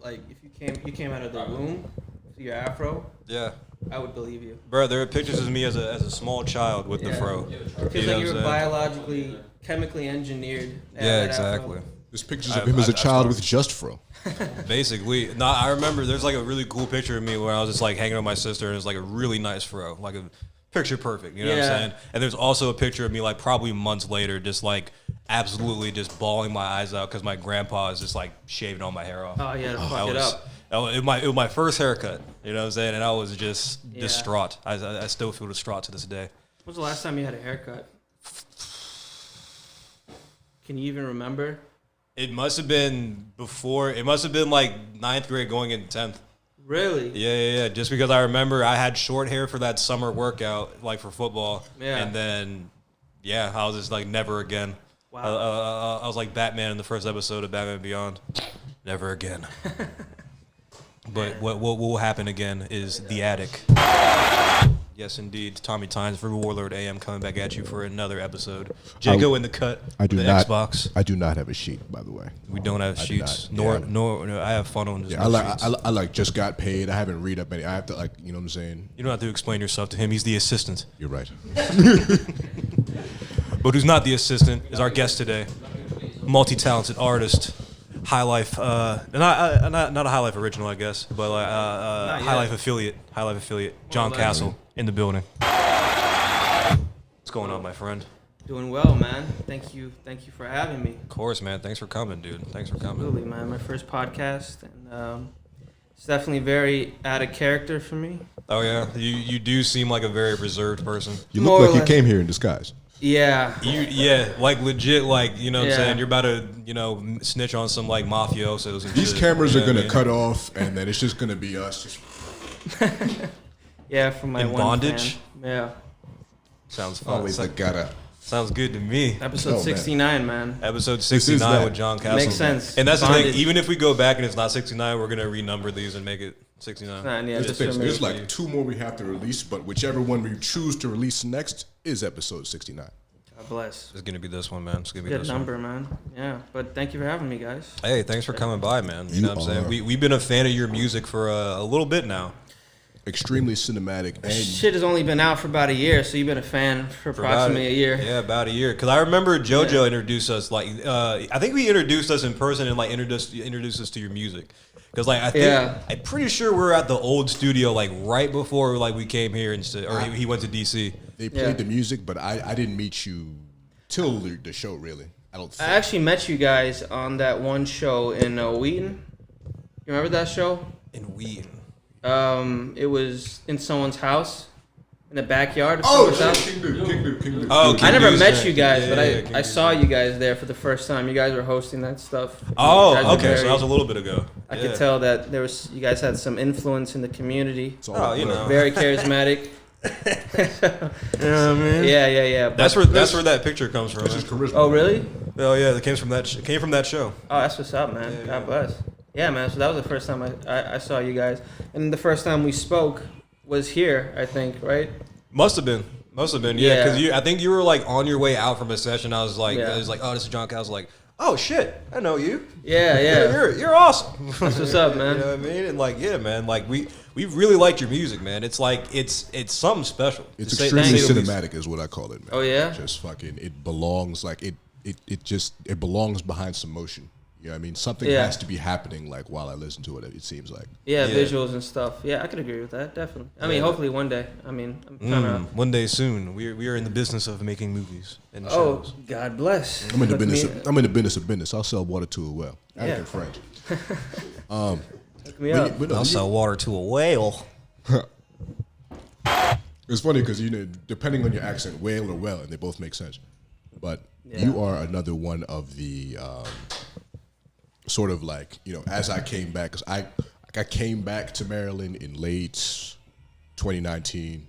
like if you came out of the womb to your afro, Yeah. I would believe you. Bro, there are pictures of me as a small child with the fro. It feels like you were biologically, chemically engineered. Yeah, exactly. There's pictures of him as a child with just fro. Basically, no, I remember there's like a really cool picture of me where I was just like hanging with my sister, and it's like a really nice fro, like a picture perfect. You know what I'm saying? And there's also a picture of me like probably months later, just like absolutely just bawling my eyes out because my grandpa is just like shaving all my hair off. Oh, yeah, to fuck it up. It was my first haircut. You know what I'm saying? And I was just distraught. I still feel distraught to this day. When was the last time you had a haircut? Can you even remember? It must have been before. It must have been like 9th grade going into 10th. Really? Yeah. Just because I remember I had short hair for that summer workout, like for football. Yeah. And then, I was just like, never again. Wow. I was like Batman in the first episode of Batman Beyond. Never again. But what will happen again is The Attic. Yes, indeed. Tommy Tynes for Warlord AM coming back at you for another episode. Jago in the cut. I do the not. Xbox. I do not have a sheet, by the way. We don't have sheets. do not. Nor I have fun on this. Yeah, I like just got paid. I haven't read up any. I have to like, you know what I'm saying? You don't have to explain yourself to him. He's the assistant. You're right. But who's not the assistant is our guest today. Multi-talented artist. High Life, not a High Life original, I guess, but High Life affiliate. John Castle in the building. What's going on, my friend? Doing well, man. Thank you for having me. Of course, man. Thanks for coming, dude. Thanks for coming. Absolutely, man. My first podcast, and it's definitely very out of character for me. Oh yeah, you do seem like a very reserved person. You look like you came here in disguise. Yeah. Like legit, like, you know what I'm saying? You're about to, snitch on some like mafiosos and These shit, cameras you are know going to what cut off, and then it's just going to be us. Yeah, from my in one bondage? fan. Yeah. Sounds fun. Always like gotta. Sounds good to me. Episode 69, man. Episode 69 with John Castle. Makes sense. And that's Bondage. the thing. Even if we go back and it's not 69, we're going to renumber these and make it 69. Yeah, There's like 2 more we have to release, but whichever one we choose to release next is episode 69. God bless. It's going to be this one, man. It's going to be Good this number, one. man. Yeah, but thank you for having me, guys. Hey, thanks for coming by, man. You know what I'm saying? We've been a fan of your music for a little bit now. Extremely cinematic. And Shit has only been out for about a year, so you've been a fan for approximately a year. Yeah, about a year. Because I remember JoJo introduced us, like, I think we introduced us in person and, like, introduced us to your music. Because, like, I'm pretty sure we were at the old studio, like, right before, like, we came here, or he went to D.C. They played the music, but I didn't meet you till the show, really. I actually met you guys on that one show in Wheaton. You remember that show? In Wheaton. It was in someone's house, in the backyard. King Dude. Oh, I never met you guys, but I saw you guys there for the first time. You guys were hosting that stuff. Oh, okay, so that was a a little bit ago. I could tell that you guys had some influence in the community. Very charismatic. You know what I mean? Yeah. That's where that picture comes from. That's just charisma. Oh, really? Oh yeah, that came from that show. Oh, that's what's up, man. Yeah, God bless. Yeah, man. So that was the first time I saw you guys, and the first time we spoke was here, I think, right? Must have been, yeah. Because I think you were like on your way out from a session. I was like, oh, this is John Castle. Like, oh shit, I know you. Yeah. You're awesome. That's what's up, man. You know what I mean? And like, yeah, man. Like we really liked your music, man. It's like it's something special. It's extremely cinematic, is what I call it, man. Oh yeah. Just fucking, it belongs like it belongs behind some motion. You know what I mean? Something has to be happening like while I listen to it Yeah, seems like. visuals and stuff. Yeah, I could agree with that, definitely. I mean, hopefully one day. I mean, I'm kind of... One day soon. We are in the business of making movies and shows. Oh, God bless. I'm in the business of business. I'll sell water to a well. African French. Hook me up. I'll sell water to a whale. It's funny because, depending on your accent, whale or well, and they both make sense. But you are another one of the... sort of like, as I came back, because I came back to Maryland in late 2019.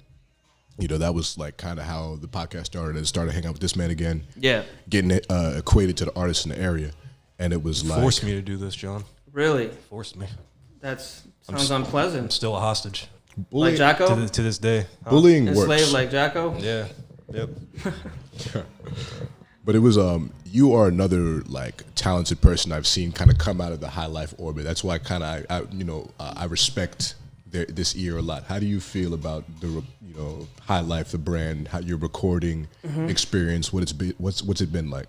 That was like kind of how the podcast started. I started hanging out with this man again. Yeah. Getting equated to the artists in the area. And it was like... Forced me to do this, John. Really? Forced me. That sounds unpleasant. I'm still a hostage. Like Jacko? To this day. Bullying works. Enslaved like Jacko? Yeah. Yep. But it was you are another like talented person I've seen kind of come out of the high life orbit. That's why kind of I respect this ear a lot. How do you feel about the High Life, the brand, how your recording experience? What's it been like?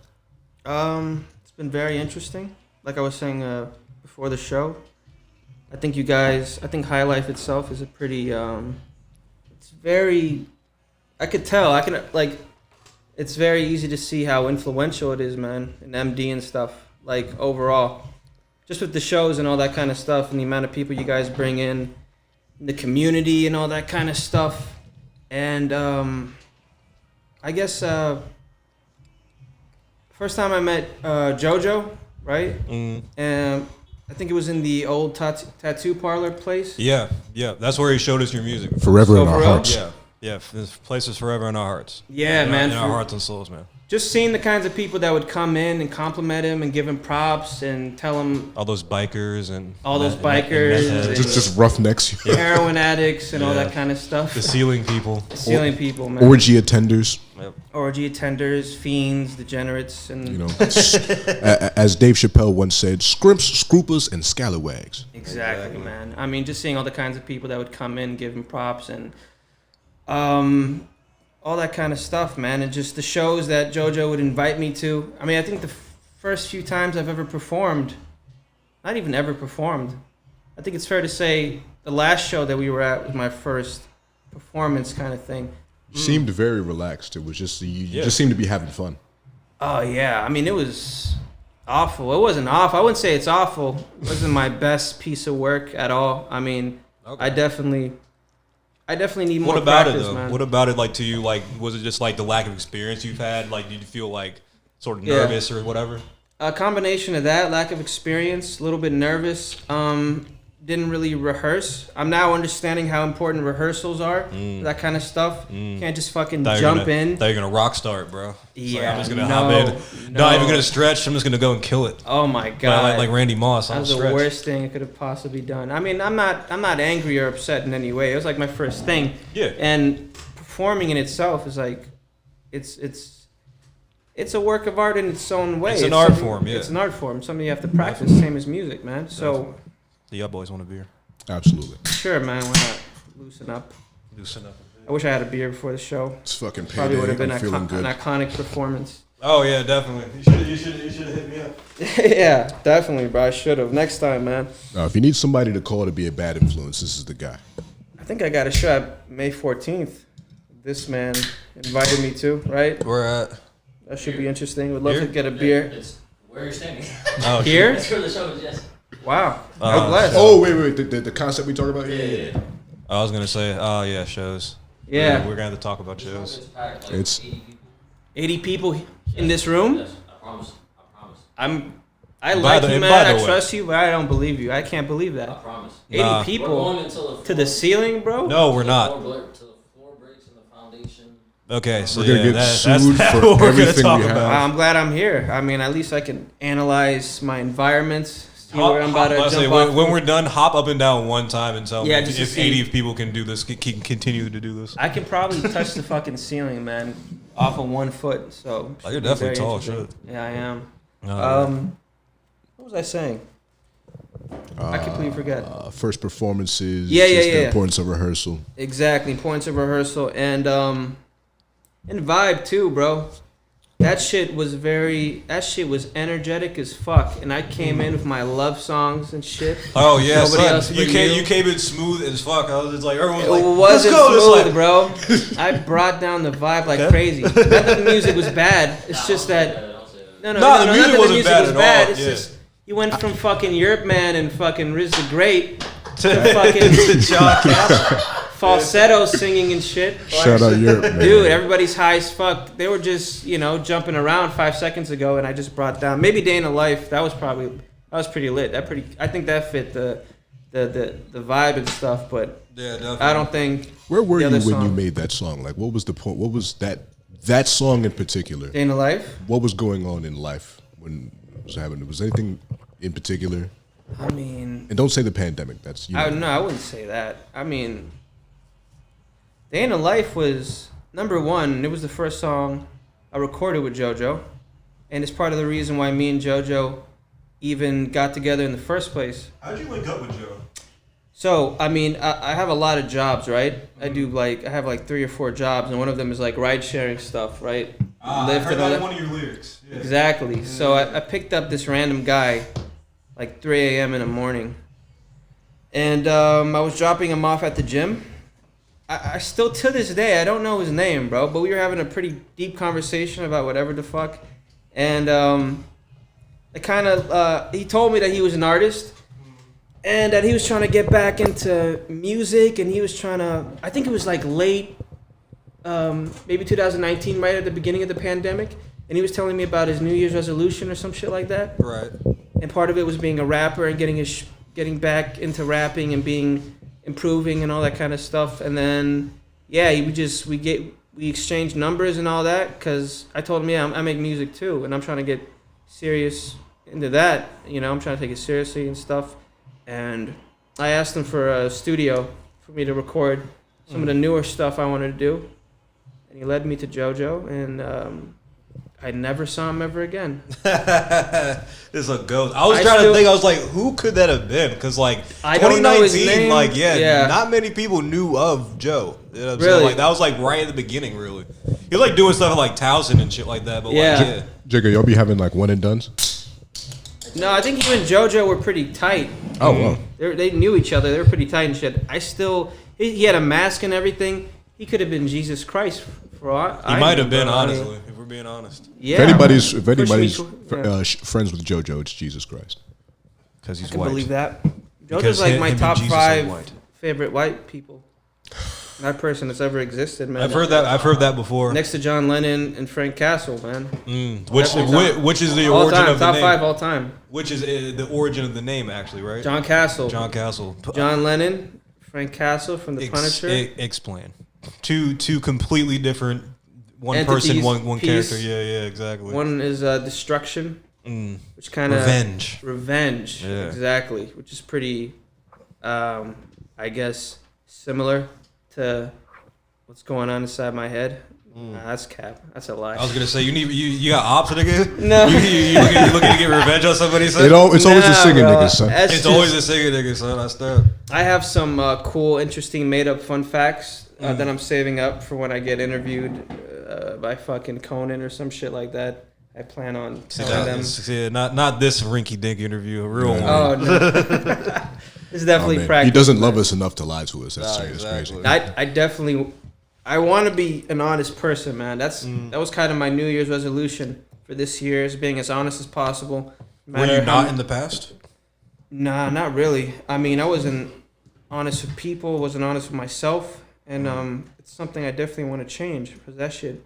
It's been very interesting. Like I was saying before the show, I think High Life itself is a pretty. It's very. It's very easy to see how influential it is, man, in MD and stuff. Like overall, just with the shows and all that kind of stuff, and the amount of people you guys bring in, the community and all that kind of stuff, and I guess first time I met JoJo, right? And I think it was in the old tattoo parlor place. Yeah, that's where he showed us your music. Forever So in our for real? hearts. Yeah, this place is forever in our hearts. Yeah, man. In our hearts and souls, man. Just seeing the kinds of people that would come in and compliment him and give him props and tell him All those bikers and Just roughnecks. heroin addicts and all Yeah. that kind of stuff. the ceiling people. Stealing people, man. Orgy attenders. Yep. Orgy attenders, fiends, degenerates, and As Dave Chappelle once said, scrimps, scruples, and scalawags. exactly, man. I mean, just seeing all the kinds of people that would come in, give him props, and all that kind of stuff, man. And just the shows that JoJo would invite me to. I mean, I think the first few times I've ever performed, not even ever performed, I think it's fair to say the last show that we were at was my first performance kind of thing. You seemed very relaxed. It was just you just seemed to be having fun. Oh, yeah. I mean, it was awful. It wasn't awful. I wouldn't say it's awful. It wasn't my best piece of work at all. I mean, Okay. I definitely need more What about practice, it though? man. What about it like to you? Like, was it just like the lack of experience you've had? Like, did you feel like sort of Yeah. nervous or whatever? A combination of that, lack of experience, a little bit nervous. Didn't really rehearse. I'm now understanding how important rehearsals are. That kind of stuff. Can't just fucking jump in. Thought you're gonna rock start, bro. It's like, Yeah, I'm just gonna no, hop in. no. Not even gonna stretch. I'm just gonna go and kill it. Oh my god. Like Randy Moss. I That don't was the stretch. worst thing I could have possibly done. I mean, I'm not angry or upset in any way. It was like my first thing. Yeah. And performing in itself is like, it's a work of art in its own way. It's an art something- form, yeah. It's an art form. Something you have to practice, same as music, man. So The Up Boys want a beer. Absolutely. sure, man. Why not loosen up? Loosen up. I wish I had a beer before the show. It's fucking Probably would payday. have been I'm feeling an good. iconic performance. Oh yeah, definitely. You should have hit me up. Yeah, definitely, bro. I should have. Next time, man. If you need somebody to call to be a bad influence, this is the guy. I think I got a show at May 14th. This man invited me to, right? We're at. That should be interesting. Would love Here? to get a beer. It's where you're standing. Oh, Here? That's where the show is, yes. Wow. I'm blessed. Oh wait, the concept we talked about. Yeah. I was gonna say. Oh yeah, shows. Yeah. We're gonna have to talk about shows. It's packed, like It's- 80 people. 80 people in this room? Yes, I promise. I promise. I By like the- you, and man. by the I way- trust you, but I don't believe you. I can't believe I that. promise. 80 Nah. We're people going until to the ceiling, bro? No, we're till not. the floor breaks and the foundation. Okay, so We're gonna yeah, get that's sued what for we're gonna everything talk we have. about. I'm glad I'm here. I mean, at least I can analyze my environment. See where I'm about to I'll say, jump when, off. when we're done, hop up and down one time and tell Yeah, me just to if see. 80 people can do this, can continue to do this. I can probably touch the fucking ceiling, man, off of 1 foot. So Oh, you're should be definitely very tall, interesting. Yeah, I am. Oh, What was I saying? I completely forget. First performances. Yeah, just yeah, The yeah. importance of rehearsal. Exactly, points of rehearsal and vibe too, bro. That shit was energetic as fuck, and I came in with my love songs and shit. Oh yeah, Nobody else son. but You came in smooth as fuck. I was just like, everyone's It like, wasn't let's go. smooth, It's like, bro. I brought down the vibe like crazy. Not that the music was bad. It's just that Don't say that. no, Nah, not the that music wasn't bad was at bad. all, It's yeah. just you went from fucking Europe Man and fucking Riz the Great to to fucking John Castle. falsetto singing and shit. Shout out Europe, man. Dude, everybody's high as fuck. They were just, jumping around 5 seconds ago, and I just brought down maybe Day in a Life. That was pretty lit. I think that fit the vibe and stuff. But Yeah, definitely. I don't think Where were the you other when you song. made that song? Like, what was the point? What was that song in particular? Day in a Life. What was going on in life when it was happening? Was there anything in particular? I mean, And don't say the pandemic. That's I wouldn't say that. I mean, Day in a Life was number one. It was the first song I recorded with JoJo. and it's part of the reason why me and JoJo even got together in the first place. How'd you link up with Joe? So, I mean, I have a lot of jobs, right? I have like 3 or 4 jobs, and one of them is like ride sharing stuff, right? I heard that in one of your lyrics. Yeah. Exactly. So I picked up this random guy, like 3 a.m. in the morning, and I was dropping him off at the gym. I still, to this day, I don't know his name, bro, but we were having a pretty deep conversation about whatever the fuck, and he told me that he was an artist. And that he was trying to get back into music, and he was trying to, I think it was like late, maybe 2019, right at the beginning of the pandemic. And he was telling me about his New Year's resolution or some shit like that. Right. And part of it was being a rapper and getting back into rapping and improving and all that kind of stuff. And then, yeah, we exchanged numbers and all that, because I told him, yeah, I make music too, and I'm trying to get serious into that. You know, I'm trying to take it seriously and stuff. And I asked him for a studio for me to record some of the newer stuff I wanted to do. And he led me to JoJo, and I never saw him ever again. It's a ghost. I was trying to think. I was like, who could that have been? Because like I don't know his name. like not many people knew of Joe. You know what I'm Really? saying? Like that was like right at the beginning. Really, he was like doing stuff at like Towson and shit like that. But Yeah. Jigga, y'all be having like one and dones? No, I think you and JoJo were pretty tight. Oh, wow. They knew each other. They were pretty tight and shit. He had a mask and everything. He could have been Jesus Christ for all he might have been, honestly, if we're being honest. Yeah. If anybody's Yeah. friends with JoJo, it's Jesus Christ. Because he's I can white. believe that. Because JoJo's like him my and top Jesus are 5 white. favorite white people. That person that's ever existed, man. I've heard that before. Next to John Lennon and Frank Castle, man. Which is the All origin time, of the top name. 5 all time. Which is the origin of the name, actually, right? John Castle. John Castle. John Lennon, Frank Castle from The Punisher. Explain. Two completely different. One Entities, person, one piece. character. Yeah, exactly. One is Destruction, which kind of Revenge. Yeah. Exactly, which is pretty, I guess, similar to what's going on inside my head. Nah, that's cap. That's a lie. I was gonna say you got ops, nigga. No. you looking to get revenge on somebody? Son? It's always the singing bro. niggas, son. That's It's just- always a singer, nigga, son. That's that. I have some cool, interesting, made-up fun facts that I'm saving up for when I get interviewed by fucking Conan or some shit like that. I plan on telling them. Yeah, not this rinky-dink interview, a real one. Oh no, it's definitely Man, practice. he doesn't love us enough to lie to us. That's exactly. crazy. I definitely, I want to be an honest person, man. That was kind of my New Year's resolution for this year, is being as honest as possible. Were you not in the past? Nah, not really. I mean, I wasn't honest with people, wasn't honest with myself, and it's something I definitely want to change, because that shit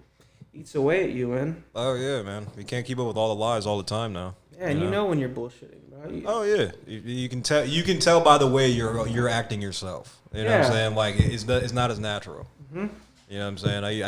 eats away at you, man. Oh yeah, man. You can't keep up with all the lies all the time now. Yeah, and you know when you're bullshitting, bro. Oh yeah, you can tell. You can tell by the way you're acting yourself. You know what I'm Yeah. saying? Like it's not as natural. You know what I'm saying?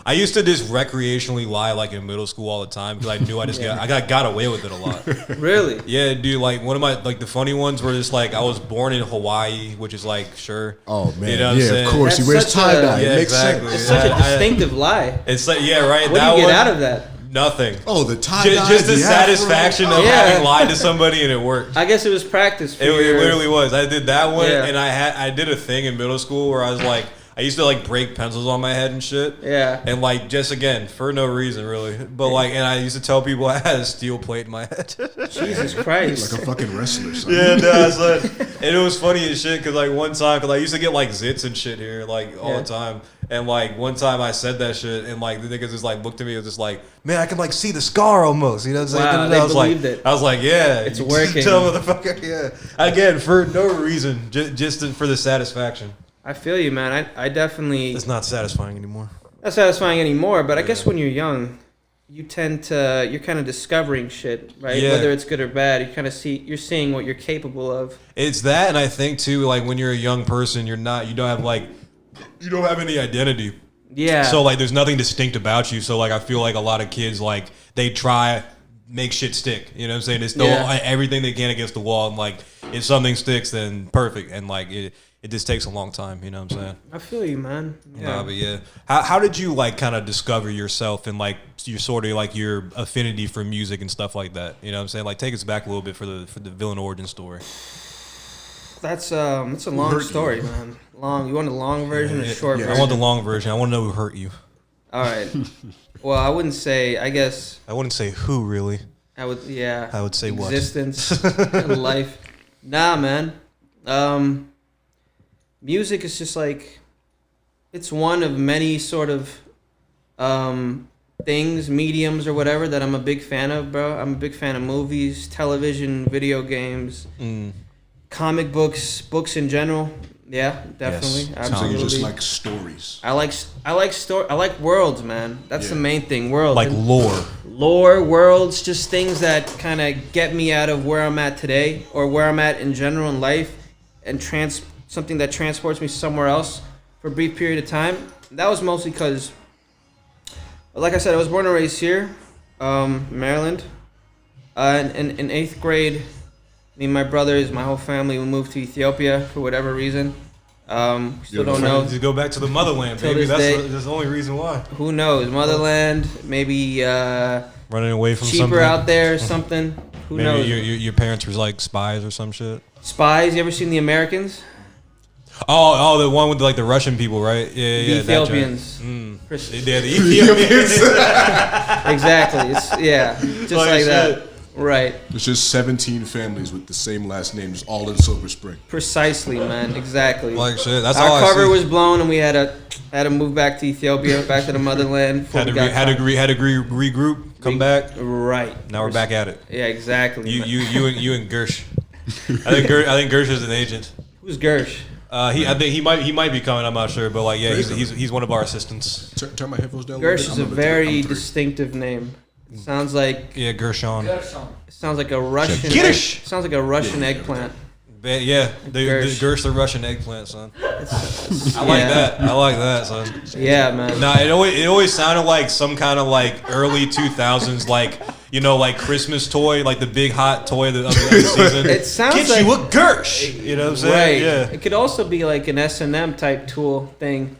I used to just recreationally lie like in middle school all the time, because I knew I got away with it a lot. Really? Yeah, dude. Like one of my the funny ones were just like I was born in Hawaii, which is like sure. Oh man, You know what I'm yeah, saying? of course. That's He wears such a- tie dye. Yeah, It makes exactly. It's sense. such a distinctive lie. It's like yeah, right. What that do you get one, out of that? Nothing. Oh, the tie dye. Just the satisfaction of Yeah. having lied to somebody and it worked. I guess it was practice. For It your- literally was. I did that one, Yeah. and I did a thing in middle school where I was like, I used to like break pencils on my head and shit. Yeah. And like just again for no reason really, but like, and I used to tell people I had a steel plate in my head. Jesus Christ. Like a fucking wrestler. Son. Yeah, no, it's like, and it was funny as shit because like one time, because I used to get like zits and shit here like all Yeah. the time, and like one time I said that shit, and like the niggas just like looked at me and was just like, man, I can like see the scar almost, you know what I'm saying? Wow, And they I was like, believed it. I was like, yeah, It's you working. Tell motherfucker, yeah. Again, for no reason, just for the satisfaction. I feel you, man. I definitely It's not satisfying anymore. not satisfying anymore. But I guess when you're young, you're kind of discovering shit, right? Yeah. Whether it's good or bad, you're seeing what you're capable of. It's that, and I think too, like when you're a young person, you don't have any identity. Yeah. So like, there's nothing distinct about you. So like, I feel like a lot of kids like they try make shit stick. You know what I'm saying? They throw Yeah. everything they can against the wall, and like if something sticks, then perfect. And like it just takes a long time. You know what I'm saying? I feel you, man. Yeah. Nah, but yeah. How did you like kind of discover yourself and like your sort of like your affinity for music and stuff like that? You know what I'm saying? Like take us back a little bit for the villain origin story. That's a long story, man. Long. You want the long version or the short version? I want the long version. I want to know who hurt you. All right. Well, I wouldn't say. I guess I wouldn't say who really. I would. Yeah. I would say what? Existence and life. Nah, man. Music is just like, it's one of many sort of things, mediums or whatever that I'm a big fan of, bro. I'm a big fan of movies, television, video games, comic books, books in general. Yeah, definitely, Yes. So absolutely. you just like stories. I like worlds, man. That's the main thing. Worlds. Like And lore. worlds, just things that kind of get me out of where I'm at today or where I'm at in general in life, and something that transports me somewhere else for a brief period of time. That was mostly because, like I said, I was born and raised here, Maryland. In 8th grade, me and my brothers, my whole family, we moved to Ethiopia for whatever reason. Still don't know. Just go back to the motherland, Till baby. this day. That's the only reason why. Who knows? Motherland, maybe Running away from cheaper something. out there or something. Who Maybe knows? your parents were like spies or some shit. Spies. You ever seen The Americans? Oh, the one with like the Russian people, right? Yeah, The yeah. that joint. Ethiopians. Yeah, the Ethiopians. Exactly. Just Like like that. shit. Right. It's just 17 families with the same last name, just all in Silver Spring. Precisely, man. Exactly. Like shit. That's all Our I cover see. was blown, and we had to move back to Ethiopia, back to the motherland. before had we to got caught. regroup, come back. Right. Now we're back at it. Yeah, exactly. You man. you and Gersh. I think Gersh is an agent. Who's Gersh? I think he might be coming. I'm not sure, but like yeah, he's one of our assistants. Turn my headphones down. Gersh little is bit. a I'm very through. distinctive name. It sounds like Yeah, Gershon. it sounds like a Russian. Giddish! Sounds like a Russian eggplant. Yeah, the Gersh. Gersh the Russian eggplant, son. I Yeah. like that, son. Yeah, man. Nah, it always sounded like some kind of like early 2000s like like Christmas toy, like the big hot toy of the season. It sounds Get like you a Gersh. You know what I'm saying? right. Yeah. It could also be like an S&M type tool thing,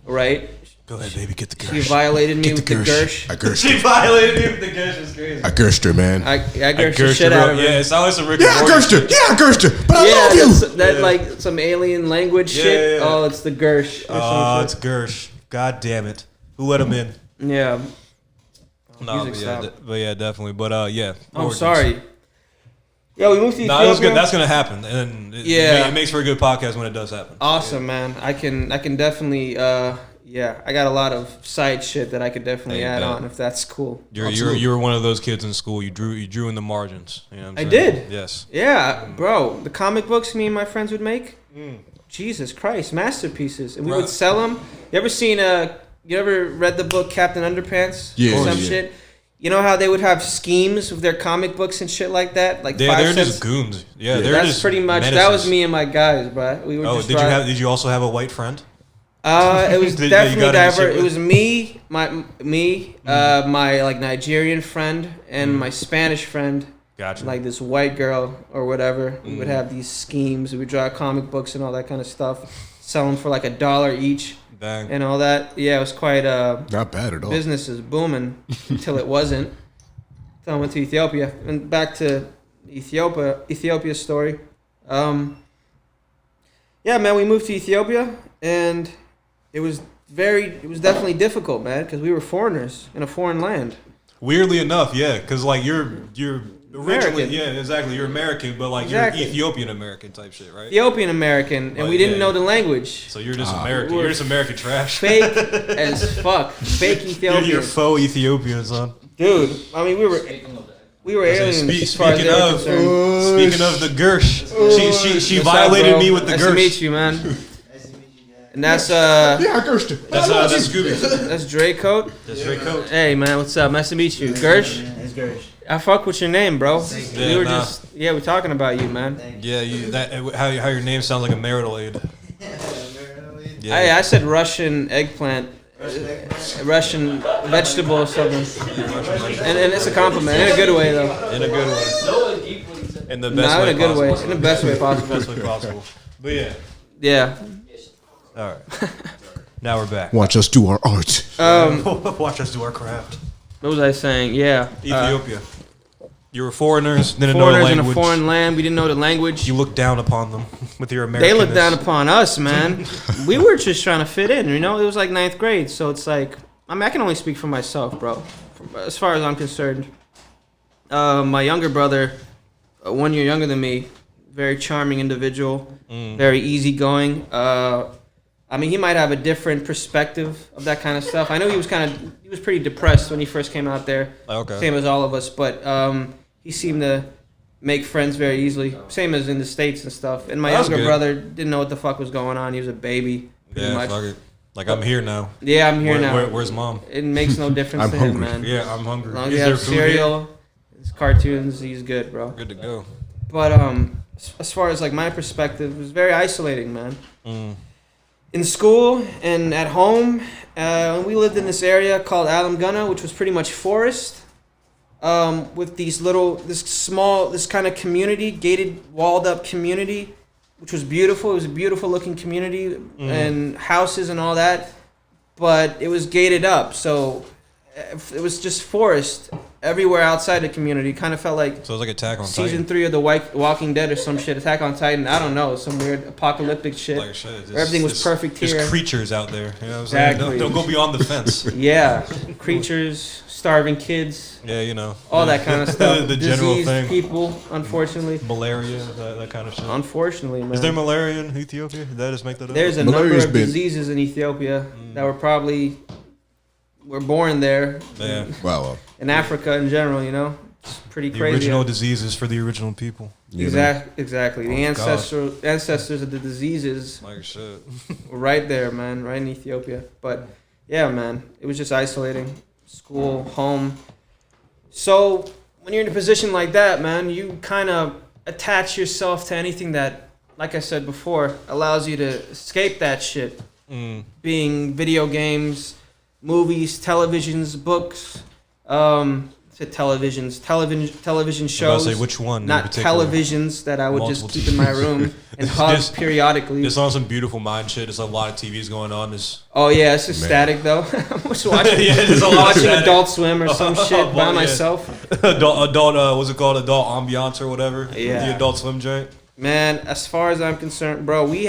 right? Go ahead, baby, get the She Gersh. violated me with the Gersh. I Gersh. She violated me with the Gersh. Is crazy. I Gershed her, man. I Gershed the shit out of her. Yeah, it sounds like some Rick Yeah, and I Morty Gershed her. shit. Yeah, I Gershed her. But I Yeah, love you. that like some alien language Yeah, shit. yeah, yeah. Oh, it's the Gersh. Or Oh, some it's Gersh. God damn it. Who let him in? shit. Yeah. No, Music but yeah, definitely. But yeah. I'm origins. sorry. Yeah, we moved to No, Ethiopia. that's good. That's gonna happen, and Yeah. it makes for a good podcast when it does happen. Awesome, man. I can definitely. Yeah, I got a lot of side shit that I could definitely Hey, add bet. on if that's cool. Absolutely. You were one of those kids in school. You drew in the margins. You know what I'm I saying? did. Yes. Yeah, bro. The comic books me and my friends would make. Jesus Christ, masterpieces, and we Bro. would sell them. You ever read the book Captain Underpants? Yeah, Or some yeah. shit. You know how they would have schemes with their comic books and shit like that, like They're 5 cents. just goons. Yeah, they're That's just pretty much. That menaces. was me and my guys, bro. We were Oh, just. did you also have a white friend? It was Did you definitely got any shit diverse. It with- was me, my like Nigerian friend, and my Spanish friend. Gotcha. Like this white girl or whatever. We would have these schemes. We would draw comic books and all that kind of stuff. Sell them for like $1 each Bang. and all that. Yeah, it was quite Not bad at all. business is booming until it wasn't. Until I went to Ethiopia. And back to Ethiopia's story. Yeah, man, we moved to Ethiopia and it was definitely difficult, man, because we were foreigners in a foreign land. Weirdly enough, yeah, because like you're originally American. yeah, exactly. You're American, but like Exactly. you're Ethiopian American type shit, right? Ethiopian American, and Right, we didn't yeah. know the language. So you're just American. we're You're just American trash. Fake as fuck. Fake You're Ethiopians. faux Ethiopian, son. Dude, I mean, we were aliens as far as they were concerned. Speaking of the Gersh, she What's up, violated bro? me with the Nice to meet Gersh. you, man. And that's Yeah, I Gershed her. That's Scooby. that's Dre Coat. That's Ray Coat. Hey man, what's up? Nice to meet you. Gersh? It's Gersh. I fuck with your name, bro. Yeah, We were nah. we're talking about you, man. Yeah, how your name sounds like a marital aid. Yeah. I said Russian eggplant. Russian vegetable or something. And it's a compliment in a good way though. In a good way. No, deep what he said. In the best Not way in a good possible. way. In the best way possible. Best way possible. But yeah. Yeah. All right. Now we're back. Watch us do our art. Watch us do our craft. What was I saying? Yeah. Ethiopia. You were foreigners, didn't know the Foreigners in language. a foreign land. We didn't know the language. You looked down upon them with your American. They looked down upon us, man. We were just trying to fit in, you know. It was like 9th grade, so it's like I can only speak for myself, bro. As far as I'm concerned, my younger brother, 1 year younger than me, very charming individual, very easygoing. I mean, he might have a different perspective of that kind of stuff. I know he was pretty depressed when he first came out there, Okay. same as all of us, but he seemed to make friends very easily, same as in the States and stuff. And my That's younger good. brother didn't know what the fuck was going on. He was a baby, pretty Yeah, much. fuck it. Like I'm here now. Yeah, I'm here now. Where's mom? It makes no difference I'm to him, hungry. man. Yeah, I'm hungry. As long as Is you there have food here? cereal, his cartoons, he's good, bro. Good to go. But as far as like my perspective, it was very isolating, man. In school and at home, we lived in this area called Alam Gunna, which was pretty much forest, with this kind of community, gated, walled up community, which was beautiful. It was a beautiful looking community and houses and all that, but it was gated up, so it was just forest everywhere outside the community. Kind of felt like So it was like Attack on season Titan. 3 of The Walking Dead or some shit. Attack on Titan. I don't know. Some weird apocalyptic shit. Like shit. Just- Everything was just- perfect here. There's creatures out there. You know what I'm saying? Exactly. Don't go beyond the fence. Yeah. Creatures, starving kids, Yeah, you know. all that kind of stuff. The general Diseased thing. people, unfortunately. Malaria, that kind of shit. Unfortunately, man. Is there malaria in Ethiopia? Did I just make that up? There's a Malaria's number of been- diseases in Ethiopia that were born there. Yeah. Wow. In Africa in general, you know? It's pretty The crazy. original diseases for the original people. Exactly. The Oh, God. ancestors of the diseases Like shit. were right there, man, right in Ethiopia. But yeah, man, it was just isolating. School, home. So when you're in a position like that, man, you kind of attach yourself to anything that, like I said before, allows you to escape that shit. Being video games, movies, televisions, books, television I shows. say which one? in Not particular? televisions that I would Multiple just keep in my room and hug Just- periodically. It's on some beautiful mind shit. There's a lot of TVs going on. There's Oh yeah, it's just Man. static though. I'm just watching, Yeah, there's a lot of watching static. Adult Swim or some shit Well, by yeah. myself. adult what's it called? Adult ambiance or whatever. Yeah. The Adult Swim joint. Man, as far as I'm concerned, bro, we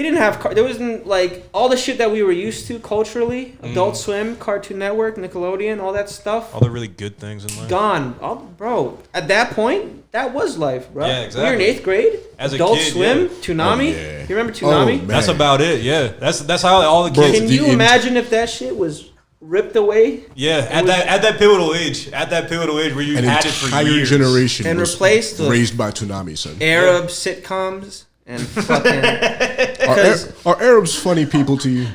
didn't have there wasn't like all the shit that we were used to culturally. Adult Swim, Cartoon Network, Nickelodeon, all that stuff. All the really good things in life. Gone. Bro, at that point, that was life, bro. Yeah, exactly. We were in 8th grade. As a Adult kid, Swim, yeah. Toonami. Oh, yeah. You remember Oh, Toonami? man. That's about it. Yeah. That's how all the Bro, kids. Can the you in- imagine if that shit was ripped away Yeah. At that pivotal age. At that pivotal age where you An had it for entire years. generation And was replaced with raised by Toonami, son. Arab sitcoms and fucking Are Arabs funny people to you?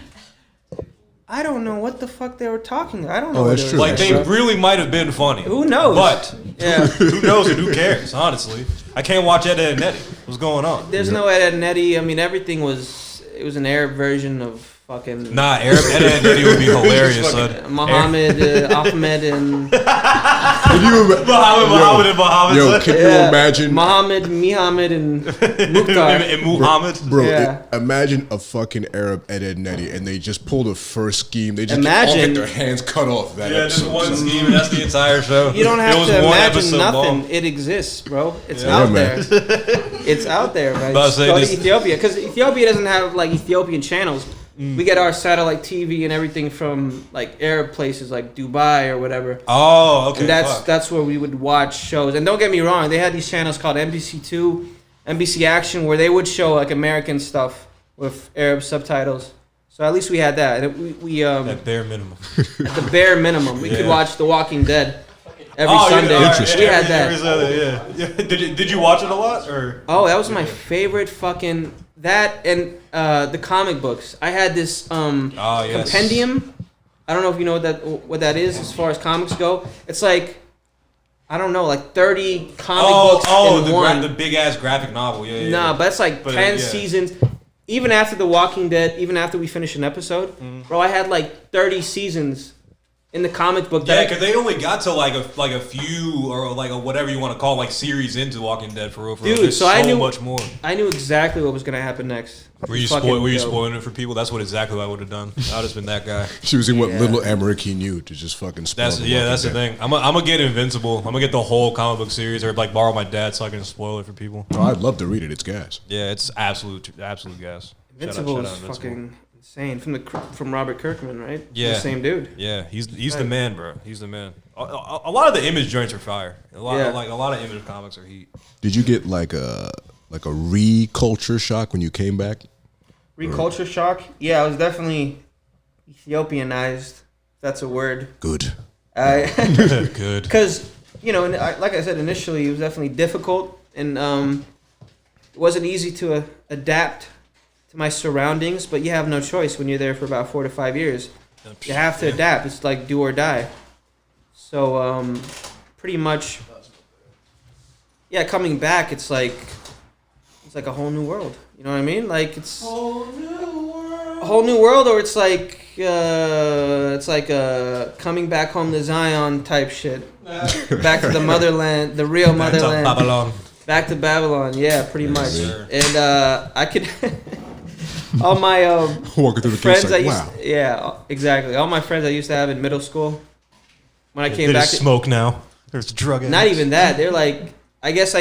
I don't know what the fuck they were talking. I don't know. Oh, what that's they true. were Like saying, they bro. really might have been funny. Who knows? But Yeah, who knows and who cares? Honestly, I can't watch Ed and Eddie. What's going on? there's no Ed and Eddie. I mean, everything was. It was an Arab version of fucking Nah, Ed and Eddie would be hilarious, son. Muhammad, Ahmed, and Can you ima- Muhammad. Yo, can you imagine, Muhammad, and Mukhtar. and Muhammad. bro? Yeah. Imagine a fucking Arab Ed and Eddie, and they just pull the first scheme. They just all Imagine- get their hands cut off. That Yeah, just episode, one son. scheme, and that's the entire show. You don't It have was to one imagine episode nothing. long. It exists, bro. It's Yeah. out Yeah, man. there. It's out there, man. But I Just say go to this- Ethiopia because Ethiopia doesn't have like Ethiopian channels. We get our satellite TV and everything from like Arab places like Dubai or whatever. Oh, okay. And fuck. that's where we would watch shows. And don't get me wrong, they had these channels called NBC2, NBC Action, where they would show like American stuff with Arab subtitles. So at least we had that. And we at bare minimum. at the bare minimum, we could Yeah. watch The Walking Dead every Oh, Sunday. yeah, Interesting. We had every that. Sunday, yeah. Did you watch it a lot or? Oh, that was my favorite fucking that and the comic books. I had this Oh, yes. compendium. I don't know if you know what that is as far as comics go. It's like I don't know, like 30 comic books in one. the big ass graphic novel. Yeah, yeah. Nah, but it's like But, 10 yeah. seasons. even after The Walking Dead, even after we finished an episode, bro, I had like 30 seasons in the comic book. Yeah, because they only got to like a few or like a whatever you want to call like series into Walking Dead for real. Dude, There's so I knew much more. I knew exactly what was gonna happen next. Were you Fucking dope. spoiling it for people? That's what exactly I would have done. I'd just been that guy. She was in what Yeah. little Emmerich he knew to just fucking spoil. That's The yeah, Walking that's the Dead. thing. I'm gonna get Invincible. I'm gonna get the whole comic book series, or like borrow my dad so I can spoil it for people. Oh, I'd love to read it. It's gas. Yeah, it's absolute gas. Invincible Shout is out Invincible. fucking insane from Robert Kirkman, right? Yeah. The same dude. Yeah, he's the man, bro. He's the man. A lot of the Image joints are fire. A lot of Image comics are heat. Did you get like a re-culture shock when you came back? Reculture shock? Yeah, I was definitely Ethiopianized. If that's a word. Good. Good. Because, you know, like I said initially, it was definitely difficult, and it wasn't easy to adapt to my surroundings, but you have no choice when you're there for about 4 to 5 years. You have to adapt. It's like do or die. So, pretty much, yeah, coming back, it's like a whole new world. You know what I mean? Like it's a whole new world, or it's like coming back home to Zion type shit. Back to the motherland, the real motherland. Babylon. Back to Babylon, yeah, pretty much. sir. And I could all my Walking through the friends kids I like, used wow. yeah, exactly. All my friends I used to have in middle school. When I came They back, just smoke now. There's drug. not even that. They're like, I guess I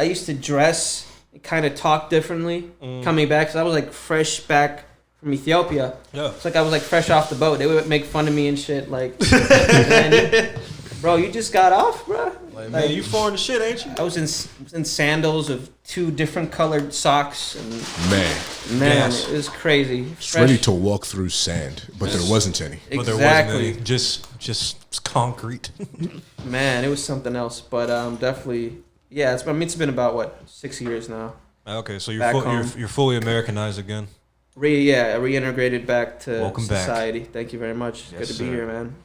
used to dress and kind of talk differently coming back, because I was like fresh back from Ethiopia. Yeah. It's like I was like fresh off the boat. They would make fun of me and shit. Like, man, bro, you just got off, bro. Like, man, you foreign to shit, ain't you? I was in sandals of 2 different colored socks, and Man, it was crazy. it's ready to walk through sand, but there wasn't any. But there Exactly, wasn't any. Just concrete. man, it was something else. But definitely, yeah. It's been about what 6 years now. Okay, so Back home. you're fully Americanized again. Reintegrated back to Welcome back. society. Thank you very much. Yes, Good to sir. be here, man.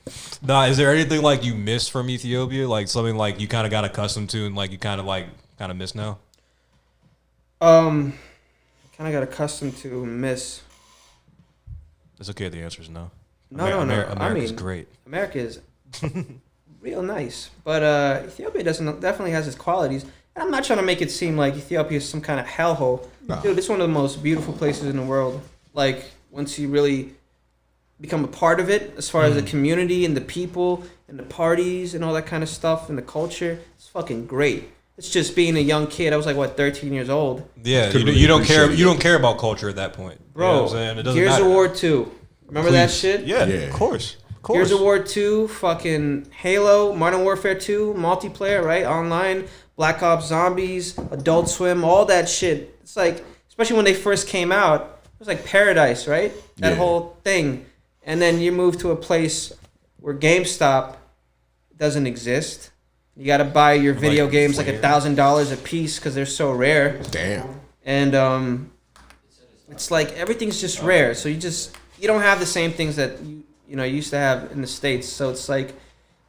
Nah, is there anything like you missed from Ethiopia? Like something like you kind of got accustomed to and like you kind of miss now? Kind of got accustomed to miss. It's okay. The answer is no. No. America's I mean, great. America is real nice, but Ethiopia definitely has its qualities. And I'm not trying to make it seem like Ethiopia is some kind of hellhole. No. Dude, it's one of the most beautiful places in the world. Like, once you really become a part of it, as far as the community and the people and the parties and all that kind of stuff and the culture, it's fucking great. It's just being a young kid. I was like, what, 13 years old? Yeah, Could you, really you don't care. appreciate You it. don't care about culture at that point, Bro, You know what I'm saying? It doesn't Gears matter. of War 2. Remember that Please. shit? Yeah, Yeah. of course. Gears of War 2, fucking Halo, Modern Warfare 2, multiplayer, right? Online, Black Ops Zombies, Adult Swim, all that shit. It's like, especially when they first came out, it was like paradise, right? That Yeah. whole thing. And then you move to a place where GameStop doesn't exist. You got to buy your video games like $1,000 a piece because they're so rare. Damn. And it's like everything's just rare. So you don't have the same things that you used to have in the States. So it's like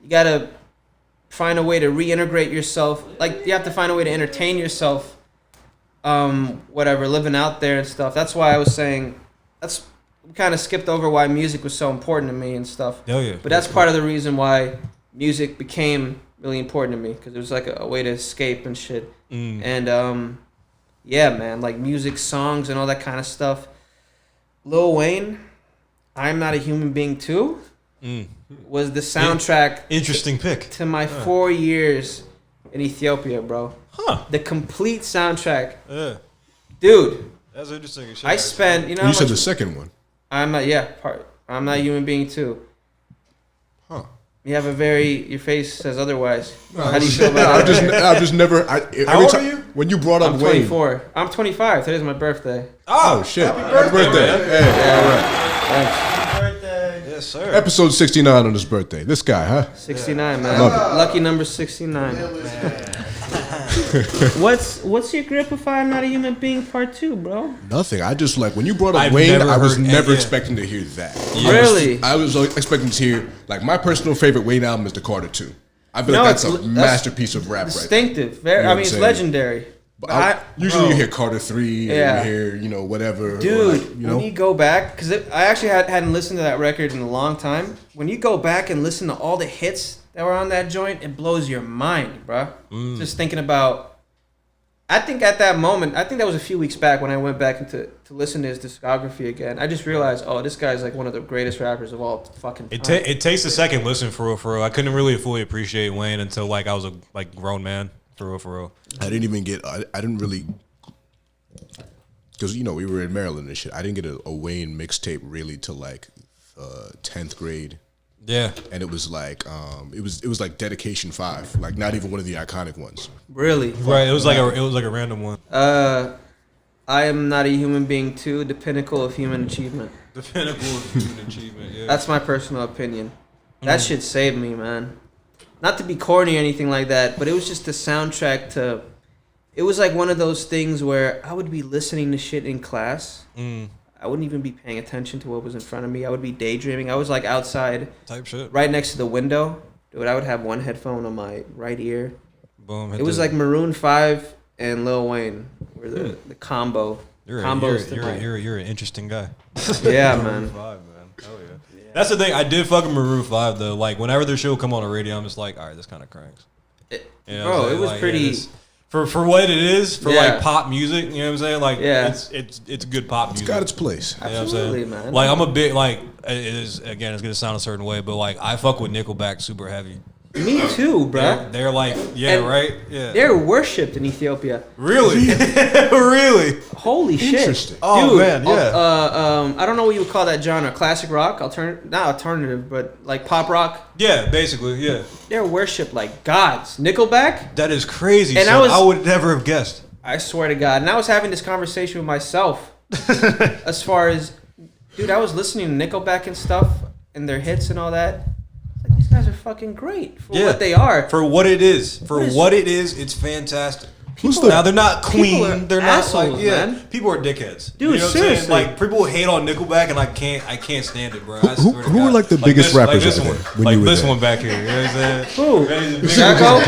you gotta find a way to reintegrate yourself. Like you have to find a way to entertain yourself. Whatever, living out there and stuff. That's why I was saying we kind of skipped over why music was so important to me and stuff. Oh yeah. But that's part of the reason why music became really important to me, because it was like a way to escape and shit. And yeah, man, like music, songs, and all that kind of stuff. Lil Wayne, I'm Not a Human Being Too, was the soundtrack Interesting pick. to my 4 years in Ethiopia, bro. Huh. The complete soundtrack. Yeah. Dude, That's interesting. I spent, you know, You how said the much, second one. I'm Not a Human Being Too. Huh. You have your face says otherwise. No, How do you feel about I've that? just never. How Every old time are you? when you brought up I'm Wayne. 24. I'm 25. Today's my birthday. Oh shit! Happy birthday! man. Hey, all right. Thanks. Yes, sir. Episode 69 on his birthday. This guy, huh? 69, man. Love it. Lucky number 69. What's your grip if I'm Not a Human Being Part 2, bro? Nothing. I just like when you brought up I've Wayne. never I was heard never any- expecting to hear that. Really? I was expecting to hear like my personal favorite Wayne album is the Carter 2. I feel No, like that's it's- a that's masterpiece of rap right there. Distinctive. Very, You know I what mean, I'm it's saying? legendary. Usually bro. you hear Carter 3, Yeah. and you hear, you know, whatever. or Dude, like, you know? when you go back, because I actually hadn't listened to that record in a long time. When you go back and listen to all the hits that were on that joint, it blows your mind, bro. Just thinking about. I think at that moment, I think that was a few weeks back when I went back to listen to his discography again. I just realized, oh, this guy's like one of the greatest rappers of all fucking time. It takes a second listen for real, for real. I couldn't really fully appreciate Wayne until like I was a like grown man, for real, for real. I didn't even get. I didn't really. Because, you know, we were in Maryland and shit. I didn't get a Wayne mixtape really till like 10th grade. Yeah, And it was like like Dedication 5, like not even one of the iconic ones. Really? right. It was like a random one. I am not a human being too, the pinnacle of human achievement. The pinnacle of human achievement. Yeah. That's my personal opinion. That shit saved me, man. Not to be corny or anything like that, but it was just a soundtrack to. It was like one of those things where I would be listening to shit in class. I wouldn't even be paying attention to what was in front of me. I would be daydreaming. I was like outside, type shit. right next to the window. Dude, I would have one headphone on my right ear. Boom. It was like Maroon 5 and Lil Wayne were the combo. You're an interesting guy. Yeah, man. 5, man. Hell yeah. That's the thing. I did fucking Maroon 5 though. Like whenever their show come on the radio, I'm just like, all right, this kind of cranks. You know what I'm Bro, saying? it was Like, pretty. yeah, for what it is, for Yeah. like pop music. You know what I'm saying? Like Yeah. it's good pop music. It's got its place. You know what I'm Absolutely, saying? man. Like I'm a big like it is again. It's gonna sound a certain way, but like I fuck with Nickelback super heavy. Me too, bruh. They're like yeah And right yeah They're worshipped in Ethiopia. really really Holy shit. Interesting. Oh, Dude, man, yeah. I don't know what you would call that genre. Classic rock? Not alternative, but like pop rock. yeah basically yeah. They're worshipped like gods. Nickelback? That is crazy. And son. I would never have guessed. I swear to God. And I was having this conversation with myself as far as, dude, I was listening to Nickelback and stuff and their hits and all that. Like, these guys are fucking great for Yeah. what they are. For what it is, What is- it's fantastic. Who's Now they're not people Queen. are They're not assholes, like yeah. man. People are dickheads. Dude, you know what I'm seriously. saying? Like people hate on Nickelback, and I can't stand it, bro. I Who swear to who God. were like the biggest rappers this over one, there when like you were this there? one back here. You know what I'm saying? Who? Big- Jacko?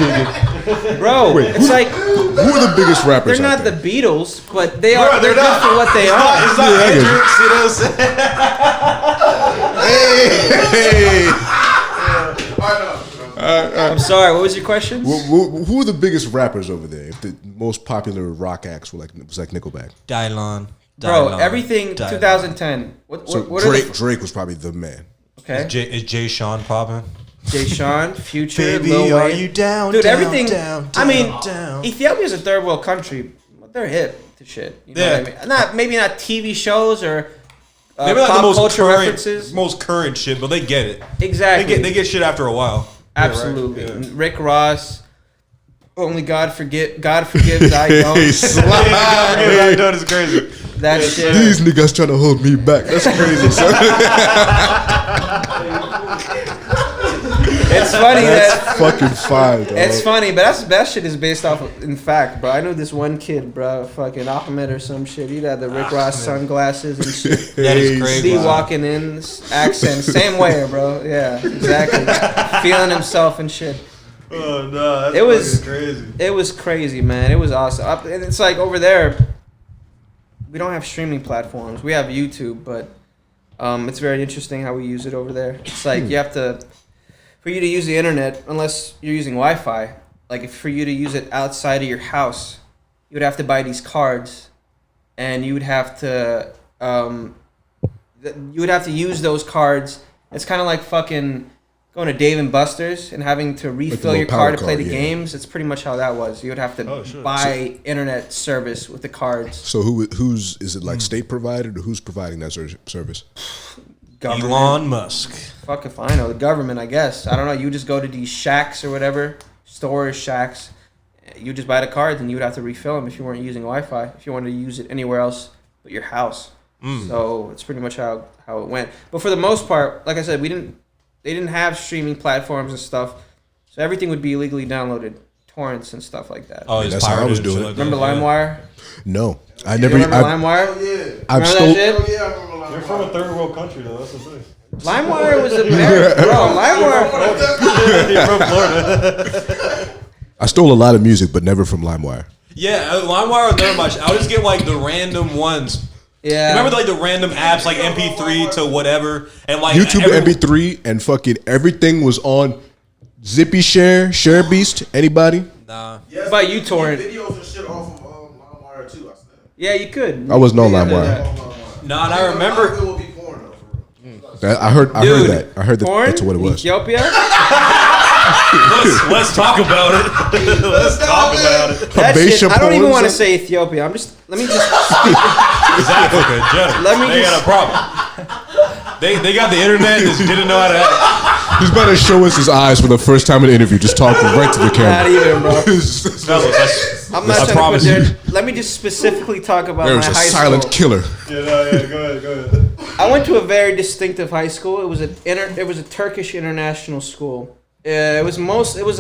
Bro, it's like, Who are the biggest rappers they're out not the there? Beatles, but they're Bro, good for what they are. It's not Yeah, I get it. Hendrix, you know what I'm saying? Hey! I'm sorry, what was your question? Who are the biggest rappers over there? If the most popular rock acts was like Nickelback. Dylon. Bro, everything 2010. So What are the, Drake was probably the man. okay? Is Jay Sean popping? Jay Sean, Future, Lil Wayne. down? Dude, everything. I mean, Ethiopia's a third world country, but they're hip to shit. You know what I mean? Maybe not TV shows or Maybe not pop the most culture current, references. most current shit, but they get it. Exactly. They get shit after a while. Absolutely. Yeah, right? Yeah. Rick Ross. Only God forgives I don't. I know it's crazy. That shit. These niggas trying to hold me back. That's crazy, son. It's funny that. Fucking fire, dog. It's funny, but that shit is based off of, in fact, bro. I knew this one kid, bro, fucking Ahmed or some shit. He'd had the Rick Ross sunglasses and shit. That is crazy. Be walking in, accent, same way, bro. Yeah, exactly. Feeling himself and shit. Oh no, that's It was- crazy. It was crazy, man. It was awesome. And it's like over there, we don't have streaming platforms. We have YouTube, but it's very interesting how we use it over there. It's like you have to, for you to use the internet, unless you're using Wi-Fi, like for you to use it outside of your house, you would have to buy these cards, and you would have to use those cards. It's kind of like fucking going to Dave and Buster's and having to refill little your card to power play card, the yeah. games. It's pretty much how that was. You would have to buy internet service with the cards. So who's is it like state provided or who's providing that service? Government. Elon Musk. Fuck if I know. The government, I guess. I don't know. You just go to these shacks or whatever, stores, shacks. You just buy the cards and you would have to refill them if you weren't using Wi-Fi. If you wanted to use it anywhere else but your house. So it's pretty much how it went. But for the most part, like I said, they didn't have streaming platforms and stuff. So everything would be illegally downloaded, torrents and stuff like that. Oh, That's how I was doing it. Remember LimeWire? No, I You never. remember I've, LimeWire? I've Remember stole. that shit? You're from a third world country, though. That's the thing. LimeWire was American, bro. LimeWire. You're from Florida. I stole a lot of music, but never from LimeWire. Yeah, LimeWire was never much. I'll just get like the random ones. Yeah. Remember like the random apps like MP3 to whatever and like YouTube MP3 and fucking everything was on Zippy Share, ShareBeast. Anybody? Nah. Yes, By you can uTorrent. get videos and shit off of LimeWire too. I said. Yeah, you could. I wasn't on Yeah, LimeWire. yeah. Nah, and I remember. A lot of it will be porn though, for real. I heard Dude, that. I heard that. Porn? That's what it was. Ethiopia? Let's talk about it. Let's talk about it. That shit, Habesha I don't even porn, want to son? say Ethiopia. Let me just It's Africa, in general. Let me they got just- a problem. They got the internet, just didn't know how to act. He's about to show us his eyes for the first time in the interview, just talking right to the not camera. even, bro. Fellas, I'm not I trying to promise put you. there. Let me just specifically talk about There's my a high silent school. killer. Yeah, go ahead. I went to a very distinctive high school. It was a Turkish international school. It was a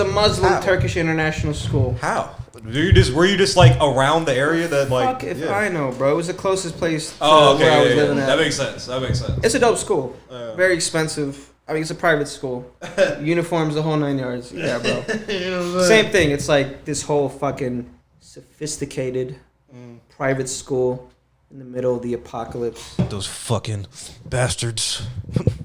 Muslim How? Turkish international school. How? Were you just like around the area that like? Fuck if yeah. I know, bro. It was the closest place to Oh, okay. where I was yeah, living at. That makes sense. That makes sense. It's a dope school. Very expensive. I mean, it's a private school. Uniforms, the whole 9 yards. Yeah, bro. Same thing. It's like this whole fucking sophisticated private school in the middle of the apocalypse. Those fucking bastards.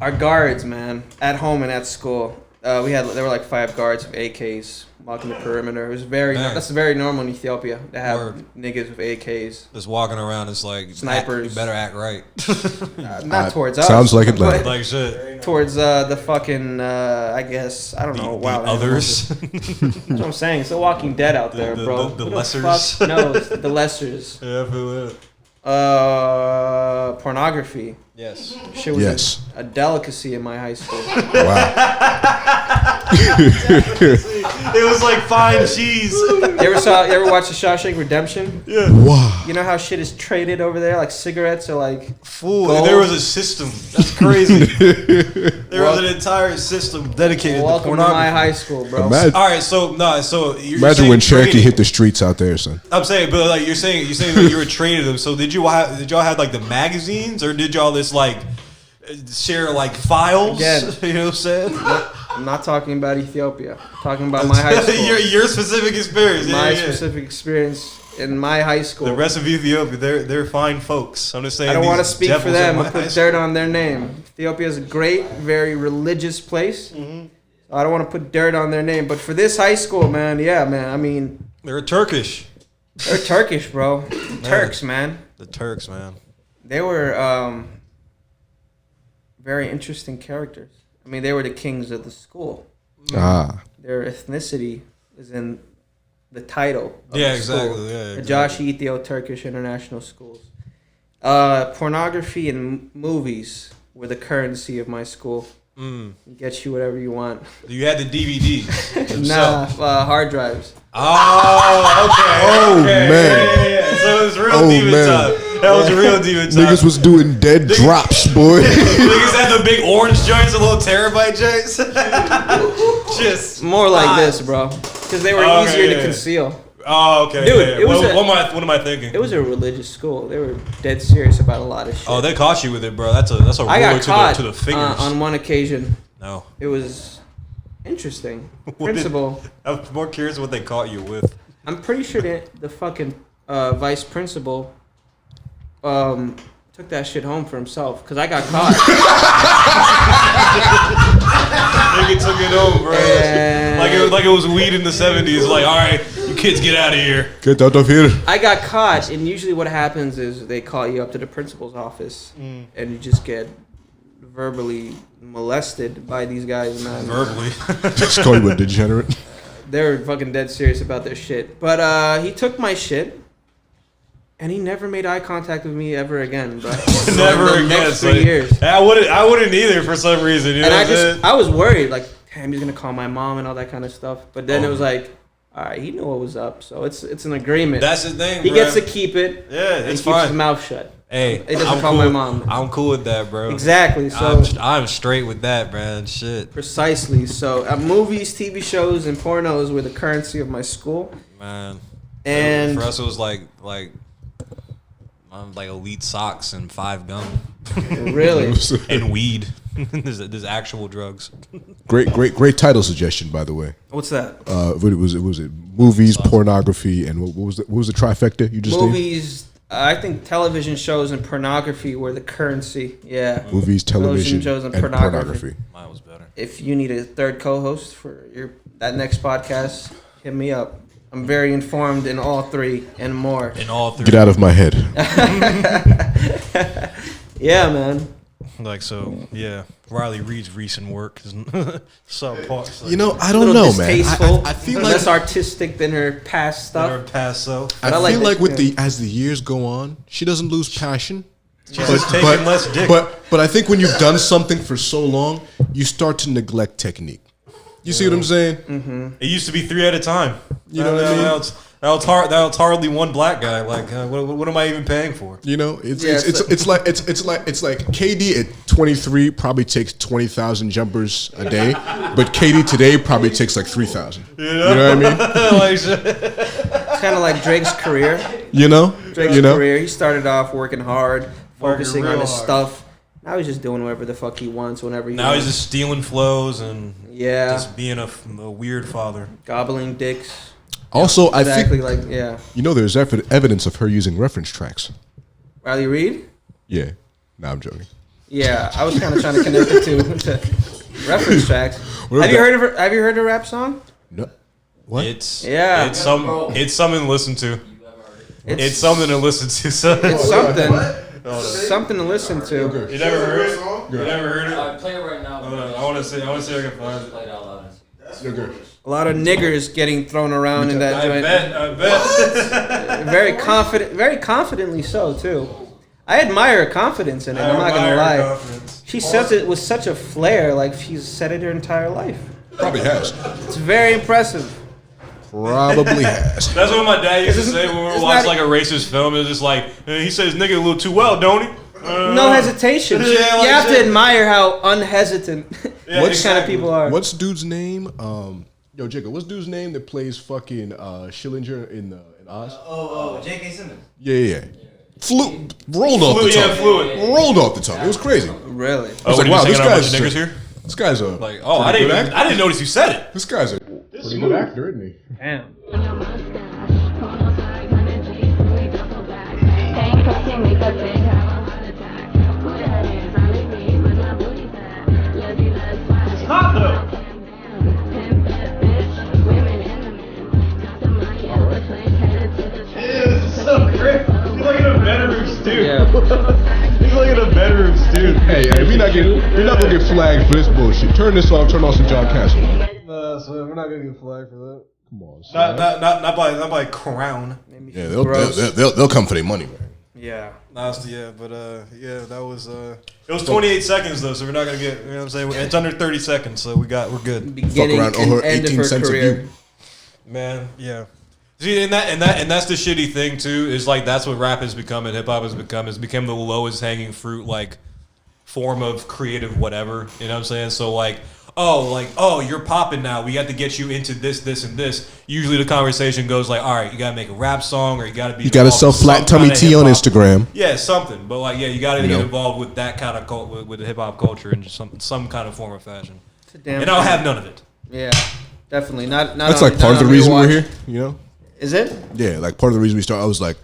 Our guards, man, at home and at school. There were like 5 guards with AKs walking the perimeter. It was Man. that's very normal in Ethiopia to have Word. niggas with AKs. Just walking around, it's like Snipers. You better act right. Not towards us. Sounds like Atlanta. but like shit. towards the fucking I guess I don't know. Wow, Others. That's what I'm saying. It's The Walking Dead out there, the- bro. the Who lessers. fuck- No, it's the lessers. Yeah, I feel it. Pornography. Yes. Shit was Yes. a delicacy in my high school. Wow. It was like fine cheese. You ever watch The Shawshank Redemption? Wow. You know how shit is traded over there? Like cigarettes are like Fool. Gold. There was a system. That's crazy. There was an entire system dedicated to welcome to my pornography. high school, bro. Imagine, All right, so you're imagine saying when Cherokee trading- hit the streets out there, son. I'm saying, but like you're saying that you were trading them. So did y'all have like the magazines, or did y'all just like share like files? Again. You know what I'm saying? I'm not talking about Ethiopia. I'm talking about my high school. your specific experience. My Yeah, yeah. specific experience in my high school. The rest of Ethiopia, they're fine folks. I'm just saying. I don't want to these speak for devils them in or my put high dirt on their name. Ethiopia is a great, very religious place. I don't want to put dirt on their name. But for this high school, man, yeah, man. I mean, They're Turkish. they're Turkish, bro. Turks, man. The Turks, man. They were very interesting characters. I mean, they were the kings of the school. Ah. Their ethnicity is in the title. Of Yeah, the school. exactly. Yeah, The exactly. Josh Ethio-Turkish International Schools. Pornography and movies were the currency of my school. Get you whatever you want. You had the DVDs. Nah, hard drives. Oh, okay. Oh, okay. man. Yeah. So it was real Oh, demon man. time. That was real demon time. Niggas was doing dead drops, boy. Niggas had the big orange joints, the little terabyte joints. Just More like thighs. this, bro. Because they were Oh, easier yeah, to yeah. conceal. Oh, okay. Dude, yeah, yeah. it was what am I thinking? It was a religious school. They were dead serious about a lot of shit. Oh, they caught you with it, bro. That's a I ruler got caught to the fingers. on one occasion. No. It was interesting. What did- Principal. I'm more curious what they caught you with. I'm pretty sure that the fucking vice principal took that shit home for himself because I got caught. Nigga took it home, bro. And Like it was weed in the 70s. Like, all right, you kids get out of here. Get out of here. I got caught, and usually what happens is they call you up to the principal's office, and you just get verbally molested by these guys, man. Verbally. Just call you a degenerate. They're fucking dead serious about their shit. But he took my shit, and he never made eye contact with me ever again, bro. Never the again. Next son. 3 years. I wouldn't either for some reason. You know And what I'm saying? I was worried, like, damn, he's gonna call my mom and all that kind of stuff. But then it was like, all right, he knew what was up, so it's an agreement. That's the thing, He bro. gets to keep it. Yeah, and it's he keeps his fine. mouth shut. Hey, It doesn't I'm call cool. my mom. I'm cool with that, bro. Exactly. So I'm straight with that, man. Shit, precisely. So movies, TV shows, and pornos were the currency of my school. man. And for us, it was like elite socks and 5 gum really, and weed. there's actual drugs. Great title suggestion, by the way. What's that? What was it? Movies, pornography, and what was the trifecta you just did? Movies. I think television shows and pornography were the currency. Yeah. Movies, television, shows, and pornography. Mine was better. If you need a third co-host for that next podcast, hit me up. I'm very informed in all three and more. In all three. Get out of my head. Yeah, man. Like, so, yeah. Riley Reid's recent work is subpar. You know, I A don't little know, man. distasteful. I feel less like artistic than her past stuff. Never pass so. I But I feel like like that, with yeah. as the years go on, she doesn't lose passion. She's just taking less dick. But I think when you've done something for so long, you start to neglect technique. You see what I'm saying? Mm-hmm. It used to be 3 at a time. You know what I mean? Now it's hardly one black guy. Like, what am I even paying for? You know, it's like KD at 23 probably takes 20,000 jumpers a day, but KD today probably takes like 3,000. You know what I mean? Like, It's kind of like Drake's career. You know, Drake's career. He started off working hard, focusing on real his hard. stuff. Now he's just doing whatever the fuck he wants, whenever he now wants. he's just stealing flows and Yeah. just being a weird father. Gobbling dicks. Also, I Exactly think like, yeah. you know there's evidence of her using reference tracks. Riley Reid? Yeah, nah, I'm joking. Yeah, I was kind of trying to connect it to reference tracks. What Have about you heard of her? Have you heard her rap song? No, what? It's Yeah. It's something to listen to. You ever heard it? It's something to listen to. So. It's something. Something to listen to. You never heard it? Song? You never heard it? Alright, play it right now. Hold on, I want to see. I want to see if I can find it. Play it out loud. That's Okay. foolish. A lot of niggers getting thrown around in that I joint. bet. Very confidently so too. I admire her confidence in it. I'm not gonna lie. She says it with such a flair, like she's said it her entire life. Probably has. It's very impressive. Probably has. That's what my dad used to It's- say when we were it's watching not- like a racist film. It was just like he says nigga a little too well, don't he? No hesitation. Yeah, You like have to shit. admire how unhesitant Yeah, which kind of exactly. people are. What's dude's name? Yo, Jacob, what's dude's name that plays fucking Schillinger in Oz? J.K. Simmons. Yeah. Rolled off the tongue. Fluid. Rolled off the tongue. It was crazy. Really? Oh, like, what, wow, wow, this this guy's guy's niggers here. This guy's a Like, oh, I pretty didn't. good Even, actor. I didn't notice you said it. This guy's a pretty good actor, isn't he? Damn. Yeah. Hey, we're not gonna get flagged for this bullshit. Turn this off. Turn on some John Castle. So we're not gonna get flagged for that. Come on, son. Not by Crown. Yeah, Gross. they'll come for their money, man. Yeah. Yeah, but yeah, that was it was 28 seconds though, so we're not gonna get. You know what I'm saying? It's under 30 seconds, so we're good. Beginning around and over end of 18 her cents a career. view. Man, yeah. See, and that's the shitty thing too. Is like that's what rap has become and hip hop has become. It's become the lowest hanging fruit like form of creative whatever. You know what I'm saying? So like, oh, you're popping now. We got to get you into this, and this. Usually the conversation goes like, all right, you gotta make a rap song or you gotta be. You gotta involved sell with flat some tummy kinda tea on hip-hop. Instagram. Yeah, something. But like, yeah, you gotta You get know? involved with that kind of with the hip hop culture and just some kind of form of fashion. It's a damn And I'll shame. have none of it. Yeah. Definitely. Not That's on- like part not of the on reason we're rewatch. here. You know? Is it? Yeah, like part of the reason we started. I was like,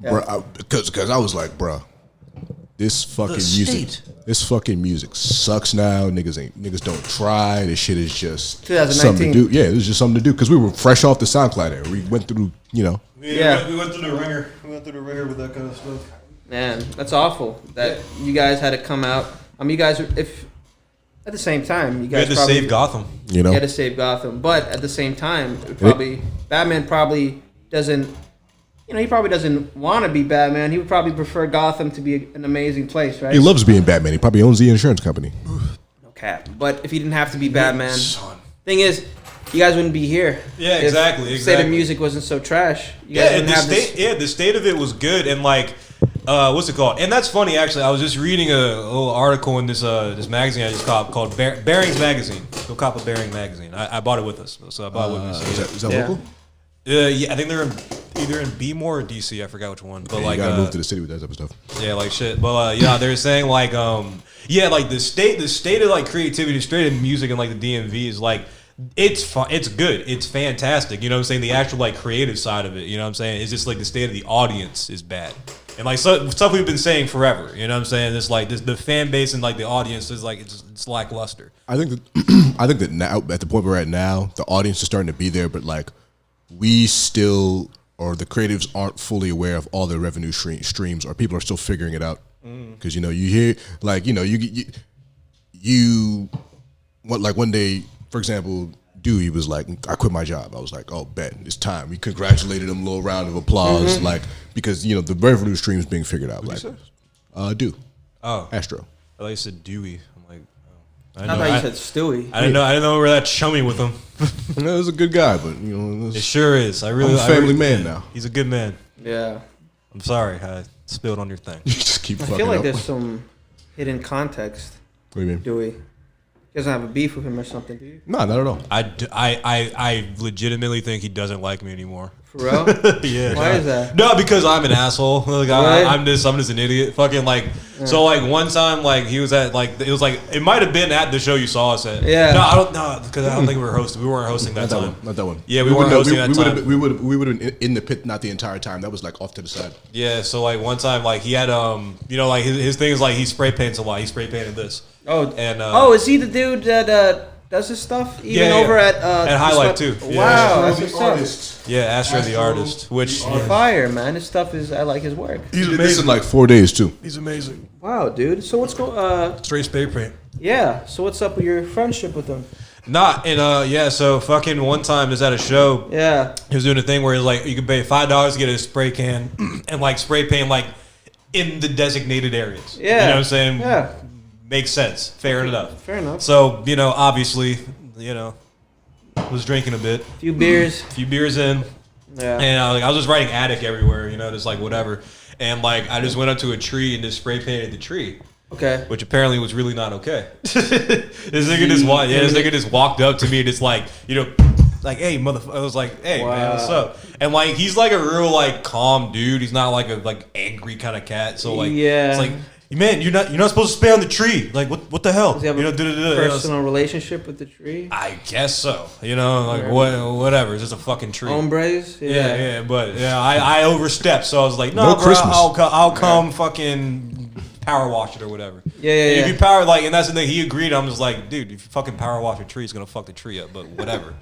Yeah. bruh, because I was like, bruh, this fucking music, this fucking music sucks now. Niggas don't try. This shit is just 2019. something to do. Yeah, it was just something to do because we were fresh off the SoundCloud era. We went through, you know. Yeah. we went through the ringer. We went through the ringer with that kind of stuff. Man, that's awful that you guys had to come out. You guys, if at the same time, you We guys had to probably save Gotham. You know, had to save Gotham, but at the same time, Batman probably doesn't. He probably doesn't want to be Batman. He would probably prefer Gotham to be an amazing place, right? he loves being Batman. He probably owns the insurance company. No cap. But if he didn't have to be Batman, Son. thing is, you guys wouldn't be here. Yeah, if exactly, State exactly. of music wasn't so trash. You guys Yeah, wouldn't the have state. Yeah, the state of it was good, and like, what's it called? And that's funny, actually. I was just reading a little article in this this magazine I just caught called Bearings Magazine. Go cop a Bearing magazine. I bought it with us, so I bought it with me. So, Is that Yeah. local? Yeah, I think they're either in B more or DC. I forgot which one. But Yeah, like, you gotta move to the city with that type of stuff. yeah, like shit. But yeah, they're saying like, yeah, like the state of like creativity, the state of music and like the DMV is like, it's fun, it's good, it's fantastic. You know what I'm saying? The actual like creative side of it. You know what I'm saying? It's just like the state of the audience is bad. And like stuff we've been saying forever, you know what I'm saying? It's like the fan base and like the audience is like it's lackluster. I think that now at the point we're at now, the audience is starting to be there, but like we still or the creatives aren't fully aware of all their revenue streams, or people are still figuring it out. Because you hear like you what like one day, for example, Dewey was like, I quit my job. I was like, oh, bet, it's time. We congratulated him, a little round of applause, like, because, the revenue stream's being figured out. What'd Like, Dew. Oh, Astro. I thought you said Dewey. I'm like, oh. I thought you said Stewie. I didn't know we were that chummy with him. He was a good guy, but, It sure is. I'm a family man now. He's a good man. Yeah. I'm sorry, I spilled on your thing. You just keep I fucking feel like up. there's some hidden context. What do you mean? Dewey. You guys don't have a beef with him or something, do you? No, not at all. I legitimately think he doesn't like me anymore. For real? Yeah. Why is that? No, because I'm an asshole. Like Right. I'm just an idiot. Fucking like so like one time like he was at like it might have been at the show you saw us at. Yeah. No, I don't know because I don't think we were hosting. We weren't hosting that Not that time. one. Not that one. Yeah, we weren't hosting that time. We would have been in the pit not the entire time. That was like off to the side. Yeah, so like one time like he had like his thing is like he spray paints a lot. He spray painted this. Oh, And is he the dude that does his stuff even Yeah, over yeah. at Highlight, Sweat- too. Yeah. Wow, Astro that's the what's up. artist. Yeah, Astro the Astro artist, which the Fire, man. His stuff is. I like his work. he's This amazing. in like 4 days too. He's amazing. Wow, dude. So what's going? Straight spray paint. Yeah. So what's up with your friendship with him? Not and yeah. So fucking one time is at a show. Yeah. He was doing a thing where he's like, you can pay $5 to get a spray can and like spray paint like in the designated areas. Yeah. You know what I'm saying? Yeah. Makes sense. Fair enough. Fair enough. So, obviously, was drinking a bit, Few beers. a few beers in, Yeah. and I was just writing attic everywhere, just like whatever. And like I just went up to a tree and just spray painted the tree. Okay. Which apparently was really not okay. This nigga just walked up to me and it's like, like, hey, motherfucker. I was like, hey, man, what's up? And like, he's like a real like calm dude. He's not like a angry kind of cat. So like, Yeah. it's like, man, you're not supposed to spray on the tree. Like, what the hell? Does he have a da-da-da. personal relationship with the tree? I guess so. Like whatever. It's just a fucking tree. Hombres? Yeah. But I overstepped, so I was like, no, No bro, Christmas. I'll come fucking power wash it or whatever. Yeah. If you power and that's the thing. He agreed. I'm just like, dude, if you fucking power wash a tree, it's gonna fuck the tree up. But whatever.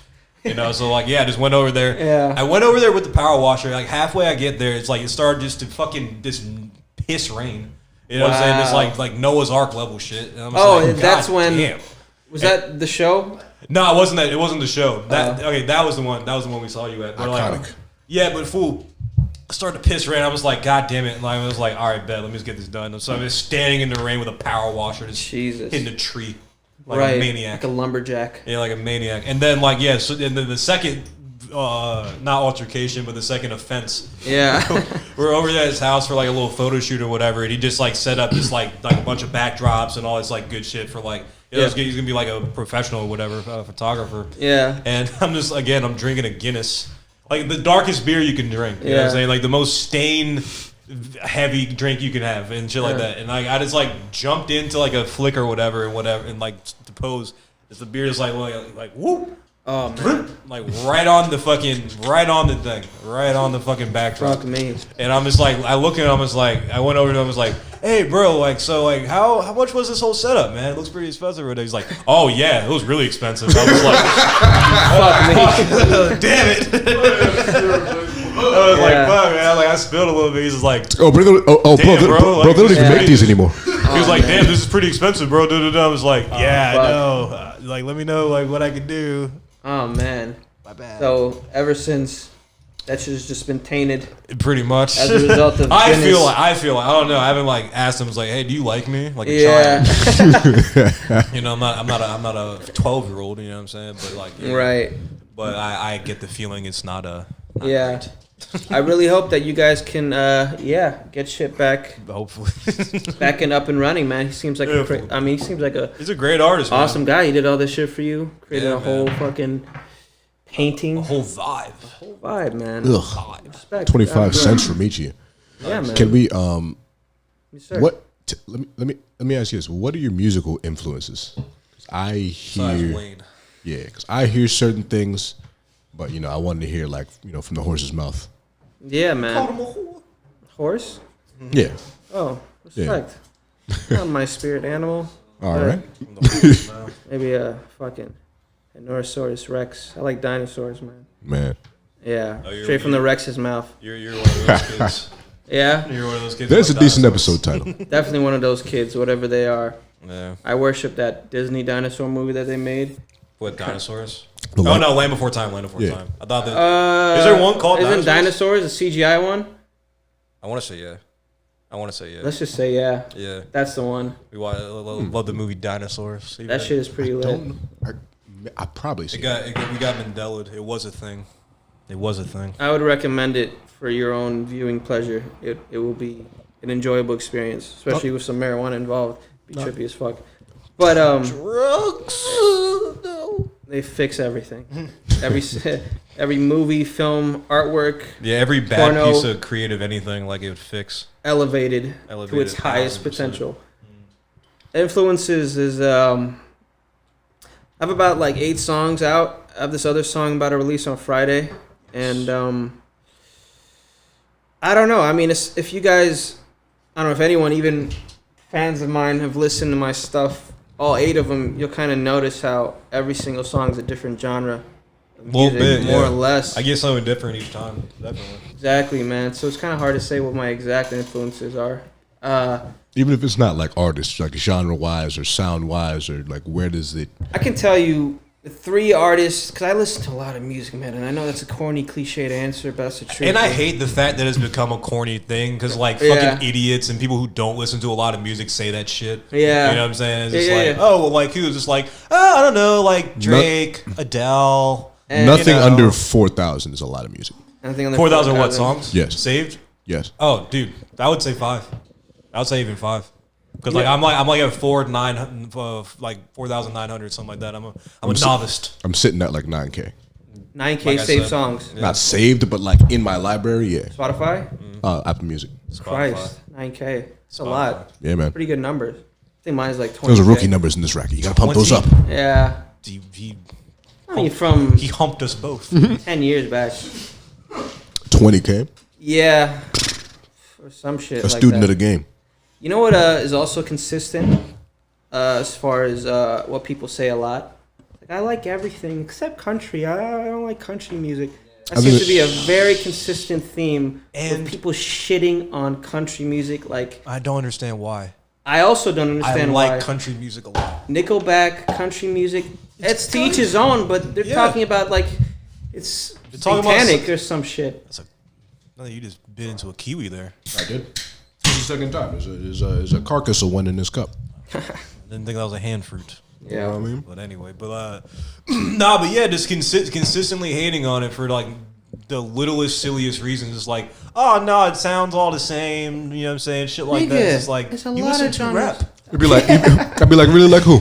So like, yeah, I just went over there. Yeah. I went over there with the power washer. Like halfway I get there, it's like it started just to fucking this piss rain. You know what I'm saying? It's like Noah's Ark level shit. And I'm just like, that's God when. damn. Was that the show? No, it wasn't that. It wasn't the show. That was the one. That was the one we saw you at. They're Iconic. like, yeah, but fool. I started to piss rain. I was like, God damn it! And I was like, all right, bet. Let me just get this done. So I'm just standing in the rain with a power washer, just Jesus. hitting a tree like Right. a maniac. Like a lumberjack. Yeah, like a maniac. And then like so and then the second, not altercation, but the second offense. Yeah. We're over there at his house for like a little photo shoot or whatever, and he just like set up this like a bunch of backdrops and all this like good shit for like he's gonna be like a professional or whatever photographer. Yeah. And I'm drinking a Guinness, like the darkest beer you can drink. You know what I'm Yeah. saying? Like the most stain heavy drink you can have and shit like Yeah. that. And I just like jumped into like a flick or whatever and like to pose. As the beer is like whoop. Oh man. Like right on the thing, right on the fucking backdrop. Fuck me. And I'm just like, I look at him, I went over to him, I was like, hey bro, like, so like, how much was this whole setup, man? It looks pretty expensive. And he's like, oh yeah, it was really expensive. I was like, Fuck me. damn it. I was like, fuck man, like I spilled a little bit. He's just like, Oh, bro, Damn, bro, bro, like, they don't even yeah. make these anymore. he was like, damn, this is pretty expensive, bro. I was like, yeah, I fuck. know. Like, let me know like what I can do. Oh man. My bad. So ever since that shit has just been tainted Pretty much. as a result of I Guinness. feel like I don't know. I haven't like asked him. Like, hey, do you like me? Like a Yeah. child. I'm not a 12-year-old. You know what I'm saying? But like, Right. But I get the feeling it's not Yeah. I really hope that you guys can get shit back hopefully. and up and running, man. He seems like Yeah. he seems like a He's a great artist. awesome Man. guy. He did all this shit for you. Created Yeah, a whole man. fucking painting, A whole vibe. whole vibe, man. Ugh. Respect. 25 Yeah, cents from each of you. Yeah, man. Can we Yes, sir. let me ask you this. What are your musical influences? 'Cause I Besides hear Wayne. yeah, because I hear certain things, but I wanted to hear like from the horse's mouth. Yeah, man. Horse? Yeah. Oh, respect. Not my spirit animal. All but right. Maybe a fucking Norosaurus Rex. I like dinosaurs, man. Man. Yeah, Oh, straight from the Rex's mouth. You're one of those kids. Yeah, You're one of those kids. There's who a like decent dinosaurs. episode title. definitely one of those kids, whatever they are. Yeah. I worship that Disney dinosaur movie that they made. What, dinosaurs? The Oh Land- no, Land Before Time. Land Before Yeah. Time. I thought that. Is there one called Isn't Dinosaurs? Dinosaurs a CGI one? I want to say yeah. I want to say yeah. Let's just say yeah. Yeah. That's the one. We love the movie Dinosaurs. That shit is pretty lit. I probably We see. got Mandela'd. It was a thing. It was a thing. I would recommend it for your own viewing pleasure. It will be an enjoyable experience, especially with some marijuana involved. Be trippy as fuck. But Drugs. No. they fix everything. Every movie, film, artwork Yeah, every bad Porno. piece of creative anything like it would fix. elevated to Elevated its highest 1000%. potential. Influences is I have about like 8 songs out. I have this other song about to release on Friday, and I don't know. I mean, if you guys, I don't know if anyone, even fans of mine, have listened to my stuff, all 8 of them, you'll kind of notice how every single song is a different genre. Of Little music, bit, more yeah. or less. I get something different each time. Definitely. Exactly, man. So it's kind of hard to say what my exact influences are. Even if it's not like artists, like genre wise or sound wise, or like where does it? I can tell you the 3 artists, because I listen to a lot of music, man, and I know that's a corny, cliched answer, but that's the truth. And I hate the fact that it's become a corny thing because, like, Yeah. fucking idiots and people who don't listen to a lot of music say that shit. Yeah. You know what I'm saying? It's just Yeah, like, yeah. oh, well, like, who's just like, oh, I don't know, like Drake, Adele. And, Nothing you know. under 4,000 is a lot of music. I think on the 4,000 what 4,000. songs? Yes. Saved? Yes. Oh, dude, I would say 5. I would say even 5. Because Yeah. I'm like at 4,900, something like that. I'm a novice. I'm sitting at like 9K. 9K Like I saved said. songs. Not saved, but like in my library. Yeah. Spotify? Apple Music. Christ. 9K. It's a lot. Yeah, man. Pretty good numbers. I think mine's like 20. Those are rookie numbers in this racket. You gotta pump those up. 20? Yeah. I mean, from He humped us both. 10 years back. 20K. Yeah. Or some shit A like student that. of the game. You know what is also consistent as far as what people say a lot? Like, I like everything except country. I don't like country music. That I mean, seems to be a very consistent theme And- with people shitting on country music. Like, I don't understand why. I also don't understand I like why. country music a lot. Nickelback, country music, it's to each his own, but they're Yeah. talking about, like, it's They're talking about satanic or some shit. No, you just bit into a kiwi there. I did. This is the second time. There's a carcass of one in this cup. I didn't think that was a hand fruit. You know what I mean? But anyway, nah, but yeah, just consistently hating on it for like the littlest, silliest reasons. It's like, oh no, it sounds all the same. You know what I'm saying? Shit like that. Nigga, It's like there's a you lot listen of to genres. rap. I'd be like, really like who?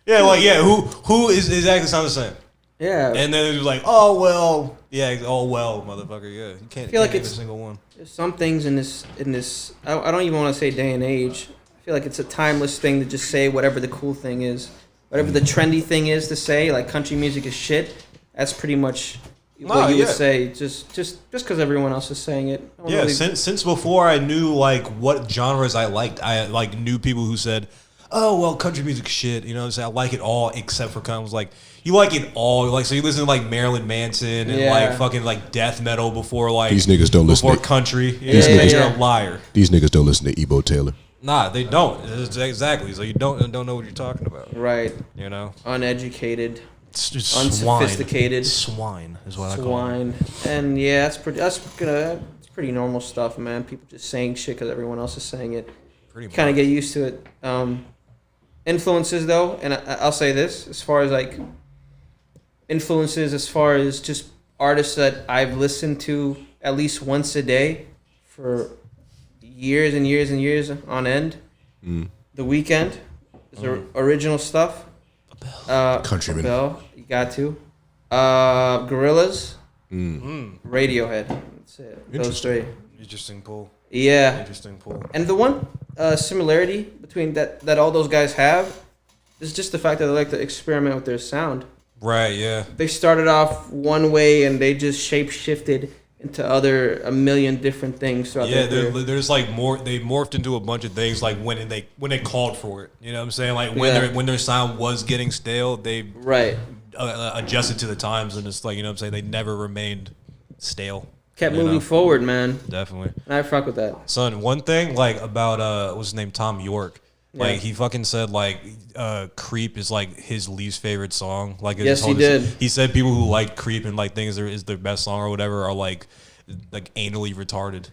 Yeah, like yeah, who is exactly sound the same? Yeah. And then it was like, oh well, yeah, oh well, motherfucker, yeah. You can't. feel like name a it's- single one. There's some things in this I don't even want to say day and age. I feel like it's a timeless thing to just say whatever the cool thing is, whatever the trendy thing is to say. Like country music is shit. That's pretty much what you would yeah. say. Just because everyone else is saying it. I don't Yeah, really- since before I knew like what genres I liked, I like knew people who said, "Oh well, country music shit." You know what I'm saying? I like it all except for kind of like you like it all. Like so you listen to like Marilyn Manson and Yeah. like fucking like death metal before like These niggas don't listen before to- country. These Yeah, niggas- you're a liar. These niggas don't listen to Ebo Taylor. Nah, they don't. It's exactly. So you don't know what you're talking about. right. You know, Uneducated, it's just unsophisticated, swine is what I call it. swine, and yeah, that's pretty normal stuff, man. People just saying shit because everyone else is saying it. Pretty much. Kind of get used to it. Influences though, and I'll say this as far as like influences, as far as just artists that I've listened to at least once a day for years and years and years on end. The Weeknd is original stuff. Countryman. Bell, you got to. Gorillaz, Radiohead. That's it. Those three. Interesting pull. Yeah. Interesting pull. And the one similarity between that all those guys have is just the fact that they like to experiment with their sound. Right. Yeah. They started off one way and they just shape shifted into a million different things throughout Yeah, their career. there's like more. They morphed into a bunch of things like when they called for it. You know what I'm saying? Like when their sound was getting stale, they Right. Adjusted to the times, and it's like, you know what I'm saying, they never remained stale. Kept you moving know? forward, man. Definitely. And I fuck with that. Son, one thing like about what's his name, Tom York. Like Yeah. he fucking said like Creep is like his least favorite song. Like Yes, he did. He said people who like Creep and like things is their best song or whatever are like anally retarded.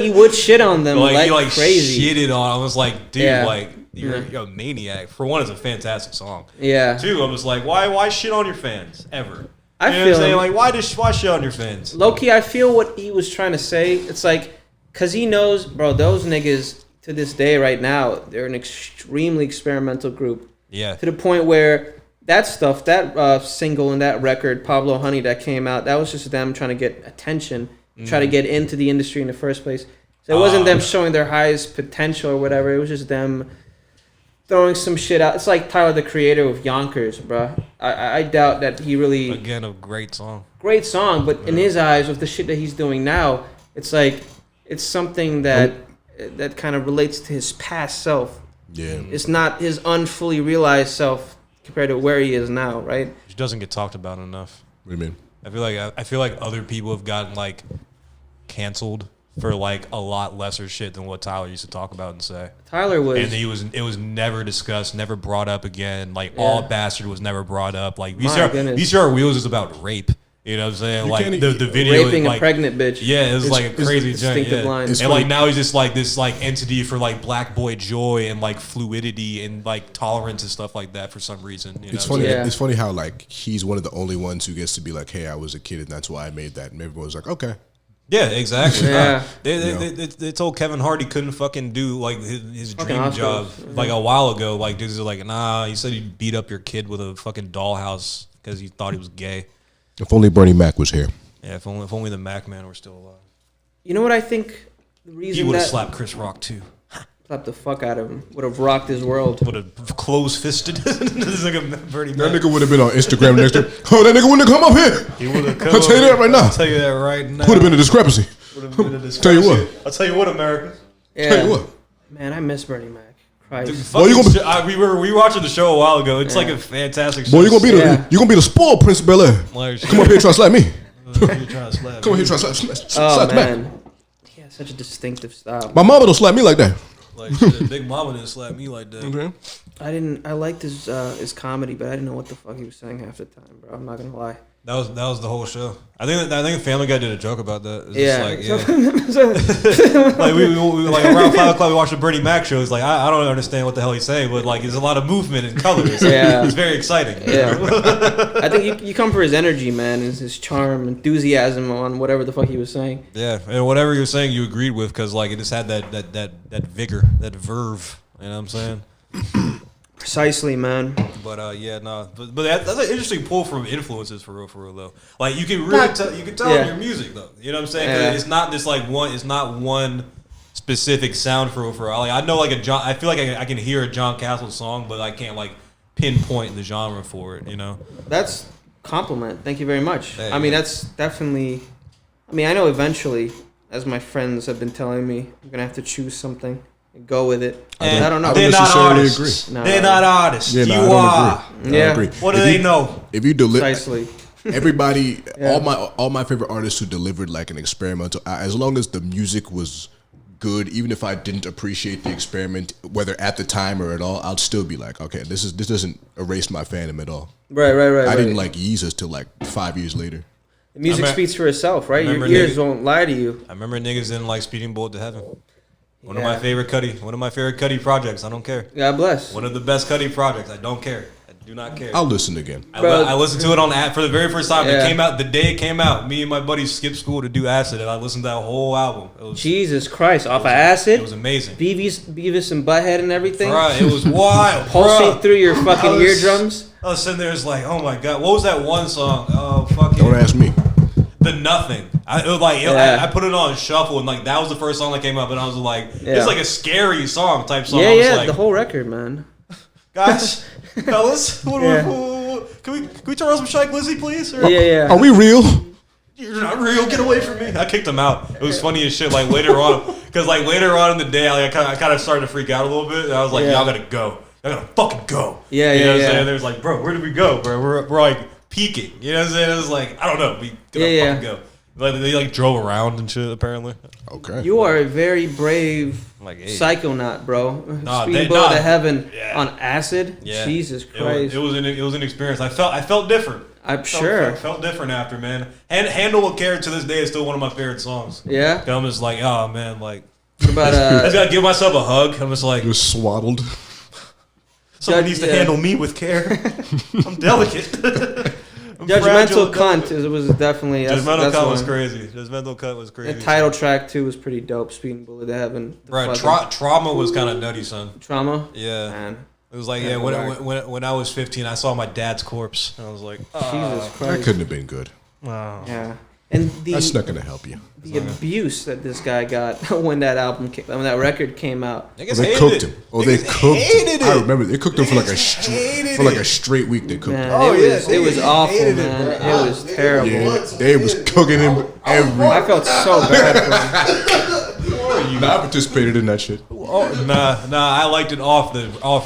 He would shit on them like he like crazy. shitted on. I was like, dude, Yeah. like you're Yeah. a maniac. For one, it's a fantastic song. Yeah. Two, I was like, why shit on your fans ever? I You know what feel I'm saying? him. Like why shit on your fans? Low-key, I feel what he was trying to say. It's like, because he knows, bro, those niggas, to this day right now, they're an extremely experimental group. Yeah. To the point where that stuff, that single and that record, Pablo Honey, that came out, that was just them trying to get attention, try to get into the industry in the first place. So it wasn't them showing their highest potential or whatever. It was just them throwing some shit out. It's like Tyler, the Creator, with Yonkers, bro. I doubt that he really... Again, a great song. Great song, but in his eyes, with the shit that he's doing now, it's like it's something that kind of relates to his past self. Yeah. It's not his unfully realized self compared to where he is now, right? Which doesn't get talked about enough. What do you mean? I feel like other people have gotten like canceled for like a lot lesser shit than what Tyler used to talk about and say. Tyler was... And it was never discussed, never brought up again. Like Yeah. All Bastard was never brought up. Like My goodness. VCR Wheels is about rape. You know what I'm saying? You Like can't the video, raping like, a pregnant bitch. yeah, it was like a It's- crazy it's joint. distinctive Yeah. line. It's And funny. like now he's just like this like entity for like black boy joy and like fluidity and like tolerance and stuff like that for some reason. You It's know? funny. Yeah. It's funny how like he's one of the only ones who gets to be like, "Hey, I was a kid and that's why I made that," and everyone's like, "Okay." Yeah, exactly. Yeah. They told Kevin Hart he couldn't fucking do like his Fucking dream Oscars. job like a while ago. Like dudes are like, nah. He said he beat up your kid with a fucking dollhouse because he thought he was gay. If only Bernie Mac was here. Yeah, if only the Mac Man were still alive. You know what I think the He reason would have that... slapped Chris Rock too. Slapped the fuck out of him. Would have rocked his world. Would have closed fisted. This like a Bernie That Mac. nigga would have been on Instagram next day. Oh, that nigga wouldn't have come up here. He would have. I'll tell you that right now. I'll tell you that right now. Would have been a discrepancy. Would've been a Tell you what. I'll tell you what, America. Yeah. Tell you what. Man, I miss Bernie Mac. Christ. Boy, you gonna be- we were watching the show a while ago. It's like a fantastic show. Boy, you gonna be the Yeah. you gonna be the spoiled Prince of Bel Air. Like, Come up here and try to slap me. you're trying to slap Come me. here and try to slap Oh, me. man. He has such a distinctive style. My mama don't slap me like that. Like shit, Big Mama didn't slap me like that. Okay. I liked his comedy, but I didn't know what the fuck he was saying half the time, bro. I'm not gonna lie. That was the whole show. I think Family Guy did a joke about that. It's Yeah. just like, like we like around 5 o'clock we watched the Bernie Mac show. It's like I don't understand what the hell he's saying, but like there's a lot of movement and colors. Yeah. It's very exciting. Yeah. I think you come for his energy, man, his charm, enthusiasm on whatever the fuck he was saying. Yeah, and whatever you were saying, you agreed with because like it just had that vigor, that verve. You know what I'm saying? Precisely, man. But yeah, no. But that's an interesting pull from influences for real though. Like you can really tell Yeah. in your music though. You know what I'm saying? 'Cause Yeah. it's not just like one. It's not one specific sound for real. Like I know like a John. I feel like I can hear a John Castle song, but I can't like pinpoint the genre for it. You know? That's compliment. Thank you very much. There I you mean, go. that's definitely. I mean, I know eventually, as my friends have been telling me, I'm gonna have to choose something and go with it. And I don't know. They're don't not necessarily artists. agree. No. They're not artists. Yeah, no, you I don't are. agree. Yeah. I agree. What do If they you- know? If you deliver, Precisely. everybody, Yeah. all my favorite artists who delivered like an experimental, as long as the music was good, even if I didn't appreciate the experiment, whether at the time or at all, I'd still be like, okay, this doesn't erase my fandom at all. Right. I didn't like Yeezus till like 5 years later. The music I remember- speaks for itself, right? Your remember ears nigga- won't lie to you. I remember niggas didn't like Speeding Bullet to Heaven. One of Yeah. my favorite Cudi projects. I don't care. God bless. One of the best Cudi projects. I don't care. I Do not care. I'll listen again. I listened to it for the very first time. Yeah. It came out the day it came out. Me and my buddy skipped school to do acid, and I listened to that whole album. It was Jesus Christ, off of acid? It was amazing. Beavis and Butthead and everything? Bruh, it was wild. Pulsing bruh. through your fucking I was- eardrums? I was sitting there, it's like, oh my god, what was that one song? Oh, fucking Don't ask me. The Nothing. It was like Yeah. I put it on shuffle, and like that was the first song that came up, and I was like, Yeah. it's like a scary song type song. Yeah, I was yeah, like, the whole record, man. guys, fellas, Yeah. can we turn on some Shike Lizzy, please? Or, Yeah, yeah. Are we real? You're not real. Get away from me. I kicked him out. It was funny as shit. Like later on, because like later on in the day, I kind of started to freak out a little bit. And I was like, Yeah. y'all gotta go. Y'all gotta fucking go. Yeah, you know yeah, what I'm yeah. saying? There's like, bro, where did we go, bro? We're like peaking. You know what I'm saying? It was like, I don't know. We gotta Yeah, fucking go. Like they like drove around and shit. Apparently. Okay. You are a very brave I'm like, hey. psychonaut, bro. Nah, Speeding they- bullet nah. to heaven Yeah. on acid? Yeah. Jesus It Christ. was an experience. I felt different. I'm sure. Felt different after, man. And Handle Will Care to this day is still one of my favorite songs. Yeah? I'm just like, oh man, like What about, I just gotta give myself a hug. I'm just like, You're swaddled. someone needs to yeah. handle me with care. I'm delicate. I'm Judgmental fragile. Cunt was definitely... Judgmental that's Cunt was one. crazy. Judgmental Cunt was crazy. The title track, too, was pretty dope. Speeding bullet to heaven. The Right, fucking Trauma was kind of nutty, son. Trauma? Yeah. Man. It was like, Yeah, yeah, go when I was 15, I saw my dad's corpse. And I was like, Jesus That Christ. couldn't have been good. wow. Yeah. And That's not gonna help you. the abuse that this guy got when that when that record came out. Oh, Niggas they hated cooked it. him. Oh, they Niggas cooked hated him. it. I remember they cooked him for like a hated straight week. They cooked Man, him. Oh, it was yeah, awful, hated it, man. bro. It was terrible. Yeah, they was cooking him every. I felt so bad for him. I participated in that shit. Oh, nah, I liked it off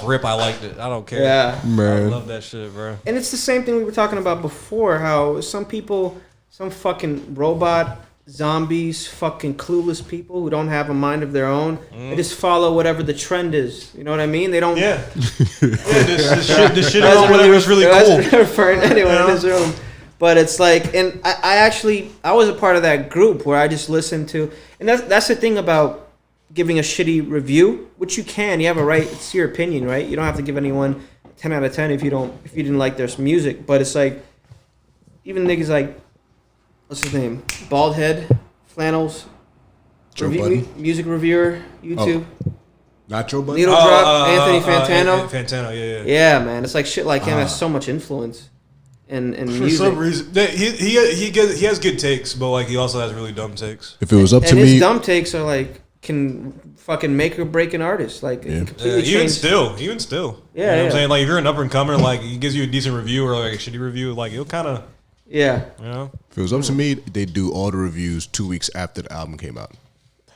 rip. I liked it. I don't care. Yeah. I Man, love that shit, bro. And it's the same thing we were talking about before, how some people, some fucking robot zombies, fucking clueless people who don't have a mind of their own, they just follow whatever the trend is. You know what I mean? They don't... Yeah. This shit That's on whatever's really cool. referring to anyone You know? in this room. But it's like, and I was a part of that group where I just listened to, and that's the thing about giving a shitty review, which you can. You have a right. It's your opinion, right? You don't have to give anyone 10 out of 10 if you didn't like their music. But it's like, even niggas like, what's his name? Baldhead, Flannels, Joe Budden. music reviewer, YouTube. not Joe Budden. Needle Drop, Anthony Fantano. Fantano, yeah. Yeah, man, it's like shit like him has so much influence in For music. some reason, he has good takes, but like he also has really dumb takes. If it was up to and his me, dumb takes are like can fucking make or break an artist. Like Yeah. it completely Even change. still, Yeah, you know what yeah. I'm saying? Like if you're an up and comer, like he gives you a decent review or like a shitty review, like it'll kind of, Yeah, you know, if it was up to me, they'd do all the reviews 2 weeks after the album came out.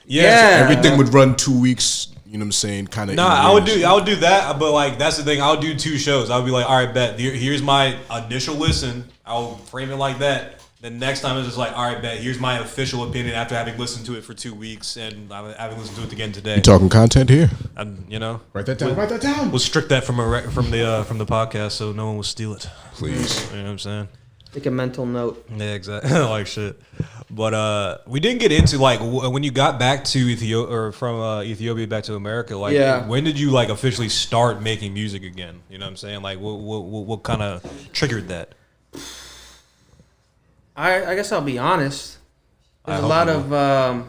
Yeah. Everything would run 2 weeks. You know what I'm saying? Kind of. Nah, I would do that, but like that's the thing. I would do 2 shows. I would be like, all right, bet. Here's my initial listen. I'll frame it like that. Then next time it's just like, all right, bet. Here's my official opinion after having listened to it for 2 weeks and having listened to it again today. You talking content here? And you know, Write that down. Write that down. we'll strict that from the podcast so no one will steal it. Please. You know what I'm saying? take a mental note. Yeah, exactly. Like shit. But we didn't get into like when you got back to Ethiopia or from Ethiopia back to America. Like, Yeah. when did you like officially start making music again? You know what I'm saying? Like, what kind of triggered that? I guess I'll be honest. There's I a hope lot you of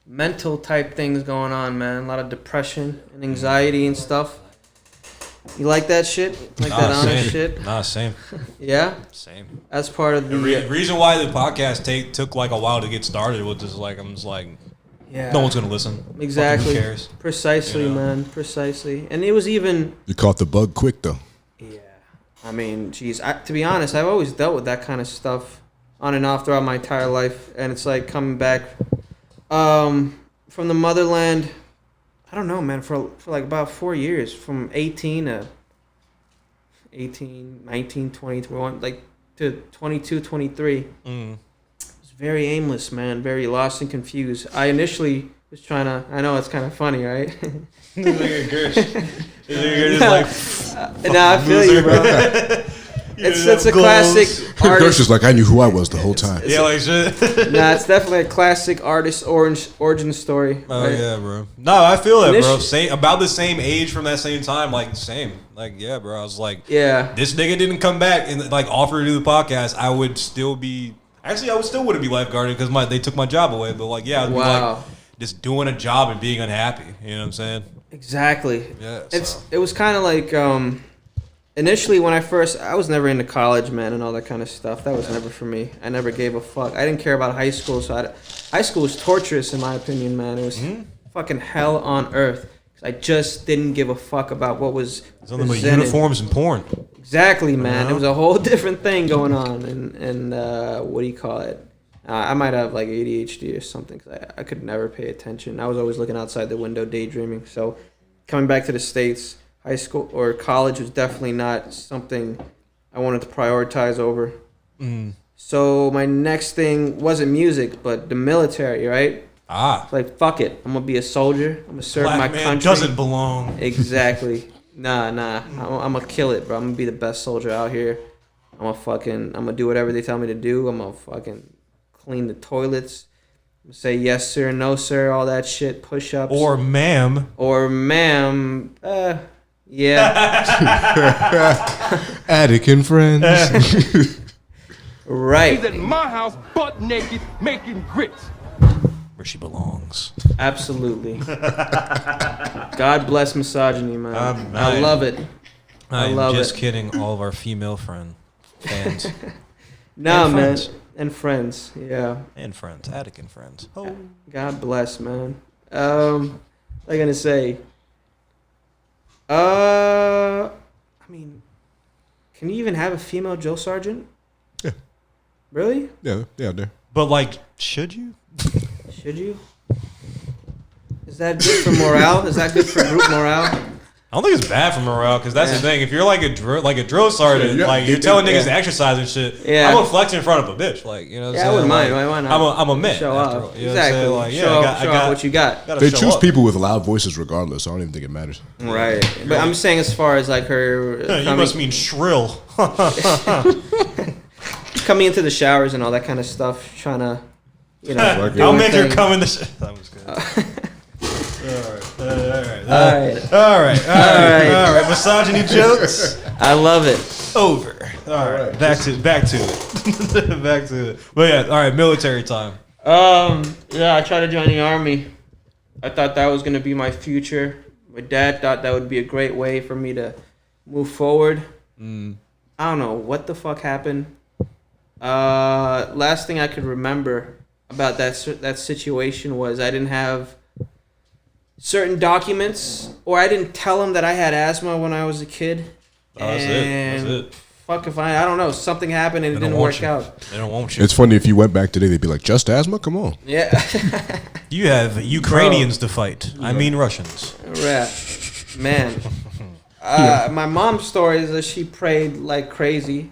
mental type things going on, man. A lot of depression and anxiety and stuff. You like that shit? Like that honest same. shit? Nah, same, Yeah, same. that's part of the. The reason why the podcast took like a while to get started was just like I'm just like Yeah. no one's gonna listen. Exactly. Fucking who cares? Precisely, You know? man. Precisely. And it was even. You caught the bug quick though. Yeah. I mean, geez. To be honest, I've always dealt with that kind of stuff on and off throughout my entire life, and it's like coming back from the motherland. I don't know, man. For like about 4 years, from 18 to 18, 19, 20, 21, like to 22, 23. Mm. It's very aimless, man. Very lost and confused. I initially was trying to. I know it's kind of funny, right? You're just like Nah, I feel you, bro. it's a classic Nurse artist. is like, I knew who I was the whole time. Yeah, like shit. Nah, it's definitely a classic artist origin story. Oh right? yeah, bro. No, I feel that, bro. Initi- Same, about the same age from that same time. Like same. Like yeah, bro. I was like, Yeah. this nigga didn't come back and like offer to do the podcast. I would still be. Actually, I would still wouldn't be lifeguarding because they took my job away. But like, yeah, I'd be Wow. like just doing a job and being unhappy. You know what I'm saying? Exactly. Yeah. It was kind of like initially when I was never into college, man, and all that kind of stuff. That was never for me. I never gave a fuck. I didn't care about high school, so high school was torturous in my opinion, man. It was fucking hell on earth. 'Cause I just didn't give a fuck about what was It's nothing but presented. uniforms and porn. Exactly, man. It was a whole different thing going on, and what do you call it? I might have like ADHD or something because I could never pay attention. I was always looking outside the window, daydreaming. So, coming back to the States, high school or college was definitely not something I wanted to prioritize over. So my next thing wasn't music, but the military, right? Ah, It's like fuck it, I'm gonna be a soldier. I'm gonna serve black my man country. doesn't belong. Exactly. Nah. I'm gonna kill it, bro. I'm gonna be the best soldier out here. I'm gonna do whatever they tell me to do. I'm gonna fucking clean the toilets. I'm gonna say yes sir, no sir, all that shit. Push ups. Or ma'am. Or ma'am. Yeah. Attic and friends. Right. at my house butt naked making grits. Where she belongs. Absolutely. God bless misogyny, man. I love it. I I'm love just it. kidding, all of our female fans. Nah, And man. friends. And friends. Yeah. And friends. Attic and friends. Oh. God bless, man. What I gonna say? I mean, can you even have a female Joe Sergeant? Yeah. Really? Yeah, there. But like, should you? Should you? Is that good for morale? Is that good for group morale? I don't think it's bad for morale because that's the thing. If you're like a drill sergeant, Yeah, like you're yeah, telling niggas yeah. to exercise and shit, Yeah. I'm gonna flex in front of a bitch, like you know. What Yeah, I I'm wouldn't saying? mind. Like, Why not? I'm a man. Show after off. all, you know what I'm Exactly. saying? Like, yeah, show I off got what you got. gotta They show choose up. people with loud voices regardless. So I don't even think it matters. Right. But I'm saying as far as like her You coming, must mean shrill. coming into the showers and all that kind of stuff, trying to, do I'll her make her thing. come in the. I'm just kidding. All Alright. right. Misogyny jokes I love it. over. All right, back to it. back to it. But yeah, all right, military time. Yeah, I tried to join the army. I thought that was gonna be my future. My dad thought that would be a great way for me to move forward. I don't know what the fuck happened. Last thing I could remember about that situation was I didn't have certain documents, or I didn't tell him that I had asthma when I was a kid. Oh, that's it. Fuck if I don't know, something happened and it They don't didn't want work you. out. They don't want you. It's funny if you went back today, they'd be like, "Just asthma? Come on." Yeah. You have Ukrainians to fight. I mean Russians. Right. Man. My mom's story is that she prayed like crazy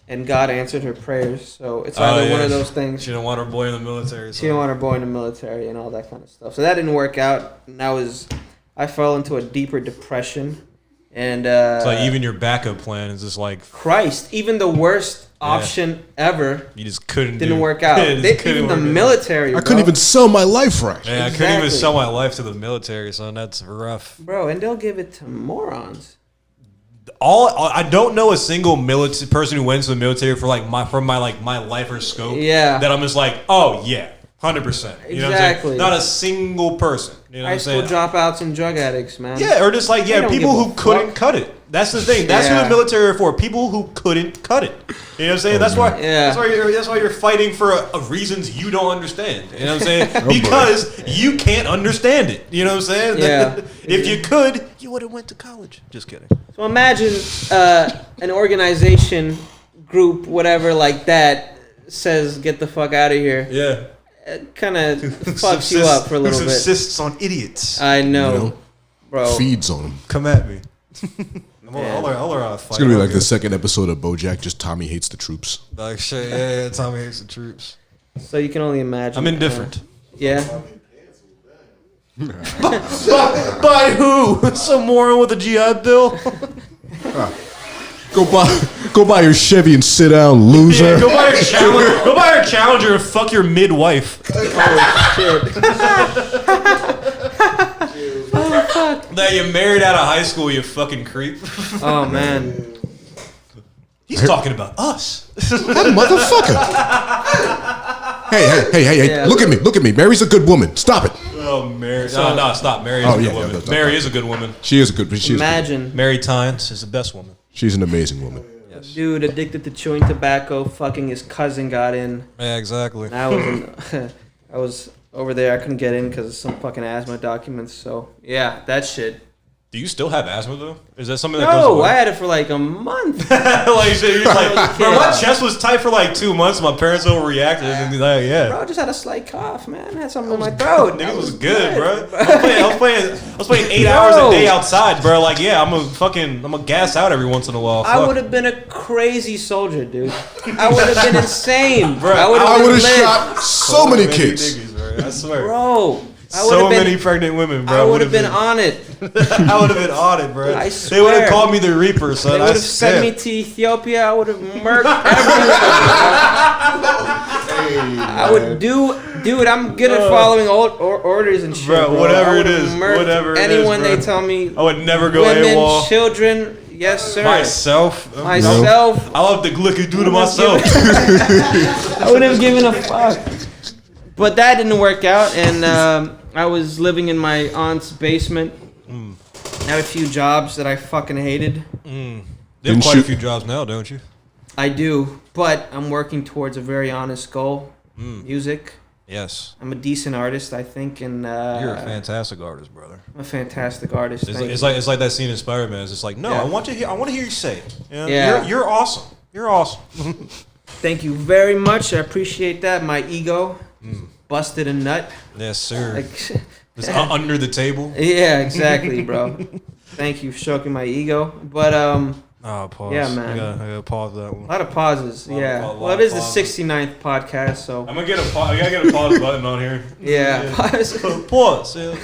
and God answered her prayers. So it's either one of those things. She didn't want her boy in the military. She didn't want her boy in the military and all that kind of stuff. So that didn't work out. And I fell into a deeper depression. And It's like even your backup plan is just like Christ, even the worst option ever you just couldn't didn't do. work out. Yeah, just couldn't Even the work out. military, I couldn't bro. even sell my life right. Yeah, I couldn't even Exactly. sell my life to the military, son. That's rough. Bro, and they'll give it to morons. I don't know a single military person who went to the military for like my life or scope. Yeah. That I'm just like, oh yeah, 100%. You know what I'm Exactly. saying? Not a single person. You know what High I'm school saying? dropouts and drug addicts, man. Yeah, or just like They don't people give a who couldn't fuck. cut it. That's the thing. That's who Yeah. the military are for. People who couldn't cut it. You know what I'm saying? That's why. Yeah. That's why you're fighting for reasons you don't understand. You know what I'm saying? Oh, boy. Because you can't understand it. You know what I'm saying? Yeah. If you could, you would have went to college. Just kidding. So imagine an organization, group, whatever like that says, "Get the fuck out of here." Yeah. It kind of fucks you up for a little who bit. subsists on idiots. I know, You know? bro. Feeds on them. Come at me. It's gonna be like the second episode of BoJack. Just Tommy hates the troops. Like shit, yeah, Tommy hates the troops. So you can only imagine. I'm indifferent. Yeah. By who? Some moron with a GI Bill? Go buy Go buy your Chevy and sit down, loser. Go buy your Challenger. Go buy your Challenger and fuck your midwife. That you married out of high school, you fucking creep. Oh man. He's talking about us. That motherfucker. Hey, Yeah. look at me. Mary's a good woman. Stop it. Oh, Mary. No, stop. Mary is a good woman. Mary is a good woman. She is a good woman. Imagine, Mary Tynes is the best woman. She's an amazing woman. dude addicted to chewing tobacco, fucking his cousin got in. Yeah, exactly. And I was I was over there. I couldn't get in because of some fucking asthma documents. So yeah, that shit. Do you still have asthma though? Is that something that goes No, away? I had it for like a month. Like, shit, you're like, bro, my Yeah. chest was tight for like 2 months. My parents overreacted, and be like, yeah. Bro, I just had a slight cough, man. I had something in my throat. Niggas I was good, bro. bro. I was playing 8 Bro. hours a day outside, bro. Like, yeah, I'm a gas out every once in a while. I Fuck. would have been a crazy soldier, dude. I would have been insane, Bro, I would I would have have lit, shot so many kids. niggas, bro. I swear. bro. I would So have been. many pregnant women, bro. I would have been on it. I would have been on it, bro. I They would have swear. called me the Reaper, son. They would I have sent swear. me to Ethiopia. I would have murked everyone. I would dude. I'm good at following orders and shit, Bro, bro. whatever I it would've is, murked whatever it is, anyone bro. they tell me. I would never go Women, AWOL. children, yes sir. Myself. Myself. I love the glicky do to myself. I wouldn't have given a fuck. But that didn't work out, and I was living in my aunt's basement. I had a few jobs that I fucking hated. You have Didn't quite you- a few jobs now, don't you? I do, but I'm working towards a very honest goal. Music. Yes. I'm a decent artist, I think, and You're a fantastic artist, brother. I'm a fantastic artist. It's, Thank it's you. like that scene in Spider-Man. It's just like, no, Yeah. I want to hear you say it. You know? Yeah. You're awesome. You're awesome. Thank you very much. I appreciate that. My ego busted a nut. Yes, sir. Like, It's under the table. yeah, exactly, bro. Thank you for stroking my ego. But Oh, pause. Yeah, man. I gotta pause that one. a lot of pauses. Lot of Yeah. pa- lot Well, it of is the pauses. 69th podcast, so I'm gonna get a pause. I gotta get a pause button on here. yeah. Pause. Pause. Yeah.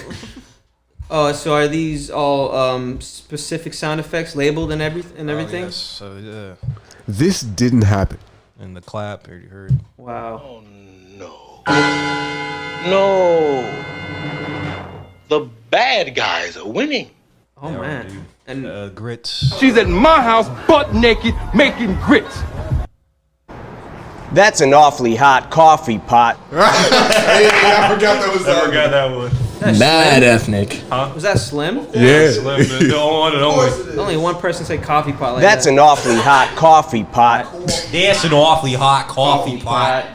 Oh, so are these all specific sound effects labeled and everything? Oh, yes. So yeah. This didn't happen. And the clap. You heard. Wow. No. The bad guys are winning. Oh man. And Grits. She's at my house, butt naked, making grits. That's an awfully hot coffee pot. I forgot that was Never got that one. Mad ethnic. was that Slim? Yeah. Slim, the only one and only. Only one person said coffee pot like That's that. an awfully hot coffee pot. That's an awfully hot coffee pot.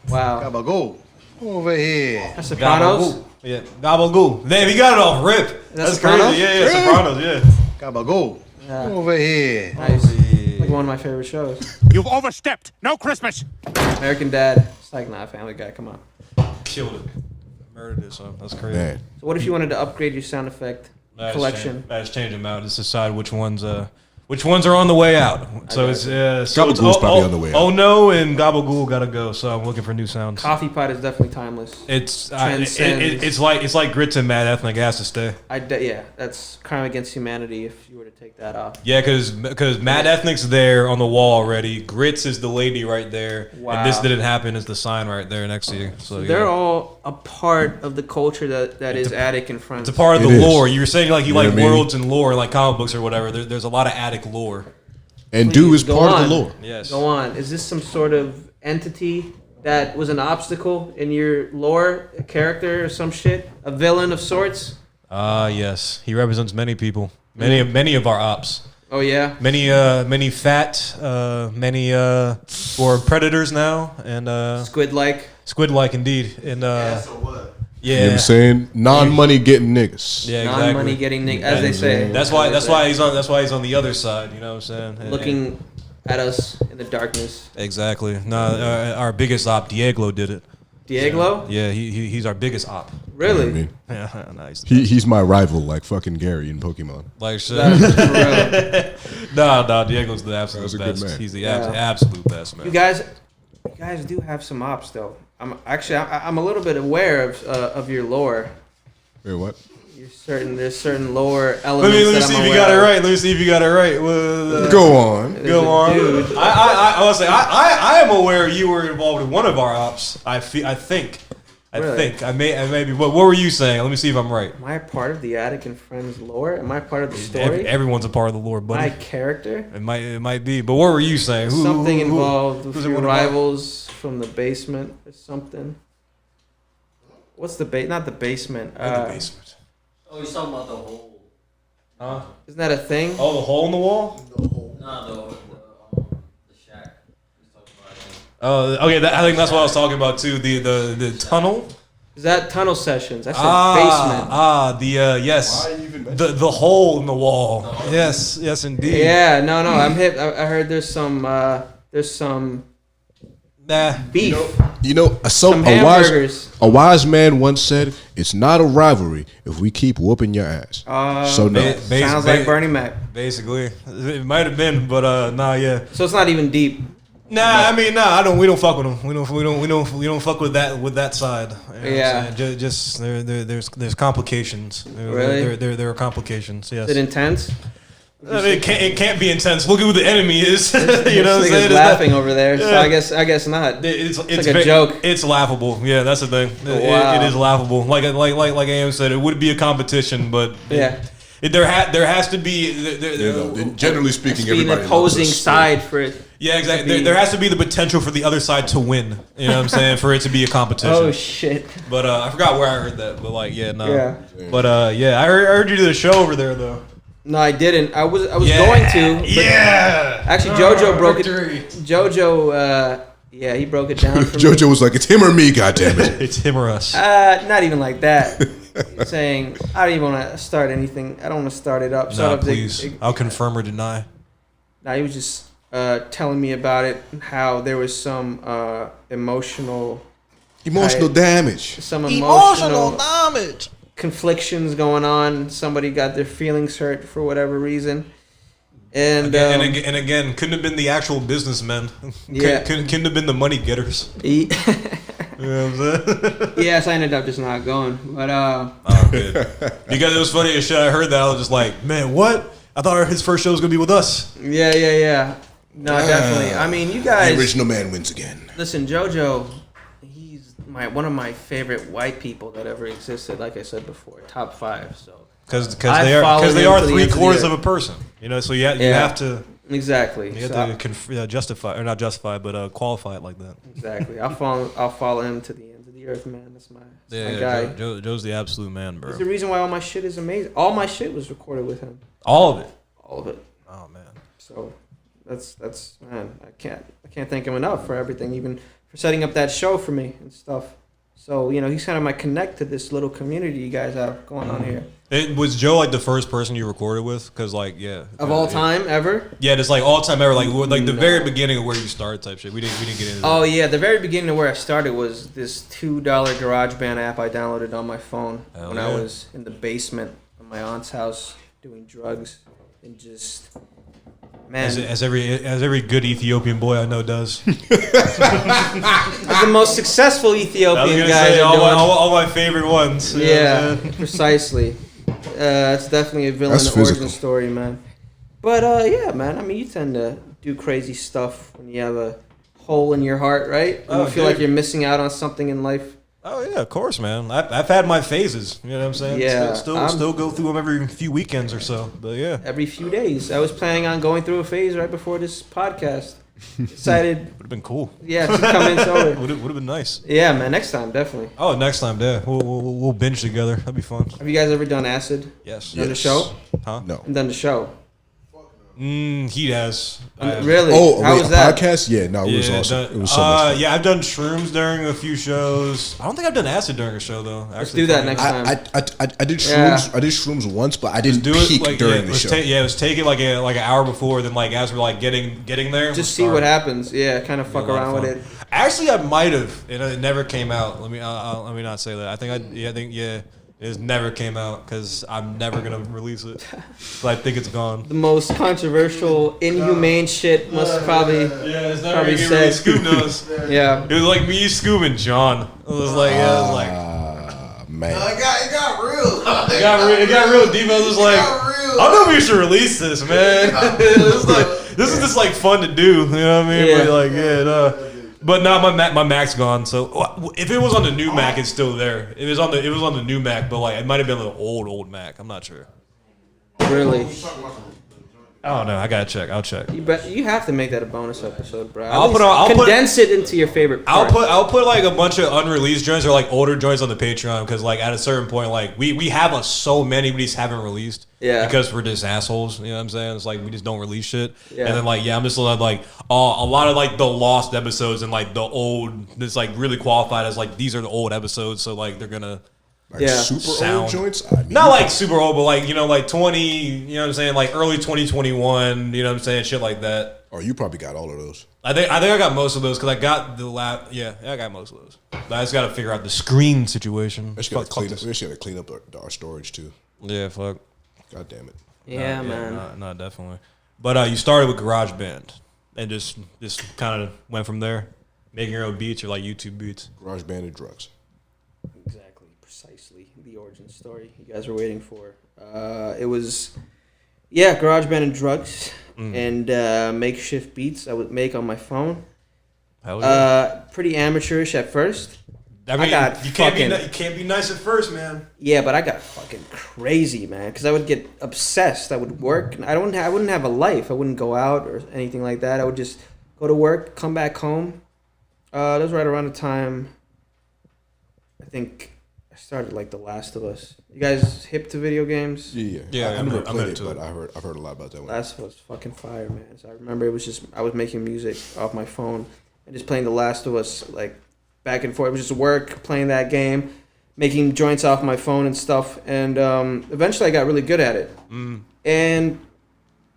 Wow. Gabagool. Over here. That's Sopranos. Gabagool. Yeah, Gabagool. Damn, he got it off rip. That's Sopranos? crazy. Yeah, Sopranos. Yeah. Gabagool. Over here. Nice. Like one of my favorite shows. You've overstepped. No Christmas. American Dad. It's like, nah, Family Guy. Come on. Killed it. Murdered it, son. That's crazy. Man. So what if you wanted to upgrade your sound effect collection? I just change them out. Just decide which ones are on the way out. So it's Gabagool's probably on the way out. Oh no, and Gabagool gotta go. So I'm looking for new sounds. Coffee pot is definitely timeless. It's Transcends. it's like grits and Mad Ethnic has to stay. Yeah, that's crime against humanity if you were to take that off. Yeah, because Mad Ethnic's there on the wall already. Grits is the lady right there. Wow. And this didn't happen is the sign right there next to you. So They're yeah. all a part of the culture that is Attic and Friends. It's a part of It the is. lore. You were saying like you know like what I mean? worlds and lore, like comic books or whatever. There's a lot of Attic lore. And dude is Go part of on. the lore. Yes. Go on. Is this some sort of entity that was an obstacle in your lore, a character or some shit? A villain of sorts? Yes. He represents many people. Many of our ops. Oh yeah. Many fat, many who are predators now, and Squid-like. squid-like indeed, and So what? yeah, You know what I'm saying? Non-money getting niggas. yeah, exactly. Non-money getting as they say. That's why he's on the other side. You know what I'm saying? And- Looking at us in the darkness. exactly. No, our biggest op, Diego, did it. Diego? Yeah, he's our biggest op. Really? I mean, Yeah, nice. he's my rival, like fucking Gary in Pokemon. Like shit. That's real. No, Diego's the absolute That's a good best. man. He's the Yeah. absolute best man. You guys do have some ops though. I'm a little bit aware of your lore. Wait, what? there's certain lower Let elements. me that see I'm if you aware got it of. right. Let me see if you got it right. Well, Go on. There's Go a on. dude. I was say I am aware you were involved in one of our ops. I think. Really? I may be. What were you saying? Let me see if I'm right. Am I a part of the Attic and Friends lore? Am I part of the story? Everyone's a part of the lore, My buddy. character? It might be. But what were you saying? Something involved with who's your everyone involved? rivals from the basement or something. What's the not the basement? In the basement. Oh, he's talking about the hole. Huh? Isn't that a thing? Oh, the hole in the wall. Nah, the shack. He's talking about it. Oh, okay. I think that's what I was talking about too. The tunnel. Is that tunnel sessions? I said basement. Yes. Why even mention The hole in the wall. Yes, indeed. Yeah, no, I'm hip. I heard there's some Nah. beef. You know, Some hamburgers. a wise man once said, "It's not a rivalry if we keep whooping your ass." So no. Sounds like Bernie Mac. Basically, it might have been, but nah, yeah. So it's not even deep. Nah, I mean, nah. We don't fuck with them. We don't fuck with that side. You know what I'm Yeah. saying? Just there's complications. Really? There are complications. Yes. Is it intense? I mean, it can't be intense. Look at who the enemy is. you know what I'm This saying? nigga's laughing over there. So Yeah. I guess not. It's like a joke. It's laughable. Yeah, that's the thing. Wow. It is laughable. Like AM said, it would be a competition, but Yeah. there has to be. You know, generally speaking, Be an everybody opposing loves us. side for it. Yeah, exactly. be- There has to be the potential for the other side to win. You know what I'm saying? For it to be a competition. Oh shit. But I forgot where I heard that. But like, yeah, no. Yeah. But yeah, I heard you do the show over there though. No, I didn't. I was Yeah. going to. But Yeah. Actually, JoJo broke victory. it. JoJo, yeah, he broke it down for me. JoJo was like, "It's him or me, goddammit." It's him or us. Not even like that. Saying I don't even want to start anything. I don't want to start it up. No, please. I'll confirm or deny. Now he was just telling me about it. How there was some emotional Damage. some emotional damage, conflictions going on. Somebody got their feelings hurt for whatever reason, and Again, couldn't have been the actual businessmen. Yeah. couldn't have been the money getters. he, You know what I'm saying? yes, I ended up just not going. But Oh, good. Because it was funny as shit. I heard that. I was just like, man, what? I thought his first show was gonna be with us. yeah. No, definitely. I mean, you guys. The original man wins again. Listen, JoJo, he's one of my favorite white people that ever existed. Like I said before, top 5. So Because I they are followed him are to the three ends of the quarters earth. of a person. You know, so you Yeah. have to exactly. justify or not justify, but qualify it like that. Exactly. I'll follow him to the ends of the earth, man. That's my Yeah, guy. Joe's the absolute man, bro. He's the reason why all my shit is amazing. All my shit was recorded with him. All of it. All of it. Oh man. So that's man, I can't thank him enough for everything, even for setting up that show for me and stuff. So, you know, he's kind of my connect to this little community you guys have going on here. It was Joe like the first person you recorded with? Because like, yeah. Of all time, ever? Yeah, just like all time ever, like the very beginning of where you started type shit. We didn't get into. Oh that. yeah, the very beginning of where I started was this $2 GarageBand app I downloaded on my phone Hell when I yeah. was in the basement of my aunt's house doing drugs and just man, As every good Ethiopian boy I know does. the most successful I was Ethiopian gonna guys say are doing. all my favorite ones. You know what I'm Yeah, saying? precisely. It's definitely a villain That's origin physical. story, man. But yeah, man. I mean, you tend to do crazy stuff when you have a hole in your heart, right? When Oh, you feel like dude. you're missing out on something in life. Oh yeah, of course, man. I've had my phases. You know what I'm saying? Yeah, Still go through them every few weekends or so. But yeah. Every few days. I was planning on going through a phase right before this podcast. Decided, Would have been cool. yeah, to come in sober. Would have been nice. Yeah, man. Next time, definitely. Oh, next time, yeah, we'll binge together. That'd be fun. Have you guys ever done acid? Yes. Done the show? Huh? No. And done the show. He has. I have. Really? Oh, How wait, was a that? podcast? Yeah, no, it was awesome. It was so much fun. Yeah, I've done shrooms during a few shows. I don't think I've done acid during a show though. Let's do that next time. I did shrooms. Yeah. I did shrooms once, but I didn't Do it peak like during the show. it was taken like an hour before. Then like as we're like getting there, Just we'll see what start. happens. Yeah, kind of fuck Be a lot of around with fun. it. Actually, I might have. It never came out. Let me not say that. I think it never came out because I'm never gonna release it. So I think it's gone. The most controversial, inhumane shit must probably. Yeah, it's Probably said. Scoob knows. Yeah. It was like me, Scoob, and John. It was like, Man. It got got real. It got real deep. I was just like, I know we should release this, man. It's like, this is just like fun to do. You know what I mean? Yeah. But like, yeah, no. But now my Mac's gone. So if it was on the new Mac, it's still there. It was on the new Mac, but like it might have been an old Mac. I'm not sure. Really? I don't know. I gotta check. I'll check. You have to make that a bonus episode, bro. I'll condense it into your favorite part. I'll put like a bunch of unreleased joints or like older joints on the Patreon because like at a certain point like we have so many we just haven't released. Yeah. Because we're just assholes. You know what I'm saying? It's like we just don't release shit. Yeah. And then like I'm just like a lot of like the lost episodes and like the old that's like really qualified as like these are the old episodes. So like they're gonna. Like Yeah. super Sound. old joints. I mean, Not like super old, but like, like 20, you know what I'm saying? Like early 2021, you know what I'm saying? Shit like that. Oh, you probably got all of those. I think I got most of those because I got the lab. Yeah, I got most of those. But I just got to figure out the screen situation. They should gotta clean up. this. They should gotta clean up our storage too. Yeah, fuck. God damn it. Yeah, man. No, definitely. But you started with GarageBand and just kind of went from there, making your own beats or like YouTube beats. GarageBand and drugs. Exactly, precisely the origin story you guys were waiting for. It was, GarageBand and drugs and makeshift beats I would make on my phone. Hell yeah. Pretty amateurish at first. I mean, got you fucking- can't be nice at first, man. Yeah, but I got fucking crazy, man. Because I would get obsessed. I would work. And I wouldn't have a life. I wouldn't go out or anything like that. I would just go to work, come back home. That was right around the time. I think I started like The Last of Us. You guys hip to video games? Yeah, I never I'm played it, into but it. I've heard a lot about that one. Last of Us fucking fire, man. So I remember it was just I was making music off my phone and just playing The Last of Us like back and forth. It was just work playing that game, making joints off my phone and stuff. And eventually I got really good at it. And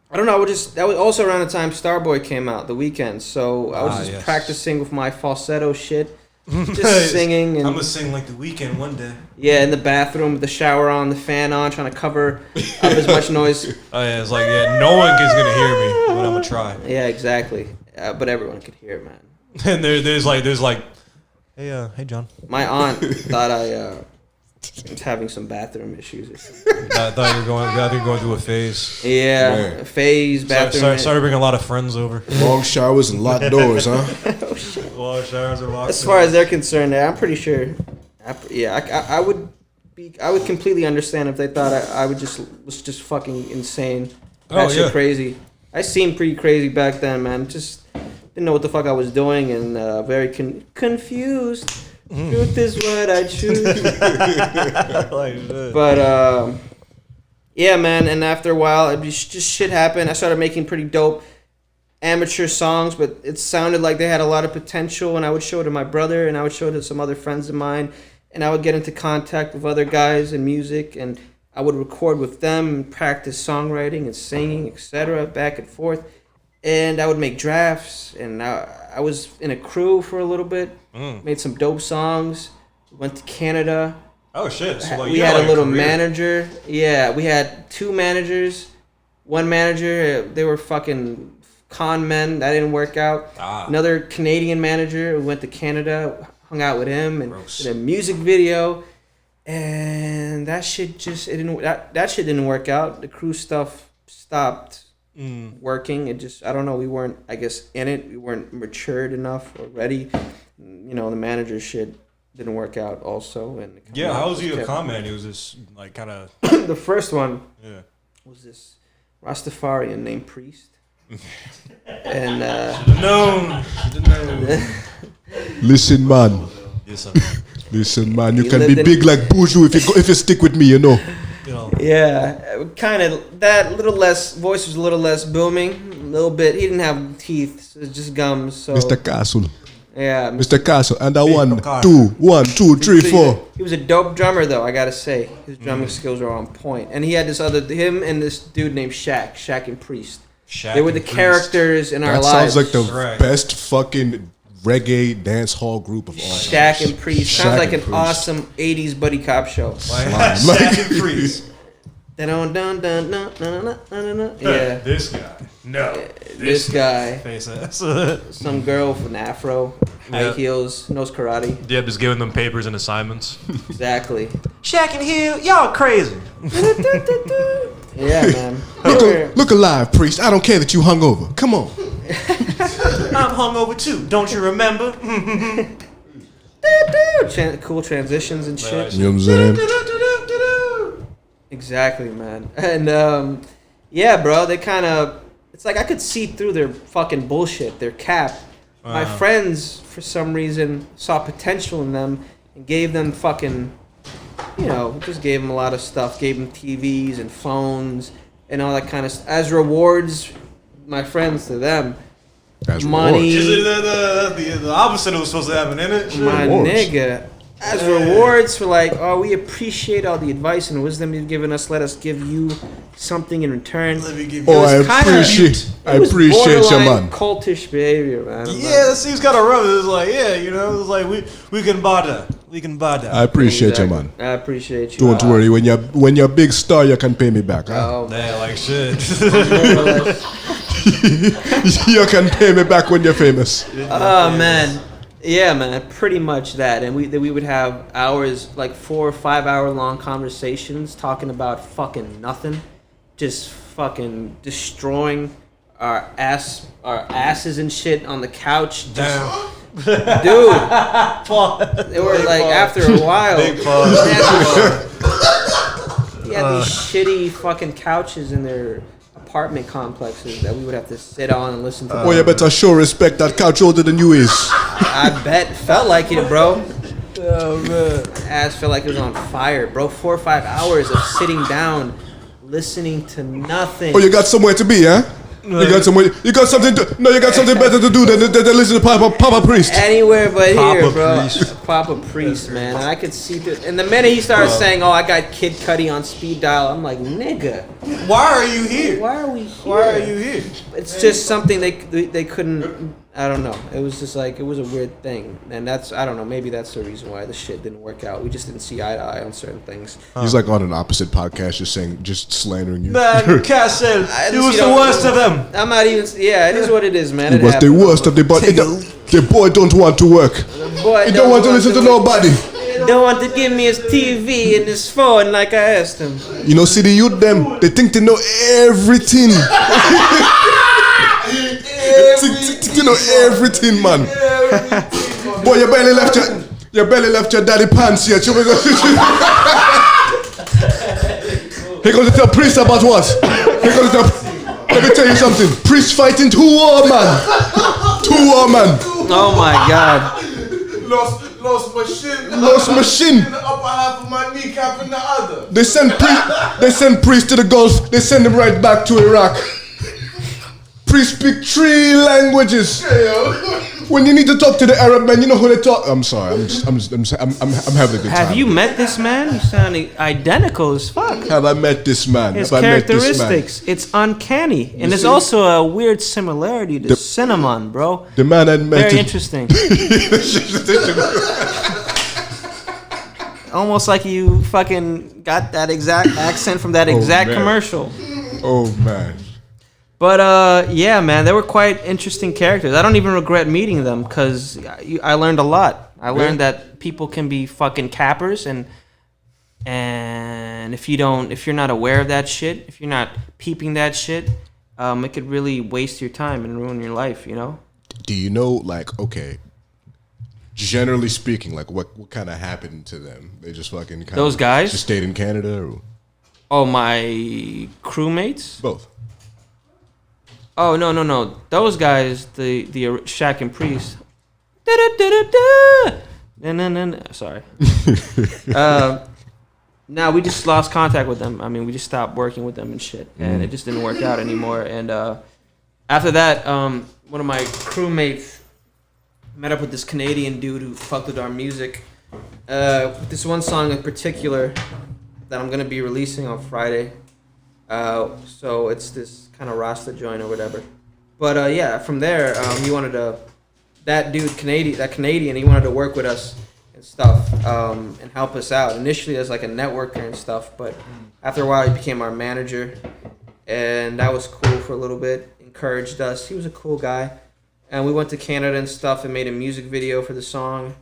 I don't know. That was also around the time Starboy came out, The Weeknd. So I was just yes. practicing with my falsetto shit, just singing. And I'm gonna sing like The Weeknd one day. yeah, in the bathroom with the shower on, the fan on, trying to cover up as much noise. Oh yeah, it's like no one is gonna hear me, but I'm gonna try. Yeah, exactly. But everyone could hear it, man. And there's like, hey John. My aunt thought I was having some bathroom issues. I thought you were going through a phase. Yeah, Man. phase, bathroom. Started bringing a lot of friends over. Long showers and locked doors, huh? Well, showers are locked. As far as they're concerned, I'm pretty sure. I would completely understand if they thought I was just fucking insane. That shit crazy. I seemed pretty crazy back then, man. Just didn't know what the fuck I was doing and very confused. Truth is what I choose. But yeah, man. And after a while, it just shit happened. I started making pretty dope amateur songs, but it sounded like they had a lot of potential. And I would show it to my brother, and I would show it to some other friends of mine, and I would get into contact with other guys in music, and I would record with them and practice songwriting and singing, etc., back and forth. And I would make drafts, and I was in a crew for a little bit, made some dope songs, went to Canada. Oh shit! So, like, We you had got, a like, little career. manager. Yeah, we had 2 managers. One manager, they were fucking con men. That didn't work out. Another Canadian manager, we went to Canada, hung out with him, and did a music video. And that shit that shit didn't work out. The crew stuff stopped working. It just, I don't know, we weren't, I guess, in it. We weren't matured enough or ready. You know, the manager shit didn't work out also. And Yeah, how was he a comment? He was just like kind of. The first one was this Rastafarian named Priest. And No. Listen, man. Yes, sir. Listen, man. You He can lived be in- big like Buju if you stick with me, you know. yeah, kind of that little less voice was a little less booming, a little bit. He didn't have teeth, so it's just gums. So Mr. Castle. yeah, Mr. Castle. And a Big 1, Castle. 2, 1, 2, 3, 4. He was a dope drummer, though. I gotta say, his drumming skills are on point. And he had him and this dude named Shaq and Priest. They were the characters in our That lives. sounds like the Right. best fucking reggae dance hall group of all time. Shaq and Priest. Sounds Shaq like and an Priest. awesome 80s buddy cop show. Shaq and Priest. Dun, dun, dun, dun, dun, dun, dun, dun. Yeah, This guy. No. this guy. Face ass. Some girl with an afro. high heels, knows karate. Yeah, just giving them papers and assignments. Exactly. Shaq and Hill, y'all crazy. Yeah, man. Look alive, priest. I don't care that you hung over. Come on. I'm hungover too. Don't you remember? Cool transitions and shit. You know what I'm saying? Exactly, man. And yeah, bro, they kind of, it's like I could see through their fucking bullshit, their cap. My friends, for some reason, saw potential in them and gave them fucking, you know, just gave them a lot of stuff, gave them TVs and phones and all that kind of stuff. As rewards, my friends, to them. As money. The opposite was supposed to happen, isn't it? My nigga. As rewards for like, oh, we appreciate all the advice and wisdom you've given us. Let us give you something in return. I appreciate your man. Cultish behavior, man. Yeah, that seems kind of rough. It was like, yeah, you know, it was like we can bother. We can bother. I appreciate you, man. I appreciate you. Don't worry. When you're a big star, you can pay me back. Huh? Oh, man, like shit. You can pay me back when you're famous. Oh, man. Yeah, man, pretty much that. And we would have hours, like 4 or 5 hour long conversations talking about fucking nothing. Just fucking destroying our asses and shit on the couch. Damn. Dude. They were like, after a while, he had these shitty fucking couches in their apartment complexes that we would have to sit on and listen to. Boy, you better show respect. That couch older than you is. I bet. Felt like it, bro. Oh, man. Ass felt like it was on fire, bro. 4 or 5 hours of sitting down, listening to nothing. Oh, you got somewhere to be, huh? You got something better to do than listen to Papa Priest. Anywhere but Papa here, bro. Priest. Papa Priest, man. And I could see through. And the minute he started saying, "Oh, I got Kid Cudi on speed dial," I'm like, "Nigga, Why are you here? why are we here?" Why are you here? It's just something they couldn't. I don't know. It was just like, it was a weird thing, and that's, I don't know. Maybe that's the reason why the shit didn't work out. We just didn't see eye to eye on certain things. He's like on an opposite podcast, just slandering you. Man, Castle, you was the worst of them. I'm not even. Yeah, it is what it is, man. He was the worst of the but the boy don't want to work. Boy, He don't want to listen to nobody. Don't want to give me his TV and his phone like I asked him. You know, see the youth them, they think they know everything. You know everything, man. Boy, you barely left your daddy pants yet. He going to tell priest about what? Let me tell you something. Priest fighting 2 war man. Oh my God. Lost machine. In the upper half of my kneecap in the other. They send priest to the Gulf. They send him right back to Iraq. Priest speak 3 languages. When you need to talk to the Arab man, you know who they talk. I'm sorry. I'm having a good time. Have you met this man? You sound identical as fuck. Have I met this man? His Have I met this man? characteristics, it's uncanny, and there's also a weird similarity to Cinnamon, bro. The man I met. Very interesting. Almost like you fucking got that exact accent from that exact commercial. Oh man. But yeah, man, they were quite interesting characters. I don't even regret meeting them because I learned a lot. I learned that people can be fucking cappers, and if you're not aware of that shit, if you're not peeping that shit, it could really waste your time and ruin your life. You know? Do you know, like, okay, generally speaking, like what kind of happened to them? They just fucking those guys just stayed in Canada, or? Oh, my crewmates? Both. Oh, no. Those guys, the Shaq and Priest. Sorry. Now we just lost contact with them. I mean, we just stopped working with them and shit. And it just didn't work out anymore. And after that, one of my crewmates met up with this Canadian dude who fucked with our music. This one song in particular that I'm going to be releasing on Friday. So it's this kind of Rasta joint or whatever. But yeah, from there, he wanted to, that Canadian, he wanted to work with us and stuff, and help us out. Initially as like a networker and stuff, but after a while he became our manager, and that was cool for a little bit. Encouraged us. He was a cool guy, and we went to Canada and stuff and made a music video for the song.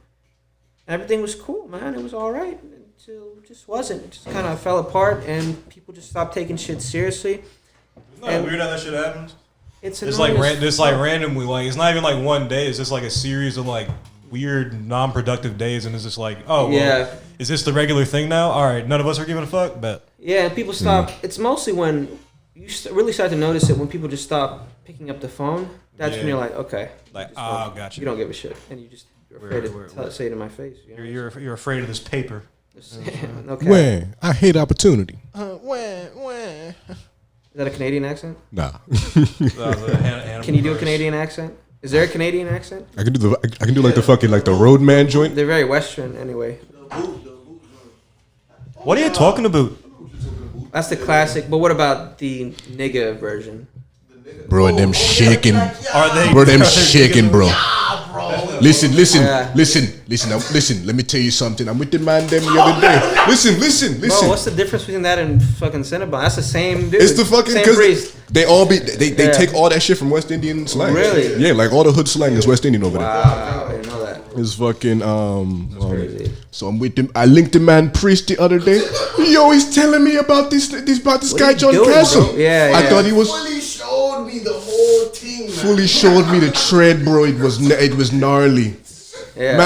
Everything was cool, man. It was all right until it just wasn't. It just kind of fell apart, and people just stopped taking shit seriously. Isn't that weird how that shit happens? It's like annoying as fuck. randomly, like it's not even like one day. It's just like a series of like weird non-productive days, and it's just like, oh, well, Yeah. is this the regular thing now? All right, none of us are giving a fuck, but Yeah, and people stop. It's mostly when you really start to notice it when people just stop picking up the phone. That's when Yeah. you're like, okay, like, you just don't- oh, gotcha. You don't give a shit, and you're afraid to say it in my face. You know? You're afraid of this paper. Okay. When I hate opportunity. When? Is that a Canadian accent? Nah, Can you do a Canadian accent? Is there a Canadian accent? I can do like the fucking like the roadman joint. They're very Western anyway. What are you talking about? That's the classic. But what about the nigga version? Bro, and them shaking. Are they? Bro, them shaking, bro. Listen. Yeah. Listen. Let me tell you something. I'm with the man them the other day. Listen. Bro, what's the difference between that and fucking Cinnabon? That's the same dude. It's the fucking same because priest. they all they Yeah. take all that shit from West Indian slang. Really? Yeah, like all the hood slang is West Indian over there. Wow, I didn't know that. It's fucking crazy. so I'm with him. I linked the man priest the other day. Yo, he's telling me about this guy you John doing, Castle. bro? Yeah, I yeah. thought he was Fully showed me the whole thing, man. fully showed me the tread, bro. It was gnarly. Yeah.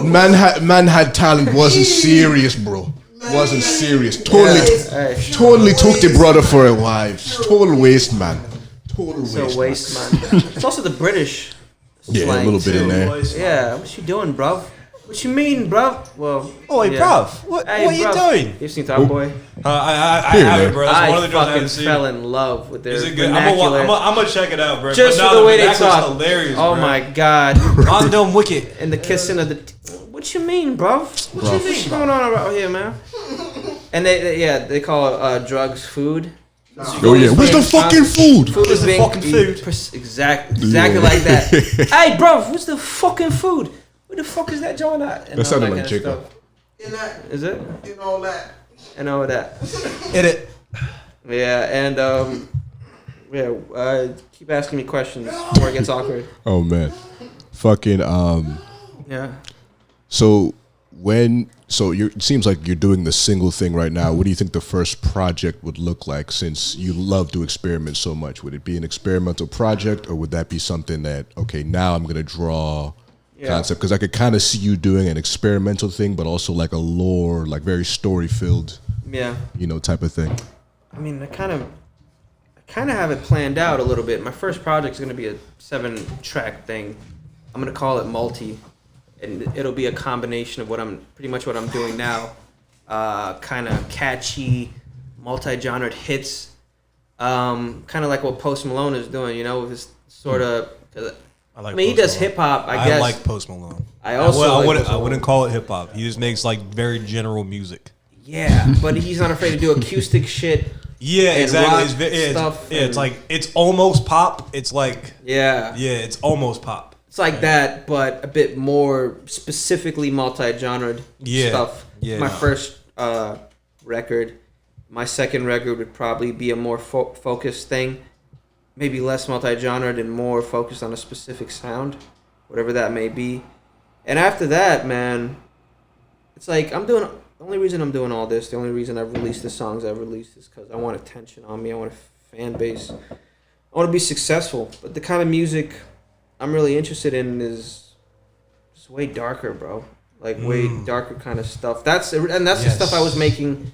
Man had talent. Wasn't serious, bro. Wasn't serious. Hey. Totally took the brother for a wife. Total waste, man. Total waste. So waste, man. It's also the British. Yeah, a slang, little bit in too. there. Yeah, what you doing, bruv? What you mean, bruv? Well, Oh, hey, yeah. bruv, what Hey, are you bruv. doing? You seen Top Boy? I Here, have man. it, bro. That's one I of the joints I fucking haven't seen. fell in love with their Is it good? vernacular. I'm gonna check it out, bro. Just But for no, the way they vernacular's talk. hilarious, Oh bro. my god. I'm dumb wicked. And the kissing of the. What you mean, bruv? What's going on around here, man? And they call drugs food. Oh yeah, where's the fucking food? Food is the being fucking food? Exactly Yeah. like that. Hey, bruv, what's the fucking food? Where the fuck is that joint at? And That sounded all like kind of Jacob. stuff. In that, Is it? in all that. And all of that. Hit it. Yeah, and keep asking me questions before it gets awkward. Oh man, fucking Yeah. So it seems like you're doing the single thing right now. What do you think the first project would look like? Since you love to experiment so much, would it be an experimental project, or would that be something that okay, now I'm gonna draw concept? Because I could kind of see you doing an experimental thing, but also like a lore, like very story filled, Yeah. type of thing. I mean, I kind of have it planned out a little bit. My first project is going to be a 7-track thing. I'm going to call it Multi, and it'll be a combination of what I'm doing now. Kind of catchy, multi-genred hits. Kind of like what Post Malone is doing, with his sort of. I mean, he does hip hop. I guess. I like Post Malone. I also like Post I wouldn't Malone. call it hip hop. He just makes like very general music. Yeah, but he's not afraid to do acoustic shit. Yeah, and exactly. rock It's stuff it's and- like it's almost pop. It's like Yeah. it's almost pop. It's like that, but a bit more specifically multi-genred Yeah, stuff. yeah. My first record. My second record would probably be a more focused thing. Maybe less multi-genred and more focused on a specific sound, whatever that may be. And after that, man, it's like the only reason I'm doing all this, the only reason I've released the songs I've released is because I want attention on me. I want a fan base. I want to be successful. But the kind of music I'm really interested in is just way darker, bro. Like way darker kind of stuff. That's the stuff I was making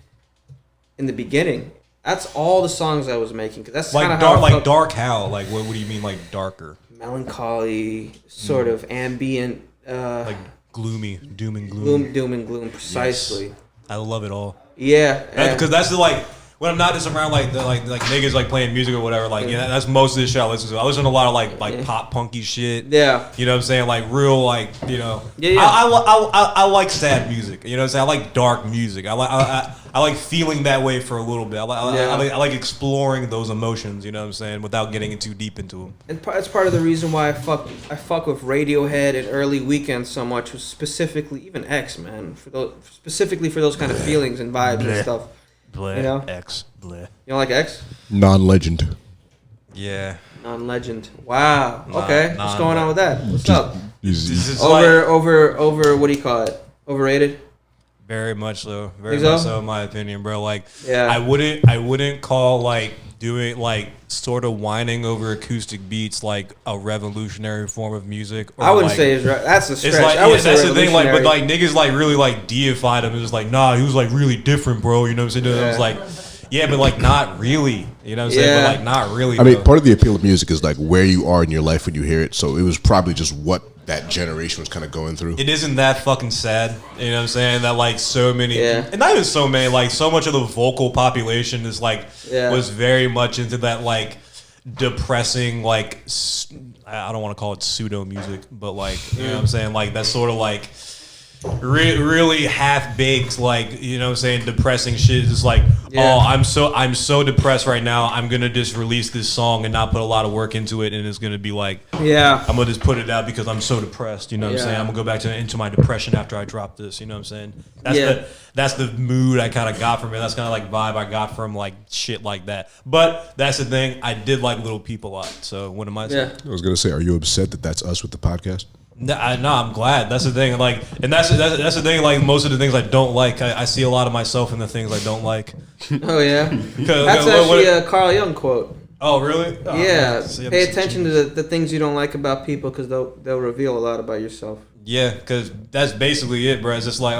in the beginning. That's all the songs I was making. Cause that's kind Like of dark, how I like felt. dark how? Like what do you mean like darker? Melancholy, sort of ambient, Like gloomy, doom and gloom. doom and gloom. Precisely. I love it all. Yeah. Because that's the like when I'm not just around like the like niggas like playing music or whatever. Like that's most of the shit I listen to. I listen to a lot of like pop punky shit. Yeah. You know what I'm saying? Like real like Yeah. I like sad music. You know what I'm saying? I like dark music. I like feeling that way for a little bit. I like exploring those emotions. You know what I'm saying? Without getting too deep into them. And that's part of the reason why I fuck with Radiohead and Early Weekend so much. Was specifically even X, man, specifically for those kind of feelings and vibes and stuff. Bleh, You know? X, bleh. You don't like X? Non-legend. Yeah. Non-legend. Wow. Nah, Okay. What's going on with that? What's up? This is Over. What do you call it? Overrated. very much so. Very Think much so? so, in my opinion, bro. Like, Yeah. I wouldn't call like doing like sort of whining over acoustic beats like a revolutionary form of music. Or I wouldn't like, say that's a stretch. it's like, I would say that's the thing, like, but revolutionary. like niggas like really like deified him. It was like, nah, he was like really different, bro. You know what I'm saying? I was Yeah. like, yeah, but like not really. You know what I'm saying? Yeah. But like not really. I mean, though. part of the appeal of music is like where you are in your life when you hear it. So it was probably just what that generation was kind of going through. It isn't that fucking sad, you know what I'm saying? That like so many, Yeah. and not even so many, like so much of the vocal population is like Yeah. was very much into that like depressing like I don't want to call it pseudo music, but like you know what I'm saying, like that's sort of like really half baked, like you know what I'm saying, depressing shit. It's like, Yeah. oh, I'm so depressed right now. I'm gonna just release this song and not put a lot of work into it, and it's gonna be like. Yeah. I'm gonna just put it out because I'm so depressed. You know what I'm Yeah. saying? I'm gonna go back into my depression after I drop this. You know what I'm saying? Yeah. That's the mood I kind of got from it. That's kind of like vibe I got from like shit like that. But that's the thing. I did like Little Peep a lot. So what am I saying? Yeah. I was gonna say, are you upset that that's us with the podcast? No, I'm glad. That's the thing. Like, and that's the thing. Like most of the things I don't like, I see a lot of myself in the things I don't like. Oh yeah. 'Cause- That's what- actually what- a Carl Jung quote. Oh really? Oh, Yeah. man. See, I'm Pay such a attention to genius. the things you don't like about people because they'll reveal a lot about yourself. Yeah, because that's basically it, bro. It's just like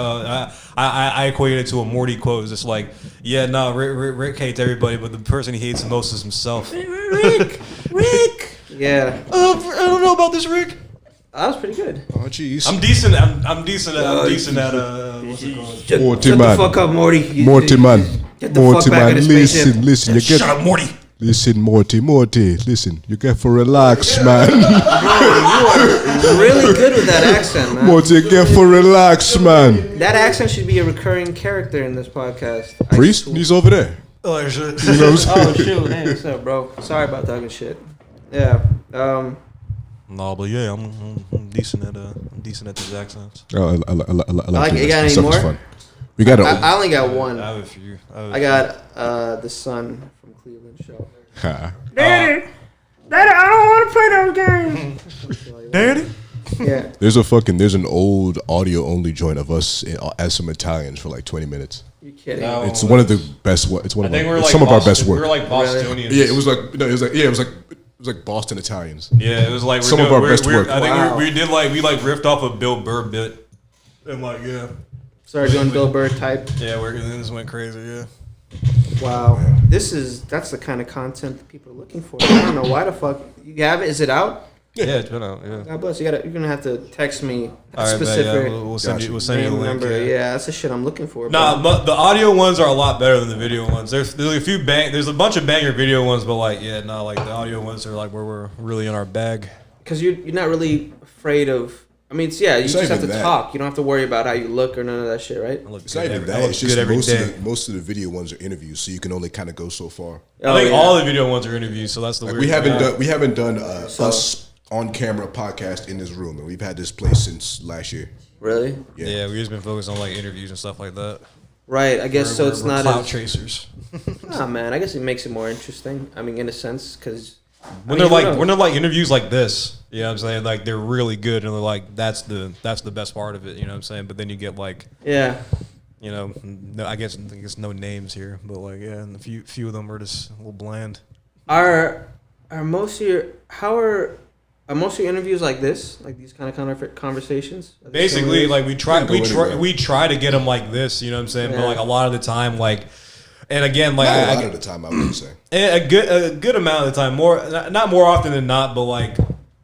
I equated it to a Morty quote. It's just like, yeah, no, Rick hates everybody, but the person he hates the most is himself. Rick. Yeah. I don't know about this, Rick. That was pretty good. Oh, jeez. I'm decent. I'm decent at what's it called? Morty Shut man. the fuck up, Morty. Morty man. Get the Morty fuck back man. in the Listen, spaceship. listen. You Shut get. up, Morty. Listen, Morty. Listen. You get for relax, man. You're really good with that accent, man. Morty, you get for relax, man. That accent should be a recurring character in this podcast. I Priest, swear. he's over there. Oh shit. You know what I'm saying? Oh shoot! Hey, what's up, bro? Sorry about talking shit. Yeah. No, but yeah, I'm decent at these accents. Oh, I like You it. got This any stuff is more? fun. We got I only got one. I have a few. I got the son from Cleveland show. Ha. Daddy, I don't want to play those games. Daddy. Yeah. There's an old audio only joint of us as some Italians for like 20 minutes. You kidding? No. It's one of the best. It's one I of think our, we're it's like some of our Boston- best work. We're like Bostonians. Yeah, it was like Boston Italians. Yeah, it was like Some of our best work. I think Wow. we did like riffed off a Bill Burr bit, and like yeah, Started doing Bill Burr type. yeah, this went crazy. Yeah. Wow. That's the kind of content that people are looking for. I don't know why the fuck you have it. Is it out? Yeah, it's been out. Yeah. God bless. You're gonna have to text me a All right, specific yeah, we'll send you. We'll send you the name link. number. Yeah. Yeah, that's the shit I'm looking for. Nah, but the audio ones are a lot better than the video ones. There's a few there's a bunch of banger video ones, but like yeah, no, like the audio ones are like where we're really in our bag. because you're not really afraid of. I mean, you It's just not have to even that. talk. You don't have to worry about how you look or none of that shit, right? I look It's good not even every- I that. look It's good just every most day. of the video ones are interviews, so you can only kind of go so far. I think yeah. all the video ones are interviews, so that's the Like weird we haven't done So- us on camera podcast in this room, and we've had this place since last year. Really? Yeah, we've just been focused on like interviews and stuff like that. Right. I guess so. It's We're not clout as. chasers. Nah, man. I guess it makes it more interesting. I mean, in a sense, because When they're like interviews like this, you know what I'm saying? Like they're really good and they're like that's the best part of it, you know what I'm saying? But then you get like, yeah. you know, no, I guess no names here, but like yeah, and a few of them are just a little bland. Are most of your are most of your interviews like this, like these kind of conversations? Are they Basically, similar? like we try Can't go anywhere. we try to get them like this, you know what I'm saying? Yeah. But like a lot of the time, like, and again, like Not a I lot of the time, I would say. a good amount of the time, not more often than not, but like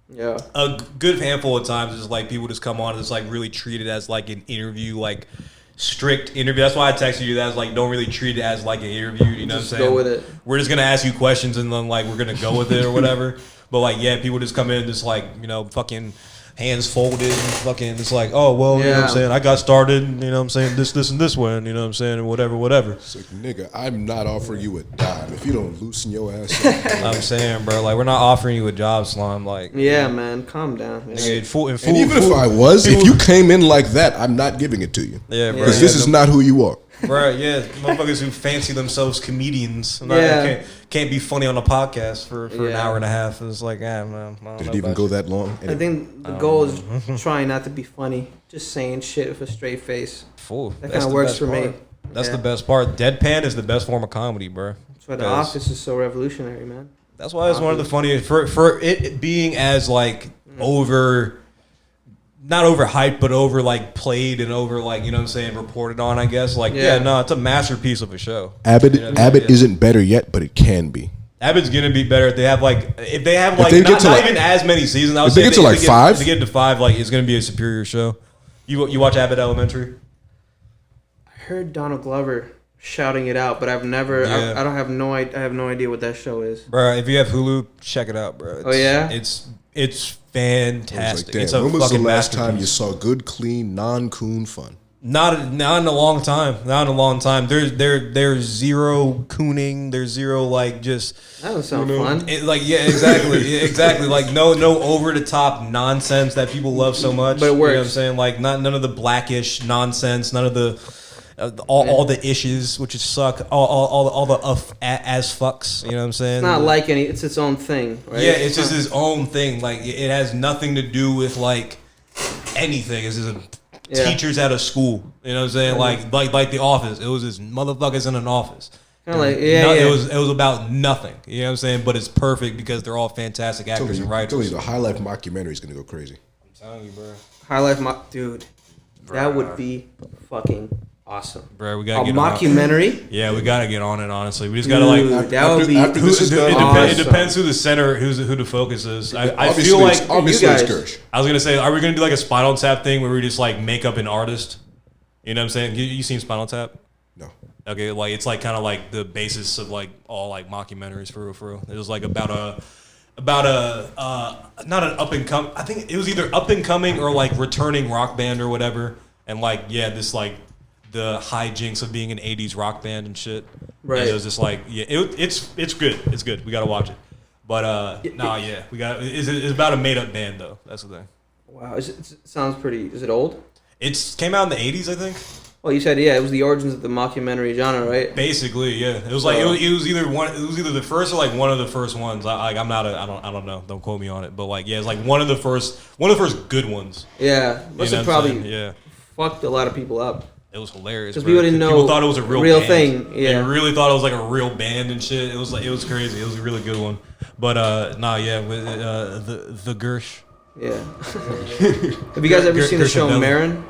Yeah. a good handful of times is like people just come on and just like really treat it as like an interview, like strict interview. That's why I texted you that. Is like don't really treat it as like an interview. You know Just what I'm saying? go with it. We're just gonna ask you questions and then like we're gonna go with it or whatever. But like yeah, people just come in and just like you know fucking hands folded and fucking it's like oh well you know what Yeah. I'm saying I got started you know what I'm saying this and this way and you know what I'm saying and whatever. It's like, nigga, I'm not offering you a dime if you don't loosen your ass up. I'm saying bro like we're not offering you a job slime like Yeah, man. Calm down. nigga, And even if I was, if you came in like that, I'm not giving it to you. yeah bro Because this is not who you are. Right, yeah, motherfuckers who fancy themselves comedians. Can't be funny on a podcast for an hour and a half. It's like, man, I don't Did know it even about go you. that long? I think the goal is trying not to be funny, just saying shit with a straight face. Fool. That That's kind of the works best for me. part. That's Yeah. the best part. Deadpan is the best form of comedy, bro. That's why The 'Cause Office is so revolutionary, man. That's why it's one of the funniest for it being as like over, not overhyped, but over like played and over like, you know what I'm saying, reported on. I guess like it's a masterpiece of a show. Abbott You know what I mean? Abbott Yeah. isn't better yet, but it can be. Abbott's gonna be better if they have like they not get to, like- even as many seasons. I would if they say get to, like, 5? If they get to 5, like it's gonna be a superior show. You watch Abbott Elementary? I heard Donald Glover shouting it out, but I've never. Yeah. I don't have no. I have no idea what that show is. Bro, if you have Hulu, check it out, bro. Oh, yeah? It's I was fantastic. like, damn, It's a when was the fucking last time you masterpiece. saw good, clean, non-coon fun? Not in a long time. Not in a long time. There's zero cooning. There's zero like just That doesn't sound fun. exactly. Like no over the top nonsense that people love so much. But it You know what I'm works. saying? Like none of the blackish nonsense. None of the all the issues which suck. All the as fucks. You know what I'm saying? It's not like any. It's its own thing, right? Yeah, it's just his own thing. Like it has nothing to do with like anything. It's just teachers at a school. You know what I'm saying? Like The Office. It was just motherfuckers in an office. Kind of like It was about nothing. You know what I'm saying? But it's perfect because they're all fantastic actors and I'm telling writers. you, the High Life mockumentary is gonna go crazy. I'm telling you, bro. High Life, dude. That would be fucking awesome. Bro, we A gotta get on it. mockumentary. Yeah, we gotta get on it. Honestly, we just gotta like. Dude, that would be. after this is done, It awesome. depends who the center, who the focus is. I Obviously, feel like obviously you it's guys- Gersh. I was gonna say, are we gonna do like a Spinal Tap thing where we just like make up an artist? You know what I'm saying? You seen Spinal Tap? No. Okay, like it's like kind of like the basis of like all like mockumentaries for real. It was like about a not an up and come. I think it was either up and coming or like returning rock band or whatever. And like this like the hijinks of being an '80s rock band and shit. Right. And it was just like it's good. It's good. We gotta watch it. But we got. It's about a made up band though. That's the thing. Wow, it sounds pretty. Is it old? It came out in the '80s, I think. Well, you said it was the origins of the mockumentary genre, right? Basically, yeah. It was like it was either the first or like one of the first ones. I don't know. Don't quote me on it. But like it's like one of the first good ones. Yeah, must You have know what I'm probably saying? fucked a lot of people up. It was hilarious 'Cause bro. people didn't know People thought it was a real band. thing, yeah. They really thought it was like a real band and shit. It was crazy. It was a really good one. But the Gersh. Yeah. Have you guys ever seen the show Gershon Marin?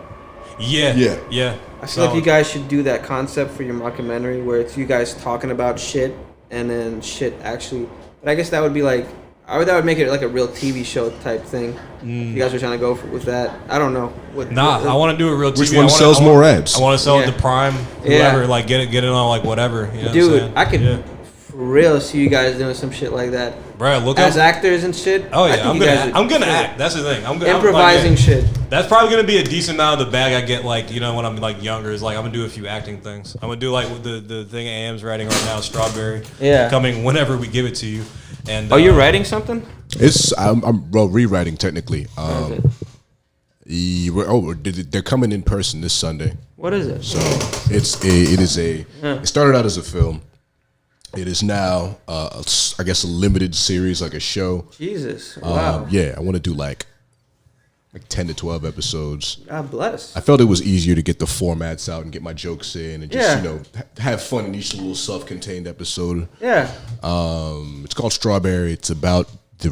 Yeah. I feel like you guys should do that concept for your mockumentary where it's you guys talking about shit and then shit actually. But I guess that would be like, that would make it like a real TV show type thing. You guys are trying to go with that. I don't know. I want to do a real TV. Which one sells more ads? I want to sell it Yeah. to Prime, Yeah. whoever. Like get it on like whatever. You know what I'm Dude, saying? I could Yeah. for real see you guys doing some shit like that. Bro, look As up. actors and shit. Oh I yeah, think I'm you gonna guys act. would I'm gonna kill it. act. That's the thing. I'm Improvising shit. That's probably gonna be a decent amount of the bag I get. Like when I'm like younger, is like I'm gonna do a few acting things. I'm gonna do like the thing AM's writing right now, Strawberry. Yeah. Coming whenever we give it to you. And Oh, you're writing something? I'm rewriting technically. What is it? They're coming in person this Sunday. What is it? So it started out as a film. It is now, I guess, a limited series, like a show. Jesus. Wow. Yeah, I want to do like 10 to 12 episodes. God bless. I felt it was easier to get the formats out and get my jokes in and just, Yeah. have fun in each little self-contained episode. Yeah. It's called Strawberry. It's about the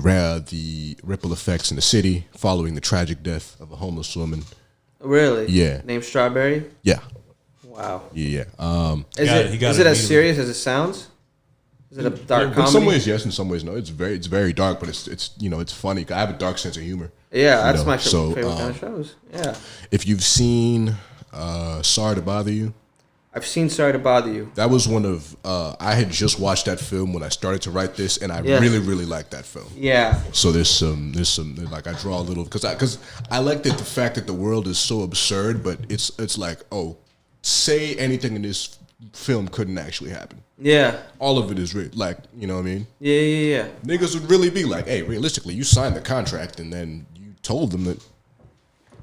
ripple effects in the city following the tragic death of a homeless woman. Really? Yeah. Named Strawberry? Yeah. Wow. Yeah. He got it Is it as immediately. serious as it sounds? Is it a dark In comedy? some ways, yes. In some ways, no. It's very dark, but it's it's funny. I have a dark sense of humor. Yeah, that's know, my so, favorite kind of shows. Yeah. If you've seen Sorry to Bother You, I've seen Sorry to Bother You. that was one of I had just watched that film when I started to write this, and I Yeah. really liked that film. Yeah. So there's some like I draw a little because I like the fact that the world is so absurd, but it's like, oh, say anything in this film couldn't actually happen. Yeah. All of it is real, like, you know what I mean? Yeah. Niggas would really be like, hey, realistically, you signed the contract and then you told them that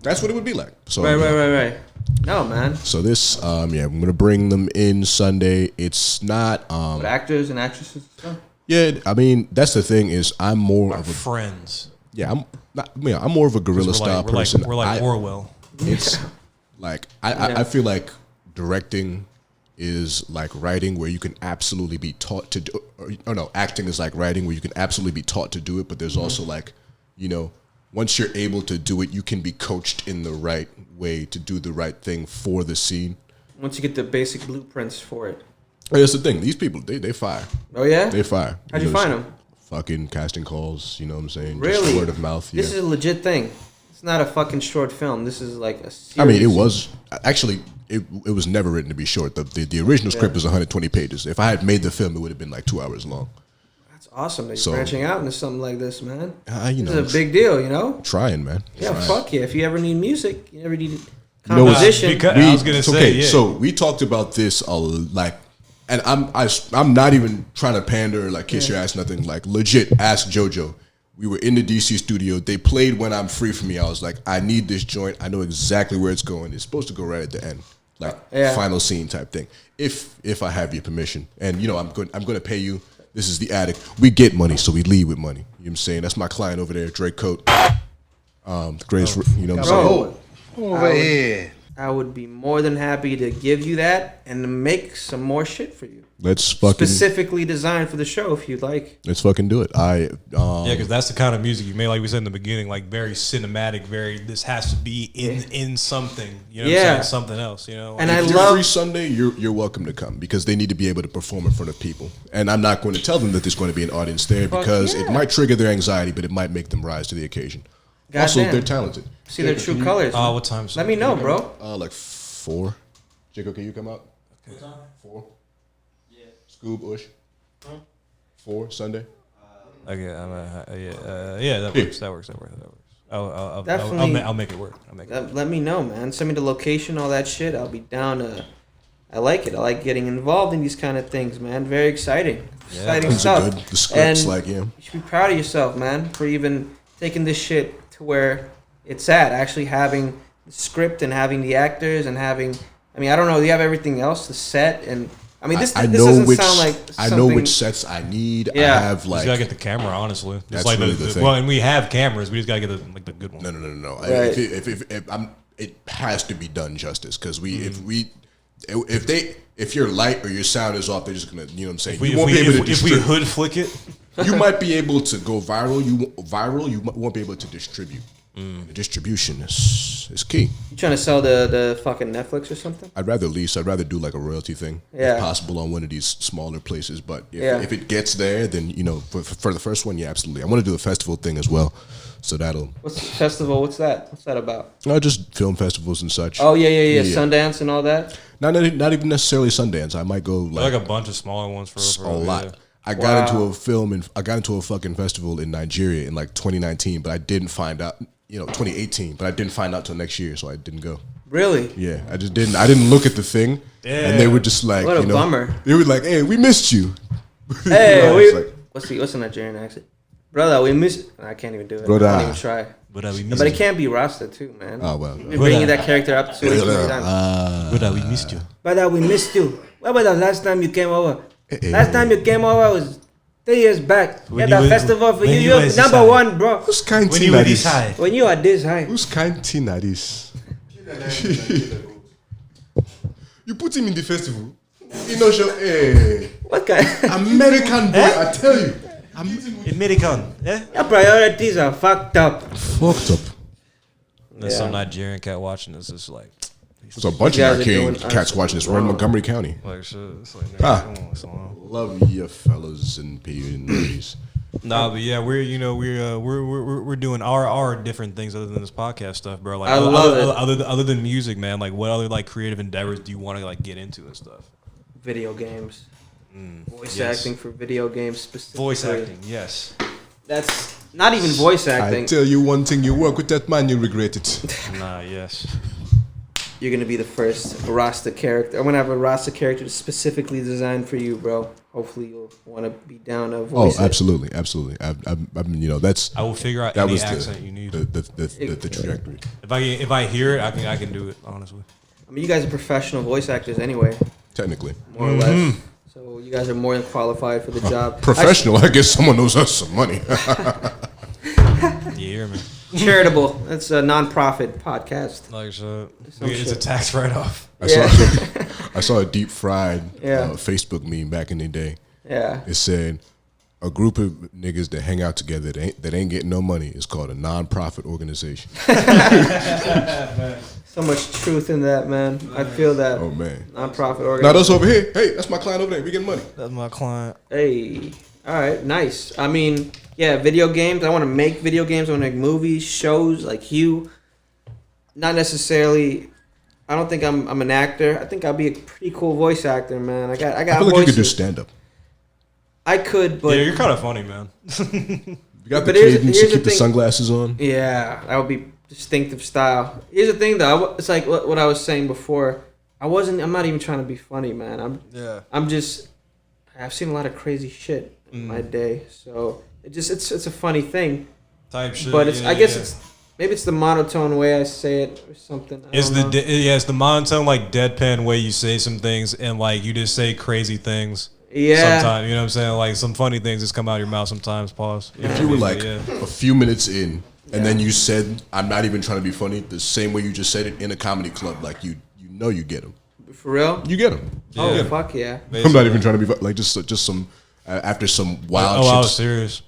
That's what it would be like. So Right. No, man. So this, I'm gonna bring them in Sunday. It's not, With actors and actresses and stuff. yeah. I mean, that's the thing is, I'm more Our of a, friends. yeah. I'm more of a guerrilla style person. We're like Orwell. It's like I feel like directing is like writing, where you can absolutely be taught to do. Or no, acting is like writing, where you can absolutely be taught to do it. But there's also like, once you're able to do it, you can be coached in the right way to do the right thing for the scene. Once you get the basic blueprints for it. That's the thing. These people, they fire. Oh yeah. They fire. How'd you find them? Fucking casting calls. You know what I'm saying? Really? Just word of mouth. Yeah. This is a legit thing. It's not a fucking short film. This is like a series. I mean, it was actually it was never written to be short. The original script was 120 pages. If I had made the film, it would have been like 2 hours long. That's awesome that you're So- branching out into something like this, man. You know, This is a big deal, you know? trying, man. Yeah, fuck yeah. If you ever need music, you ever need You know what's- composition. I was gonna say, okay, yeah. so we talked about this and I'm not even trying to pander, like kiss your ass, nothing. Like legit, ask JoJo. We were in the DC studio. They played When I'm Free For Me. I was like, I need this joint. I know exactly where it's going. It's supposed to go right at the end, like final scene type thing. If I have your permission, and I'm going to pay you. This is the addict. We get money, so we leave with money. You know what I'm saying? That's my client over there, Drake Coat. The greatest, you know what I'm saying? Bro, over here. I would be more than happy to give you that and to make some more shit for you. Let's fucking Specifically designed for the show, if you'd like. let's fucking do it. Yeah, because that's the kind of music you made, like we said in the beginning, like very cinematic, this has to be in something, you know what I'm saying? Something else, you know? And if I you're love free Sunday, you're welcome to come, because they need to be able to perform in front of people. And I'm not going to tell them that there's going to be an audience there, because it might trigger their anxiety, but it might make them rise to the occasion. Also, Goddamn. they're talented. See their true colors. Oh, what time? Let me know, bro. Like 4. Jacob, can you come out? What time? 4. Scoob, Ush. 4 Sunday. Okay, that works. I'll make it work. Let me know, man. Send me the location, all that shit. I'll be down to. I like it. I like getting involved in these kind of things, man. Very exciting. Exciting These stuff. are good. The script's And you should be proud of yourself, man, for even taking this shit to where it's at. Actually having the script and having the actors and having. I mean, I don't know. You have everything else, the set, and I mean, this doesn't sound like something. I know which sets I need. Yeah. I have You just gotta get the camera, honestly. That's like really the thing. Well, and we have cameras. We just gotta get the good one. No. Right. It has to be done justice, because if you're light or your sound is off, they're just gonna, you know what I'm saying. If we hood flick it, you might be able to go viral. You won't be able to distribute. The distribution is key. You trying to sell the fucking Netflix or something? I'd rather lease. I'd rather do like a royalty thing, if possible, on one of these smaller places. But if it gets there, then for the first one, absolutely. I want to do the festival thing as well, so that'll. What's the festival? What's that? What's that about? Just film festivals and such. Oh yeah. Sundance and all that. Not even necessarily Sundance. I might go like a bunch of smaller ones for a lot. Yeah. I got into a film and I got into a fucking festival in Nigeria in like 2019, but I didn't find out. 2018, but I didn't find out till next year, so I didn't go. Really? Yeah, I just didn't. I didn't look at the thing, and they were just like, what a bummer. They were like, "Hey, we missed you." Hey, what's the Nigerian accent? Brother, we missed. I can't even do it. Brother. I can't even try. But it can't be Rasta too, man. Oh well. You're bringing that character up to it times. Brother, we missed you. Brother, we missed you. When was the last time you came over? Last time you came over was 3 years back. When Yeah, you the were- festival for when you. you You're was number this one, bro. Who's kind When you were this high. When you are this high. Who's kind Tina this? You put him in the festival. Hey, What kind? American boy, I tell you. American, yeah? Your priorities are fucked up. Fucked up. There's some Nigerian cat watching this. It's like, There's a bunch You of guys are Nigerian doing cats watching this. We're in Montgomery County. shit. It's like, Ah. come on, son. Love you, fellas and ladies. Nah, but yeah, we're doing our different things other than this podcast stuff, bro. Like, I love it. Other than music, man. Like, what other like creative endeavors do you want to like get into and stuff? Video games. Voice acting for video games specifically. Voice acting, yes. That's not even voice acting. I tell you one thing, you work with that man, you regret it. Nah, yes. you're gonna be the first Rasta character. I'm gonna have a Rasta character specifically designed for you, bro. Hopefully, you'll want to be down to voice it. Absolutely. I mean, you know, that's I will figure out that any was accent you need. the trajectory. If I hear it, I can do it. Honestly. I mean, you guys are professional voice actors anyway, Technically, more or less. So you guys are more than qualified for the job. professional. I guess someone knows us some money. Yeah, man. Charitable. That's a non-profit podcast. Like so, Some it's a shit. tax write-off. I saw a deep fried Yeah. Facebook meme back in the day. Yeah. It said a group of niggas that hang out together that ain't getting no money is called a non-profit organization. So much truth in that, man. I feel that. Oh man. Non-profit Now organization. those over here. Hey, that's my client over there. We getting money. That's my client. Hey. All right. Nice. I mean, yeah, video games. I want to make video games. I want to make movies, shows like you. Not necessarily. I don't think I'm an actor. I think I'll be a pretty cool voice actor, man. I got I feel like voices. you could do stand up. I could, but Yeah, you're kind of funny, man. You got the But here's cadence. the You keep the thing. sunglasses on. yeah, that would be distinctive style. Here's the thing, though. It's like what I was saying before. I'm not even trying to be funny, man. Yeah. I've seen a lot of crazy shit in my day, so it's a funny thing. Type shit. But it's yeah, I guess yeah. it's maybe it's the monotone way I say it or something. I It's don't know. it's the monotone like deadpan way you say some things and like you just say crazy things. Yeah. Sometimes you know what I'm saying. Like some funny things just come out of your mouth sometimes. Pause. If you were like Yeah. a few minutes in, and then you said, "I'm not even trying to be funny," the same way you just said it in a comedy club, like you know you get them. For real? You get them. Oh Yeah. fuck yeah! I'm not even trying to be like just some after some wild Oh, I shit. was serious.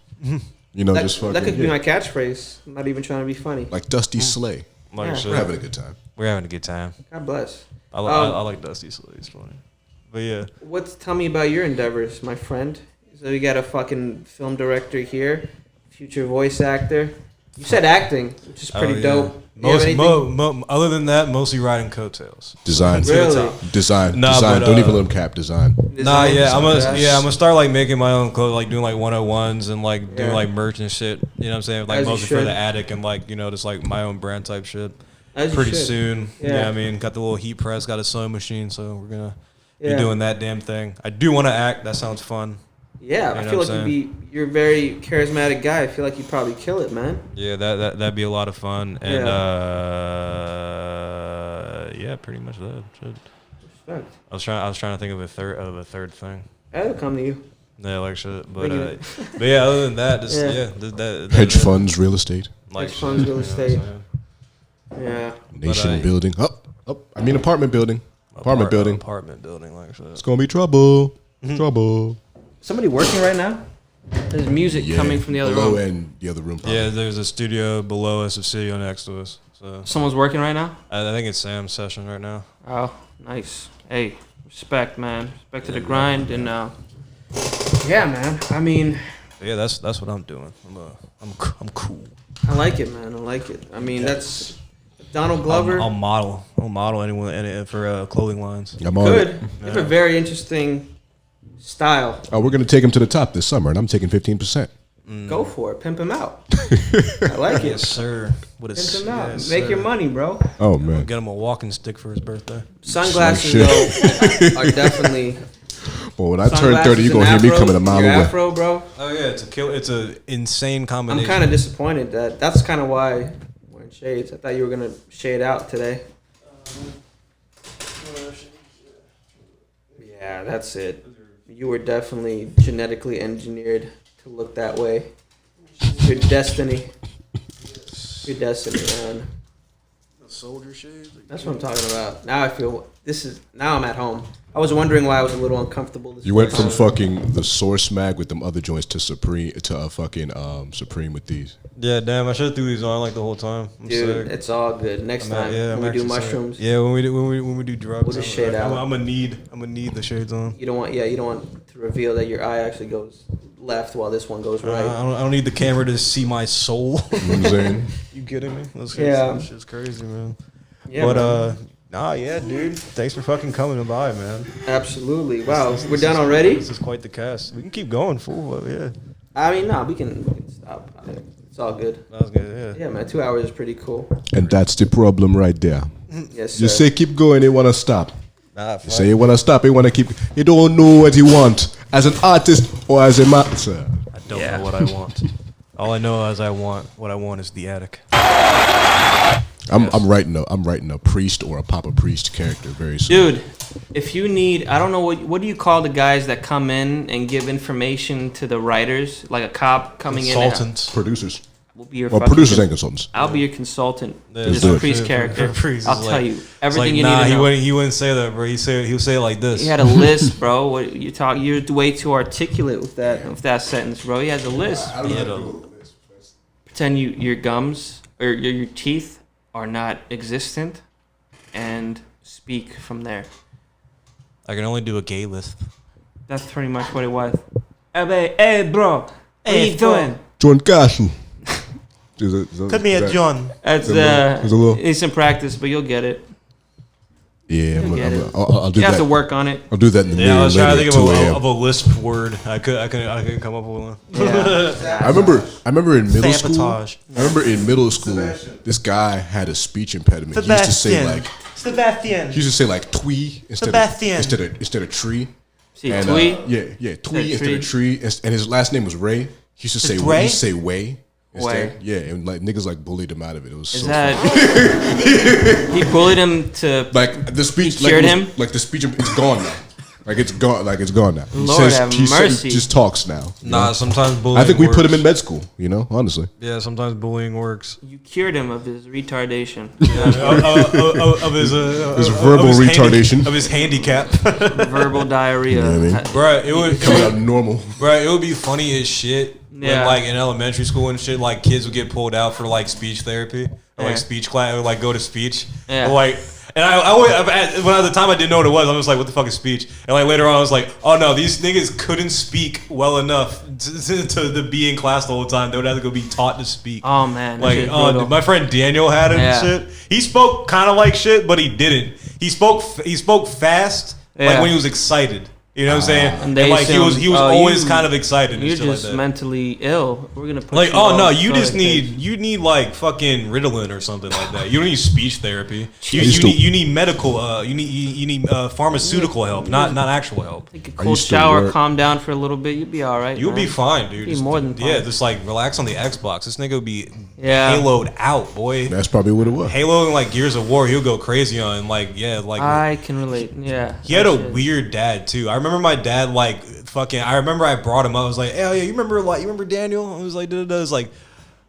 You know, That, just fucking that could be yeah. my catchphrase. I'm not even trying to be funny. like Dusty Slay. Like Yeah. shit. We're having a good time. We're having a good time. God bless. I like Dusty Slade. It's funny. But yeah. Tell me about your endeavors, my friend? So we got a fucking film director here, future voice actor. You said acting, which is pretty Oh, yeah. dope. You have anything- Other than that, mostly riding coattails. Design. Really? Design. Nah, Design. but, Don't even let them cap design. Nah, design? yeah, I'm Yes. gonna start like making my own clothes, like doing like 101s and like doing Yeah. like merch and shit. You know what I'm saying? Like As you mostly for should. the attic and like just like my own brand type shit. As you Pretty should. soon. Yeah. Yeah, I mean, got the little heat press, got a sewing machine, so we're gonna Yeah. be doing that damn thing. I do want to act. That sounds fun. Yeah, You I know feel what like I'm you're a very charismatic guy. I feel like you'd probably kill it, man. Yeah, that'd be a lot of fun. And yeah, pretty much that. Shit. Respect. I was trying to think of a third thing. That'll come to you. Yeah, like shit. But Bring it. but yeah, other than that, just Yeah. yeah, that Hedge funds, real estate, like Hedge funds, real you know what I'm estate. saying? Yeah. nation building. I mean apartment building. Apartment building. Apartment building, like shit. It's gonna be trouble. Trouble. Somebody working right now? There's music coming from the other below room. and the other room. Probably. Yeah, there's a studio below us, a studio next to us. So Someone's working right now? I think it's Sam's session right now. Oh, nice. Hey, respect, man. Respect to the grind, and yeah, man. I mean, But yeah, that's what I'm doing. I'm cool. I like it, man. I like it. I mean, that's Donald Glover. I'll model anyone for clothing lines. I'm on it. Good. You have a very interesting style. Oh, we're gonna take him to the top this summer, and I'm taking 15%. Go for it. Pimp him out. I like Yes, it. sir. What Pimp a him out. yes, Make sir. your money, bro. Oh man. Get him a walking stick for his birthday. Sunglasses, Like though, are definitely. Well, when I turn 30, you're sunglasses gonna hear and me afro. coming a mile Your away. afro, bro. Oh yeah, it's a insane I'm combination. kind of disappointed that's kind of why I'm wearing shades. I thought you were gonna shade out today. Yeah, that's it. You were definitely genetically engineered to look that way. Your destiny. Your destiny, man. soldier shades. That's what I'm talking about. Now I feel now I'm at home. I was wondering why I was a little uncomfortable. You went from time. fucking the Source mag with them other joints to Supreme Supreme with these. Yeah, damn, I should have threw these on like the whole time. I'm Dude, sick. it's all good. Next I'm time I'm when we do actually sick. mushrooms, Yeah, when we do drugs, We'll just shade out. I'm gonna need the shades on. you don't want to reveal that your eye actually goes left while this one goes right. I don't need the camera to see my soul. You know what I'm saying? You kidding me? That's Yeah. that shit's crazy, man. Yeah, But man. nah, yeah, dude. Thanks for fucking coming by, man. Absolutely. Wow, This we're is- done already. This is quite the cast. We can keep going, fool. But yeah. I mean, no, we can stop. It's all good. That was good. Yeah. Yeah, man. 2 hours is pretty cool. And that's the problem right there. Yes, sir. You say keep going, they want to stop. Nah, You say you want to stop, they want to keep. You don't know what you want as an artist or as a master. I don't know what I want. All I know is what I want is the attic. I'm writing a priest or a Papa Priest character very soon. Dude, if you need, I don't know what do you call the guys that come in and give information to the writers, like a cop coming in. Consultants. Producers. We'll be your Well, fucking producers and consultants. I'll be your consultant. Yeah, This do it. priest character. Priest I'll is tell like- you It's everything like, you nah, need to know. he wouldn't say that, bro. He'll say it like this. He had a list, bro. What you talk? You're way too articulate with that sentence, bro. He has a list. Pretend your gums or your teeth are not existent, and speak from there. I can only do a gay list. That's pretty much what it was. Hey, bro. What you doing? John Carson. Come here, John. That's there's a little- need some practice, but you'll get it. Yeah, get it. I'll do You have to that. work on it. I'll do that in the Yeah, I mirror was trying to later think at 2 a.m. of a lisp word. I couldn't come up with one. Yeah. I remember in middle school. Sabotage. I remember in middle school, this guy had a speech impediment. He used to say like Sebastian. he used to say like twee Sebastian. instead of tree. See, And, tweet. yeah, twee Instead of instead of tree. And his last name was Ray. He used to say Ray? he used to say way. Instead. Way. Yeah, and like niggas like bullied him out of it. It was Is so that funny. he bullied him to? Like the speech He cured like, it was- him? like the speech it's gone now. Like it's gone now. He Lord have mercy. He just talks now. you Nah, know? sometimes bullying I think we put him works. in med school, honestly. Yeah, sometimes bullying works. You cured him of his retardation, Of his verbal of his retardation. of his handicap. verbal diarrhea. You know what I mean? Bruh, Coming out normal. it would be funny as shit when, Yeah. like, in elementary school and shit, like, kids would get pulled out for, like, speech therapy or, like, Yeah. speech class or, like, go to speech. Yeah. Or, like, and I always, when at the time I didn't know what it was, I was like, what the fuck is speech? And, like, later on, I was like, oh, no, these niggas couldn't speak well enough to be in class the whole time. They would have to go be taught to speak. Oh man, that Like, shit's brutal. my friend Daniel had it Yeah. and shit. He spoke kind of like shit, but he didn't. He spoke fast, like Yeah. when he was excited. You know what I'm saying? And they like he was assume, always you- kind of excited and You're shit like just that. mentally ill. We're gonna put Like, you oh on no, you just toilet need like fucking Ritalin or something like that. You don't need speech therapy. used to- You need medical. You need pharmaceutical help, not actual help. Take a I cold used to shower, work- calm down for a little bit. You'll be all right. You'll man. be fine, dude. Be Just- more than yeah, fine. just like relax on the Xbox. This nigga will be Yeah. haloed out, boy. That's probably what it was. Halo and like Gears of War, he'll go crazy on. Like, yeah, like I can relate. Yeah. he had a that shit. weird dad too. I remember my dad like fucking. I remember I brought him up. I was like, "Hell yeah, you remember Daniel?" I was like, "Da da da." It's like,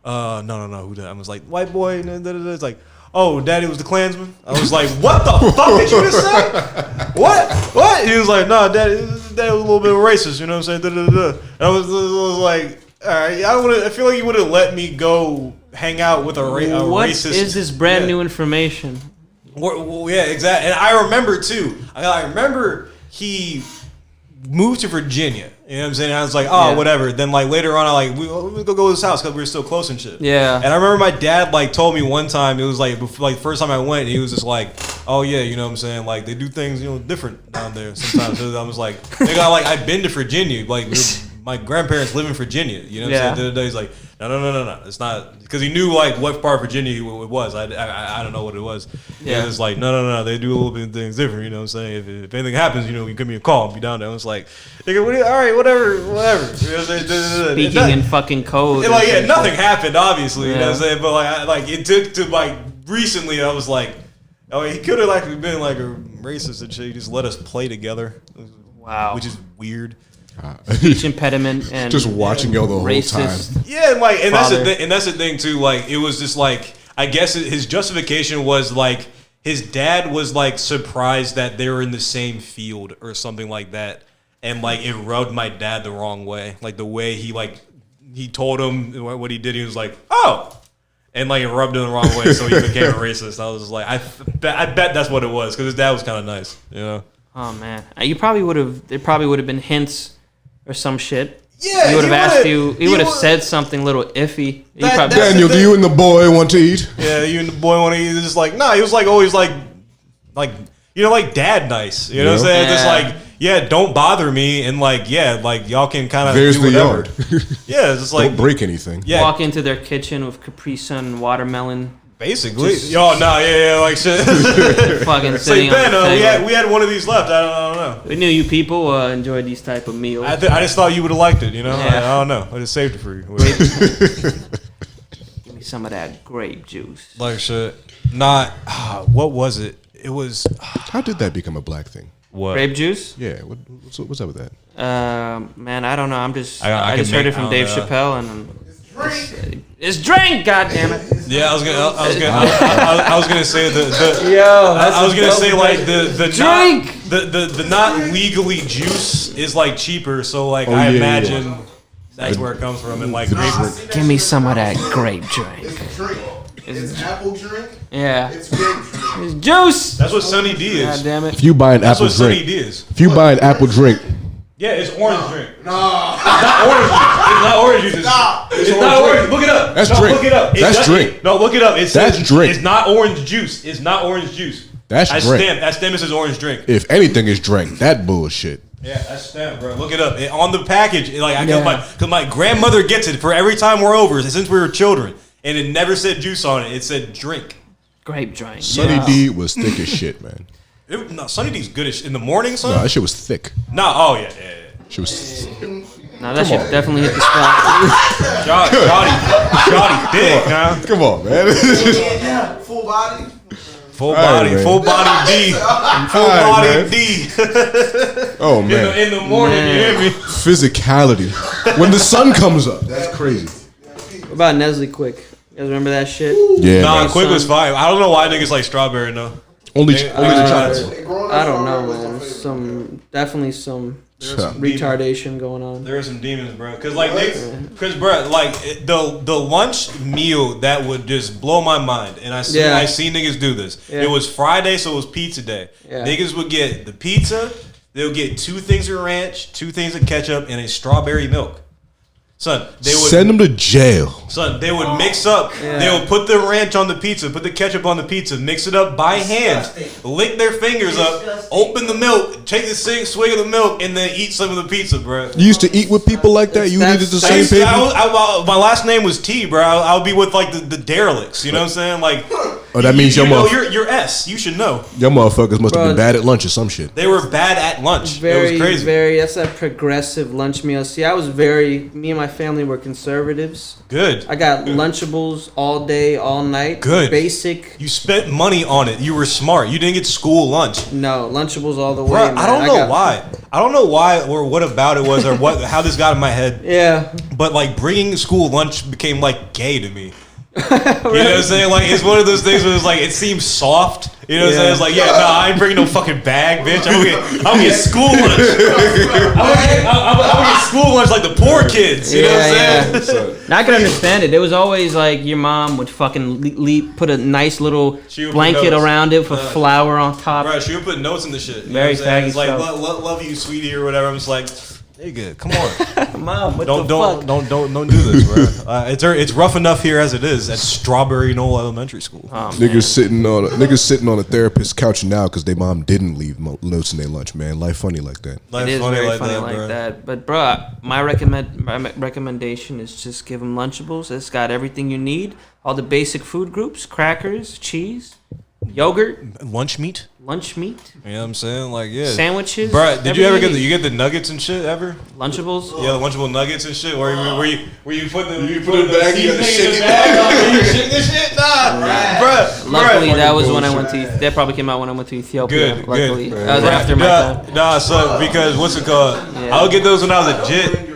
no, who did? I was like, "White boy." Da, da, da. It's like, "Oh, daddy was the Klansman." I was like, "What the fuck did you just say? What?" He was like, "No, daddy was a little bit racist." You know what I'm saying? Da, da, da, da. And I was like, "All right, I feel like you would have let me go hang out with a What racist." is this brand Yeah. new information? Well, yeah, exactly. And I remember too. I remember he moved to Virginia. You know what I'm saying? I was like, oh, Yeah. whatever. Then like later on, we go to his house because we were still close and shit. Yeah. And I remember my dad like told me one time. It was like the first time I went, he was just like, oh yeah, you know what I'm saying? Like they do things different down there sometimes. So I was like, nigga, I've been to Virginia. Like my grandparents live in Virginia. You know what I'm saying? The other day he's like, no, it's not, because he knew like what part of Virginia it was. I don't know what it was. Yeah. And it's like no, they do a little bit of things different. You know what I'm saying? If anything happens, you give me a call and be down there. And it's like, nigga, all right, whatever. You know what I'm saying? Speaking in fucking code. And, like, or yeah, some nothing shit. happened, obviously. You know what I'm Yeah. saying? But like it took to like recently, I was like, oh, he could have like been like a racist and shit. He just let us play together. Wow. Which is weird. Speech impediment and Just watching y'all the whole racist. time. Yeah, and like, and Father. that's the thing too. Like, it was just like, I guess his justification was like his dad was like surprised that they were in the same field or something like that, and like it rubbed my dad the wrong way. Like the way he told him what he did, he was like, oh. And like it rubbed him the wrong way, so he became a racist. I was just like, I bet that's what it was, because his dad was kind of nice, you know. Oh man, you probably would have. There probably would have been hints or some shit. Yeah, he would have asked would've- you. He he would have would- said something a little iffy. He That- probably, that's- Daniel, the do thing. you and the boy want to eat? Yeah, you and the boy want to eat. Just like, nah, he was like always like dad nice. You know what I'm saying? Yeah. Just like, yeah, don't bother me, and like, yeah, like y'all can kind of There's do the whatever. yard. Yeah, it's just like Don't break anything. Yeah, Walk into their kitchen with Capri Sun watermelon. basically. Yo, no, yeah, like shit. Fucking It's like sitting Ben, on the table. we had one of these left. I don't know. We knew you people enjoy these type of meals. I just thought you would have liked it. You know, Yeah. I don't know. I just saved it for you. Give me some of that grape juice. Like shit. Not. What was it? It was How did that become a black thing? what? Grape juice? Yeah, what's up with that? Man, I don't know. I'm just. I I just can heard make- it from I Dave don't know. Chappelle, and it's drink. God damn it. Yeah, I was gonna say the Yo, I was gonna say like the Drink! the not legally juice is like cheaper, so like Oh, I yeah, imagine that's where it comes from, and like grape. Give me some of that grape drink. It's a drink. It's apple drink. Yeah, It's grape drink. it's juice. That's what Sunny D God is. damn If it. you buy an That's apple what Sunny drink, D is. if you buy an apple drink, Yeah, it's orange drink. No, it's not orange juice. It's not orange juice. It's not orange. Look it up. That's no, drink. Look it up. That's drink. No, look it up. It says That's drink. It's not orange juice. It's not orange juice. That's drink. That stamp says orange drink. if anything is drink, that bullshit. Yeah, that's stamp, bro. Look it up. On the package, like I Yeah. because my grandmother gets it for every time we're over since we were children, and it never said juice on it. It said drink. Grape drink. Sunny D was thick as shit, man. No, Sunny D's good as shit. In the morning, son. No, that shit was thick. No, oh yeah. She was. Now that shit definitely hit the spot. Jotty, dick, huh? Come on, man. Yeah, full body. Full right, body, man. full body D, full right, body man. D. Oh man, In the morning, you hear me? physicality. When the sun comes up, that's crazy. What about Nestle Quick? You guys remember that shit? Yeah, Nah, man. Quick was fine. I don't know why niggas like strawberry though. only They- only the chocolates. I don't know, man. Definitely some retardation going on. There are some demons, bro. Cause like, cause bro, like the lunch meal that would just blow my mind, and I see niggas do this. Yeah. It was Friday, so it was pizza day. Yeah. Niggas would get the pizza. They'll get 2 things of ranch, 2 things of ketchup, and a strawberry milk. Son, they would Send them to jail. Son, they would mix up. They would put the ranch on the pizza, put the ketchup on the pizza, mix it up by hand, lick their fingers up, open the milk, take the swig of the milk, and then eat some of the pizza, bro. You used to eat with people like that. You needed the same people. My last name was T, bro. I would be with like the derelicts. You know what I'm saying? Like, Oh, that means you your know, motherfuckers. you're S. You should know. Your motherfuckers must have Bro. been bad at lunch or some shit. They were bad at lunch. It Very, was crazy. very. That's a progressive lunch meal. See, me and my family were conservatives. Good. I got Lunchables all day, all night. Good. Basic. You spent money on it. You were smart. You didn't get school lunch. No, Lunchables all the way. Bro, man. I don't know got- why. I don't know why or what about it was or how this got in my head. Yeah. But like bringing school lunch became like gay to me. You know what I'm saying? Like it's one of those things where it's like it seems soft. You know what I'm saying? It's like, yeah, no, I ain't bringing no fucking bag, bitch. I'm gonna get school lunch. I'm gonna get school lunch like the poor kids. You know what I'm saying? Now, I can understand it. It was always like your mom would fucking put a nice little She would put blanket notes. around it with flour on top. Bro, she would put notes in the shit. You Very know what I'm saying? faggy It's like stuff. love you, sweetie, or whatever. I'm just like, hey, good. Come on. Mom, what Don't the fuck? do this, bro. It's rough enough here as it is at Strawberry Knoll Elementary School. Niggas sitting on a therapist's couch now because their mom didn't leave notes in their lunch. Man, life funny like that. Life It is very funny that, like bro. that. But bro, my recommendation is just give them Lunchables. It's got everything you need. All the basic food groups: crackers, cheese, yogurt, Lunch meat. lunch meat, You know what I'm saying? Like, yeah. sandwiches. Bro, did you ever everything get the nuggets and shit ever? Lunchables? Yeah, the Lunchable nuggets and shit. Where you put the put it back, you gotta shake it. You shake this shit, bro. Luckily, that was when I went to. That probably came out when I went to Ethiopia. Good, luckily, good. that was after my time. Nah, son, because what's it called? Yeah. I would get those when I was a jit.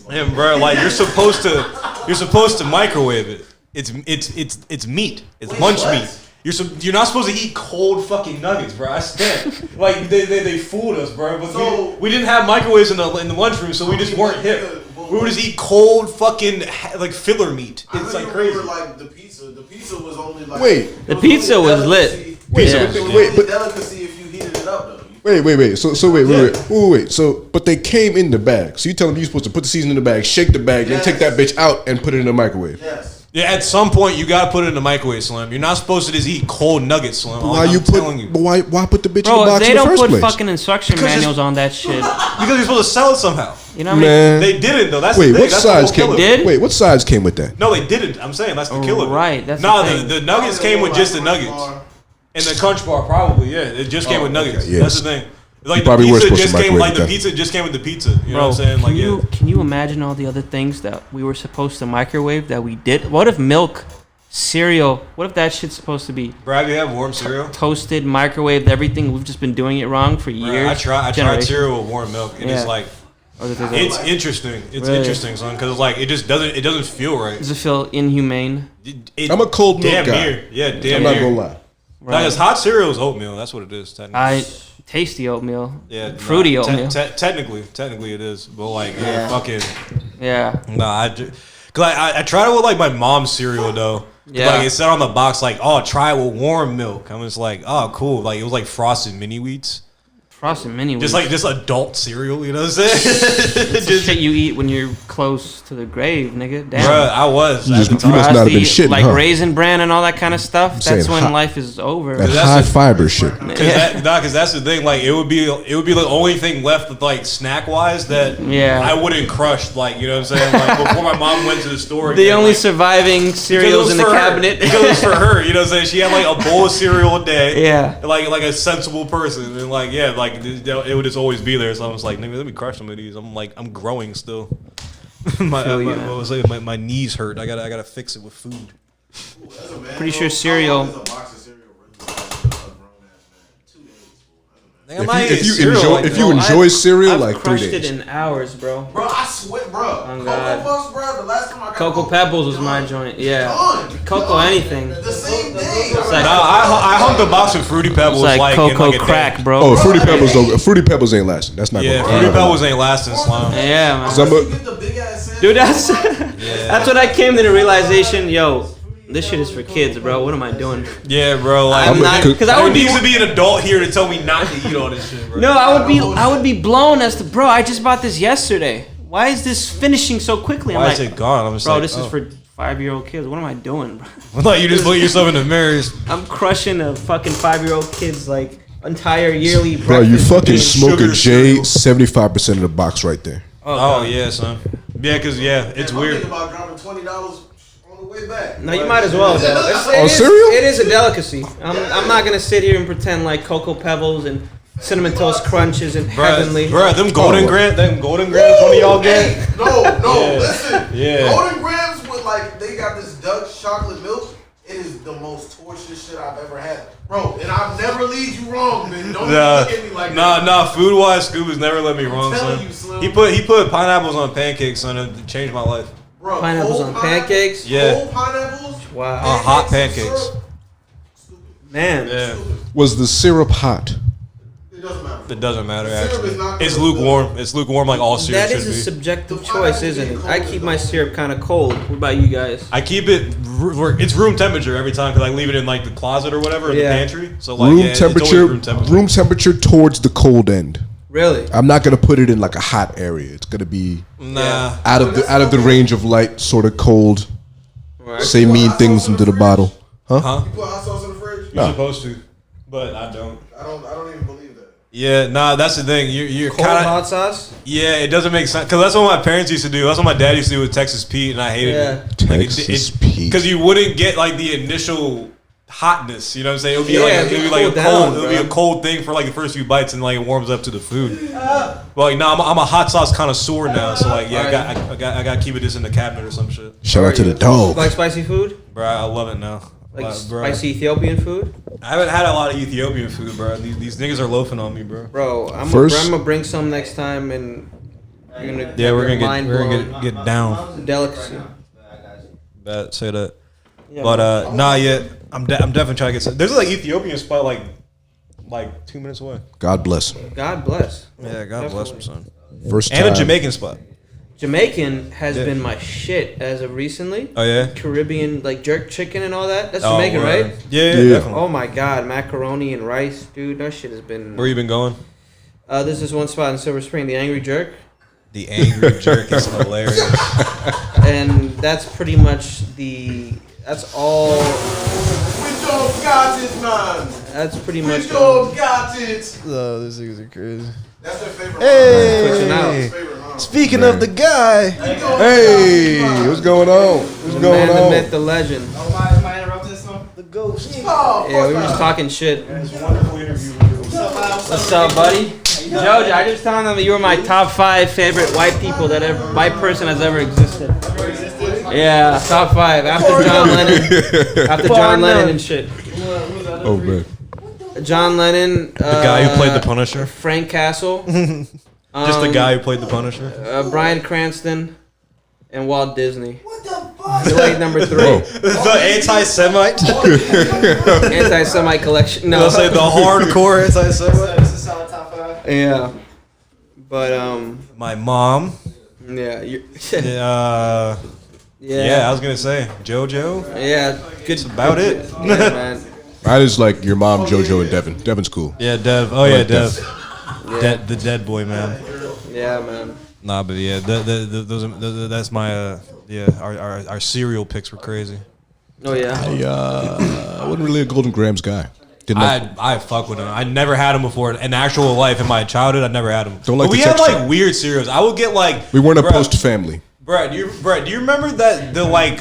And bro, like you're supposed to microwave it. It's meat. It's lunch meat. You're not supposed to eat cold fucking nuggets, bro. I stand. Like they fooled us, bro. But we didn't have microwaves in the lunchroom, so we just weren't hip. We would just eat cold fucking like filler meat. It's like crazy. Like the pizza. The pizza was only like. Wait. The pizza was lit. Wait, Yeah. so, Wait, wait, but delicacy if you heated it up though. wait. So wait. So, but they came in the bag. So you telling me you're supposed to put the seasoning in the bag, shake the bag, then take that bitch out and put it in the microwave. Yes. Yeah, at some point you gotta put it in the microwave, Slim. You're not supposed to just eat cold nuggets, Slim. Why I'm you put? telling you. But why put the bitch in Bro, the if box they in the don't first put place? fucking instruction manuals on that shit, Because you're supposed to sell it somehow. you know what I mean? Man, They didn't though. That's wait, the thing. what That's size the came? whole They killer. did? Wait, what size came with that? No, they didn't. I'm saying that's the killer. Right, that's the nah, thing. the nuggets came with just the nuggets. And the crunch bar probably, yeah. It just came with nuggets. okay, That's yes. the thing. Like probably the were pizza supposed to just came microwave like the that. pizza just came with the pizza. You know Bro, what I'm saying? Like can you imagine all the other things that we were supposed to microwave that we did? What if milk, cereal? What if that shit's supposed to be Bro, have you had warm cereal? toasted, microwaved, everything? We've just been doing it wrong for Bro, years. I tried generations. cereal with warm milk, and it's Yeah. like Or does it- it's interesting. It's Really? interesting, son, because like it just doesn't feel right. Does it feel inhumane? I'm a cold milk damn guy. near. Yeah, damn I'm not near. gonna lie. Like, it's hot cereal is oatmeal. That's what it is. Technically. Tasty oatmeal. Yeah, Fruity nah, oatmeal. technically it is, but like Yeah. fucking Yeah. nah. Cause I tried it with like my mom's cereal though. Yeah. Like it said on the box like, oh, try it with warm milk. I was like, oh, cool. Like it was like Frosted Mini Wheats. Frosted Mini Just Wheats. like just adult cereal, you know what I'm saying? It's the shit you eat when you're close to the grave, nigga. Damn. Bruh, I was. You at the just- you time. must not have been Frosty, shitting, like huh? Raisin Bran and all that kind of stuff. That's saying when hot- life is over. That that's high the- fiber shit. Cause that's the thing. Like it would be like the only thing left with like snack wise that Yeah. I wouldn't crush. Like you know what I'm saying? Like before my mom went to the store. The again, only like, surviving because it cereals was in the for her. cabinet. Because it was for her. You know what I'm saying? She had like a bowl of cereal a day. Yeah. Like a sensible person, and like yeah, like it would just always be there. So I was like, nigga, let me crush some of these. I'm growing still. my knees hurt. I gotta fix it with food. Pretty sure cereal. If you enjoy cereal, I've like 3 crushed days. it in hours, bro. Bro, I swear, bro. Cocoa God. Puffs, bro. The last time I got Cocoa Pebbles was my joint. Yeah. Done. Cocoa anything. The same day. It's like, I hung the box with Fruity Pebbles it's like in cocoa like a day. crack, bro. Oh, Fruity Pebbles don't. Fruity Pebbles ain't lasting. That's not. Yeah, gonna Fruity Pebbles ain't lasting, Slime. Yeah, man. Some of- Get the big ass sandwich. Dude, that's what I came to the realization. Yo, this shit is for kids, bro. What am I doing? Yeah, bro. Like, I'm not, because I there would be. needs to be an adult here to tell me not to eat all this shit, bro. No, I would be blown as to, bro. I just bought this yesterday. Why is this finishing so quickly? I'm Why like, is it gone? I'm just bro, like, this is for 5-year-old kids. What am I doing, bro? I thought you just look yourself in the mirrors. I'm crushing a fucking 5-year-old kid's like entire yearly. Bro, you breakfast fucking routine. smoke a sugar J. cereal. 75% of the box right there. Oh yeah, son. Yeah, cause it's I'm weird. thinking about dropping $20 on the way back. No, you might as well, though. Oh, cereal? It is a delicacy. I'm not gonna sit here and pretend like Cocoa Pebbles and Cinnamon Toast Crunches and heavenly. Bruh, them golden grams, one of y'all get. Hey, no, Yeah. listen. Yeah. Golden Grams with like they got this Dutch chocolate milk. It is the most torturous shit I've ever had, bro. And I'll never lead you wrong, man. Don't even look at me like that. Nah. Food wise, Scoop has never let me wrong, telling son. you, Slim. He put pineapples on pancakes, son, and it changed my life. Bro, Pineapples whole on pancakes? Yeah. Whole pineapples. Wow. Hot and pancakes. syrup. Man. Yeah, Was the syrup hot? It doesn't matter. it doesn't matter Syrup actually. is not It's gonna- lukewarm. It's lukewarm like all syrup That should is a be. subjective choice, isn't it? I keep my syrup kind of cold. What about you guys? I keep it. It's room temperature every time because I leave it in like the closet or whatever in the Yeah. pantry. So like Room yeah, it's always temperature. room temperature. Room temperature towards the cold end. Really? I'm not gonna put it in like a hot area. It's gonna be Nah. out of the range of light, sort of cold. Say mean things into the bottle, huh? You put hot sauce in the fridge? You're supposed to, but I don't. I don't even believe that. Yeah, nah, that's the thing. You're Cold kind of hot sauce? yeah. It doesn't make sense because that's what my parents used to do. That's what my dad used to do with Texas Pete, and I hated it. Texas Pete. Because you wouldn't get like the initial hotness. You know what I'm saying? It would be Yeah, like it'd it would be cool like a down, cold. It would be bro. a cold thing for like the first few bites, and like it warms up to the food. But like, nah, I'm a hot sauce connoisseur now, so like, yeah, I got to keep it just in the cabinet or some shit. Shout out to the dog. Like spicy food? Bro, I love it now. Like bro. spicy Ethiopian food? I haven't had a lot of Ethiopian food, bro. These niggas are loafing on me, bro. Bro, I'm First- gonna bring some next time and you're gonna Yeah, have we're your gonna mind get blown. get down. Delicacy. That say that. Yeah, But man. nah, yet I'm definitely trying to get some. There's like Ethiopian spot like 2 minutes away. God bless him. God bless. Yeah, God bless him, son. First And time. a Jamaican spot. Jamaican has Yeah. been my shit as of recently. Oh yeah. Caribbean, like jerk chicken and all that. That's Oh, Jamaican, word. right? Yeah, Yeah. definitely. Oh my god, macaroni and rice, dude. That shit has been. Where you been going? There's this one spot in Silver Spring, the Angry Jerk. The angry jerk is hilarious. And that's pretty much that's all. We don't got it, man. That's pretty We much. don't got it. Oh, these niggas are crazy. That's their favorite. Switching line. out. Hey, Favorite line. speaking of the guy, Hey, what's going on? What's The going man, the on? myth, the legend. Am I interrupting this one? the ghost. Oh, Yeah, we were just talking shit. Wonderful interview. What's up, buddy? Jojo, I just telling them that you were my top 5 favorite white people white person has ever existed. Yeah, top 5 after John Lennon, after John Lennon and shit. Oh man. John Lennon, The guy who played the Punisher. Frank Castle, Just the guy who played the Punisher. Bryan Cranston, and Walt Disney. What the fuck? You're like number 3. The anti-Semite. Anti-Semite collection. No, I'll say the hardcore anti-Semite. This is a solid top 5. yeah, but My mom. yeah, you're, Yeah, yeah, I was gonna say JoJo. yeah, good. That's about it. Yeah, man. I just like your mom, JoJo, and Devin. Devin's cool. Yeah, Dev. Oh yeah, like Dev. Yeah. The dead boy, man. Yeah, man. Nah, but yeah, that's my our cereal picks were crazy. Oh yeah. I wasn't really a Golden Grams guy. Didn't like, I fuck with them. I never had them before in actual life. In my childhood, I never had them. Don't like but we the had texture. like weird cereals. I would get like we weren't a bruh, post family. Brad, do you remember that the like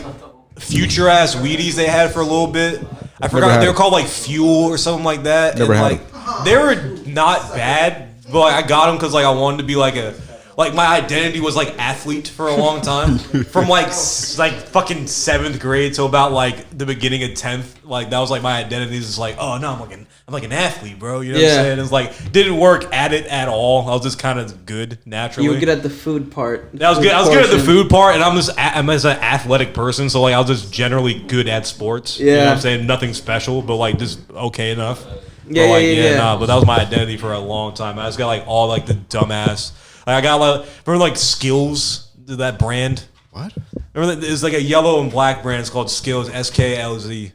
future ass Wheaties they had for a little bit? I forgot had they were them. called like Fuel or something like that. Never and, had like they were not bad, but like, I got them because like I wanted to be like my identity was like athlete for a long time from like fucking 7th grade till about like the beginning of 10th. Like that was like my identity is just like, oh no, I'm like an athlete, bro. You know what I'm saying? It's like didn't work at it at all. I was just kind of good naturally. You were good at the food part. I was good. I was good at the food part, and I'm as an athletic person, so like I was just generally good at sports. You know what Yeah. I'm saying? Nothing special, but like just okay enough. Yeah, but, like, yeah. Nah, but that was my identity for a long time. I just got like all like the dumbass. Like, I got like remember like Skills, that brand. What? Remember that it's like a yellow and black brand. It's called Skills, SKLZ.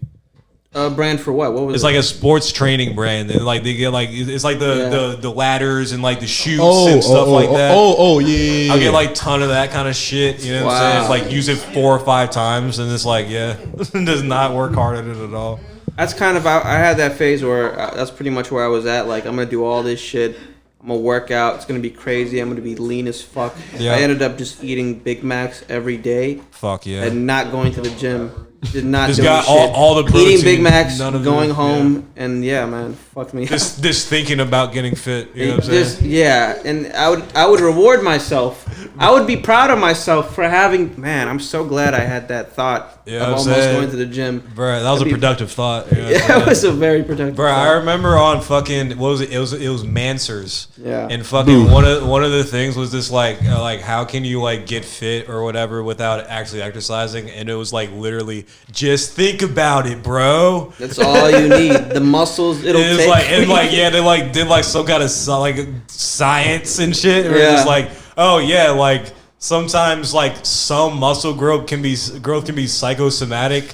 Brand for what? What was It's it? like a sports training brand, and like they get like it's like the ladders and like the chutes Oh, and stuff like that. Yeah. I'll get like ton of that kind of shit. You know what I'm saying? It's like use it 4 or 5 times, and it's like it does not work hard at it at all. That's kind of I had that phase where that's pretty much where I was at. Like I'm gonna do all this shit. I'm gonna work out. It's gonna be crazy. I'm gonna be lean as fuck. Yeah. I ended up just eating Big Macs every day Fuck yeah. and not going to the gym. Did not Just do got shit. all the protein, eating Big Macs, none of going the- home, and yeah, man, fuck me. Just thinking about getting fit. You know what I'm saying? Just yeah, and I would reward myself. I would be proud of myself for having. Man, I'm so glad I had that thought Yeah, of I'm almost saying, going to the gym. Bro, that was a That'd be- productive thought. You know what I'm Yeah, saying? it was a very productive. Bro, thought. I remember on fucking what was it? It was Mansers. Yeah. And fucking one of the things was this like how can you like get fit or whatever without actually exercising? And it was like literally just think about it, bro. That's all you need. The muscles it'll It was take. like and like yeah, they like did like some kind of like science and shit. Or Yeah. just like oh yeah, like sometimes like some muscle growth can be psychosomatic.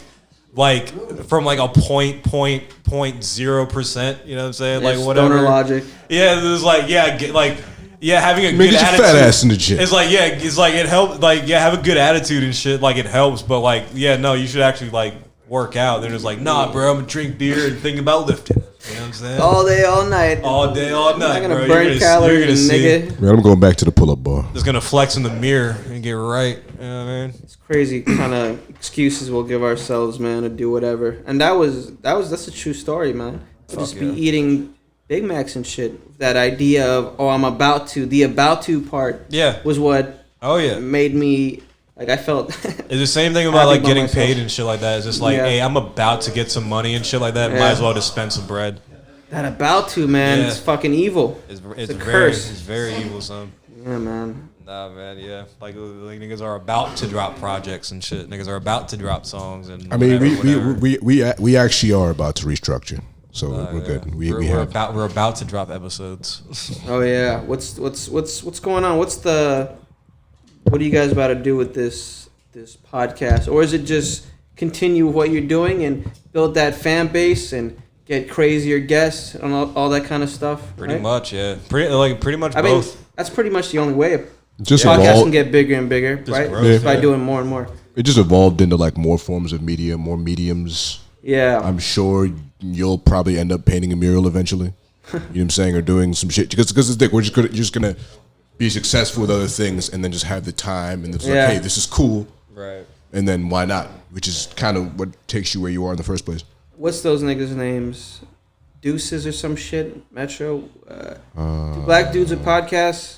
Like from like a 0.0%, you know what I'm saying? Like It's whatever. stoner logic. Yeah, it was like having a Man, good get your attitude. fat ass in the gym. It's like it helps. Like have a good attitude and shit. Like it helps, but like no, you should actually like work out. They're just like nah, bro. I'm gonna drink beer and think about lifting. You know what I'm saying? All day, all night. All day, all night, I'm not gonna bro. burn calories, you're gonna see. nigga. Man, I'm going back to the pull-up bar. Just gonna flex in the mirror and get right. You know what I mean? It's crazy kind of excuses we'll give ourselves, man, to do whatever. And that's a true story, man. We'll just be eating Big Macs and shit. That idea of I'm about to. The about to part. Yeah. Was what. Oh yeah. Made me like I felt. It's the same thing about happy like about getting myself. paid and shit like that. It's just like, Yeah. hey, I'm about to get some money and shit like that. Might Yeah. as well just spend some bread. That about to, man. Yeah. It's fucking evil. It's a very, curse. It's very evil, son. Yeah, man. Nah, man, yeah. Like niggas are about to drop projects and shit. Niggas are about to drop songs and. I mean, whatever. we actually are about to restructure, so we're good. We're about to drop episodes. Oh yeah. What's going on? What are you guys about to do with this podcast? Or is it just continue what you're doing and build that fan base and get crazier guests and all that kind of stuff? Pretty right? much, yeah. Pretty much I mean, both. that's pretty much the only way Just Podcasts evolved. can get bigger and bigger, right? grows, Just by yeah. doing more and more. It just evolved into like more forms of media, more mediums. Yeah. I'm sure you'll probably end up painting a mural eventually. You know what I'm saying, or doing some shit because the thing, you're just gonna be successful with other things and then just have the time and it's Yeah. like, hey, this is cool, Right. and then why not? Which is kind of what takes you where you are in the first place. What's those niggas' names? Deuces or some shit? Metro? Two black dudes with podcasts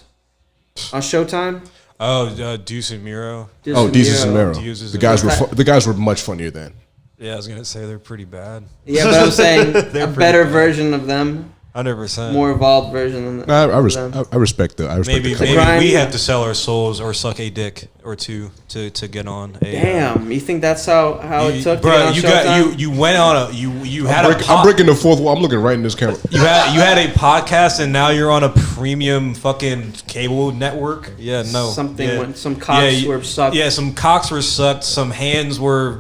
on Showtime? Oh, Deuce and Miro. Oh, Desus and Mero. Deuces The and guys Mero. were the guys were much funnier then. Yeah, I was gonna say they're pretty bad. Yeah, but I'm saying a pretty better bad. version of them. 100%. More evolved version than I them. respect the. I respect Maybe the maybe company. grind, we yeah. have to sell our souls or suck a dick or two to get on. A, Damn, you think that's how it took to get Bro, on you Showtime? you went on a you had I'm breaking the fourth wall. I'm looking right in this camera. you had a podcast and now you're on a premium fucking cable network. Yeah, no. Something yeah. went, some cocks were sucked. Yeah, some cocks were sucked. Some hands were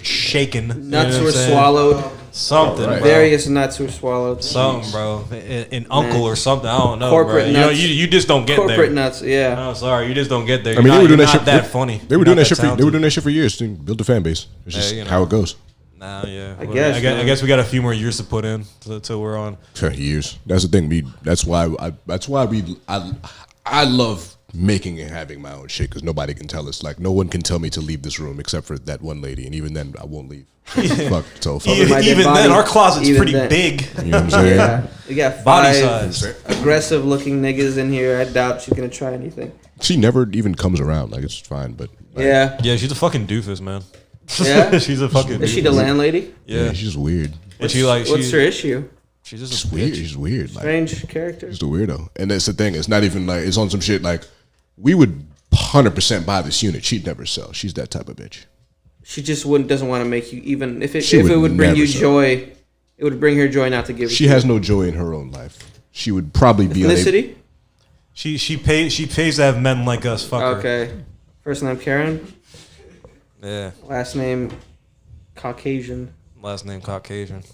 shaken. You know Nuts what I'm were saying? swallowed. Something, Right. bro. Various nuts were swallowed. Something, bro. An uncle or something. I don't know, Corporate bro. You know, nuts. you just don't get Corporate there. nuts, yeah. No, sorry, you just don't get there. I mean, they were doing that shit. That funny. They were You're doing not that shit. They were talented. doing that shit for years to build a fan base. It's just you know. how it goes. Nah, yeah. I guess, I man. guess we got a few more years to put in till we're on. Years. That's the thing. That's why I love making and having my own shit because nobody can tell us. Like no one can tell me to leave this room except for that one lady, and even then I won't leave. Fuck. So fuck. Even, my dead even body, then, our closet's even pretty then. big. You know what I'm saying? Yeah. We got Body 5 size. aggressive looking niggas in here. I doubt she's gonna try anything. She never even comes around. Like it's fine, but like, Yeah. Yeah, she's a fucking doofus, man. Yeah? She's a fucking. Is she the doofus. landlady? yeah, Yeah, she's just weird. and she like What's her issue? she's just She's a weird. bitch. She's weird. Like Strange character. she's a weirdo. And that's the thing. It's not even like it's on some shit. Like we would 100% buy this unit. She'd never sell. She's that type of bitch. She just doesn't want to make you even if She it would would bring never you sell. joy. It would bring her joy not to give. it She to has you. no joy in her own life. She would probably be unable. Ethnicity. She pays to have men like us. Fuck her. Okay. First name Karen. Yeah. Last name Caucasian. Last name Caucasian.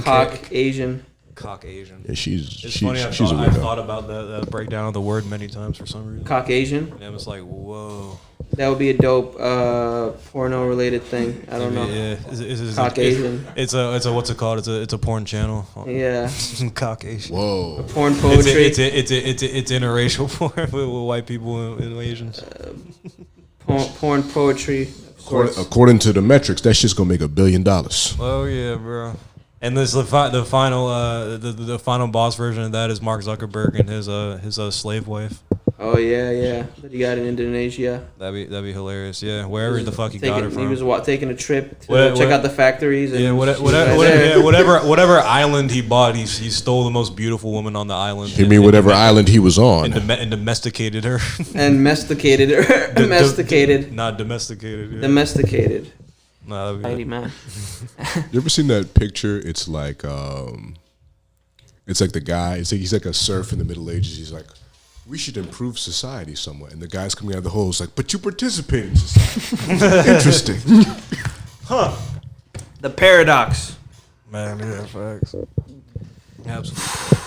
Caucasian. Caucasian. Yeah, she's It's funny. I've she's a I've weirdo. thought about that breakdown of the word many times for some reason. Caucasian. And it's like, whoa. That would be a dope porno related thing. I don't know. Yeah. It's Caucasian. It's a what's it called? It's a porn channel. Yeah. Caucasian. Whoa. Porn poetry. It's interracial porn with white people and Asians. Porn poetry. of sorts. According to the metrics, that shit's gonna make $1 billion. Oh yeah, bro. And this the final boss version of that is Mark Zuckerberg and his slave wife. Oh yeah. That he got in Indonesia. That'd be hilarious. Yeah, wherever the fuck he got her He from. was taking a trip to What- check what- out the factories. And Yeah, she was whatever, right there. whatever island he bought, he stole the most beautiful woman on the island. You mean whatever island he was on? and domesticated her. And domesticated her. Domesticated. Not domesticated. Yeah. Domesticated. Nah, that'd be Mighty good. man. You ever seen that picture? It's like the guy. It's like he's like a serf in the Middle Ages. He's like, we should improve society somewhat. And the guy's coming out of the hole. It's like, but you participate in society. Interesting. The paradox. Man, yeah, facts. Absolutely.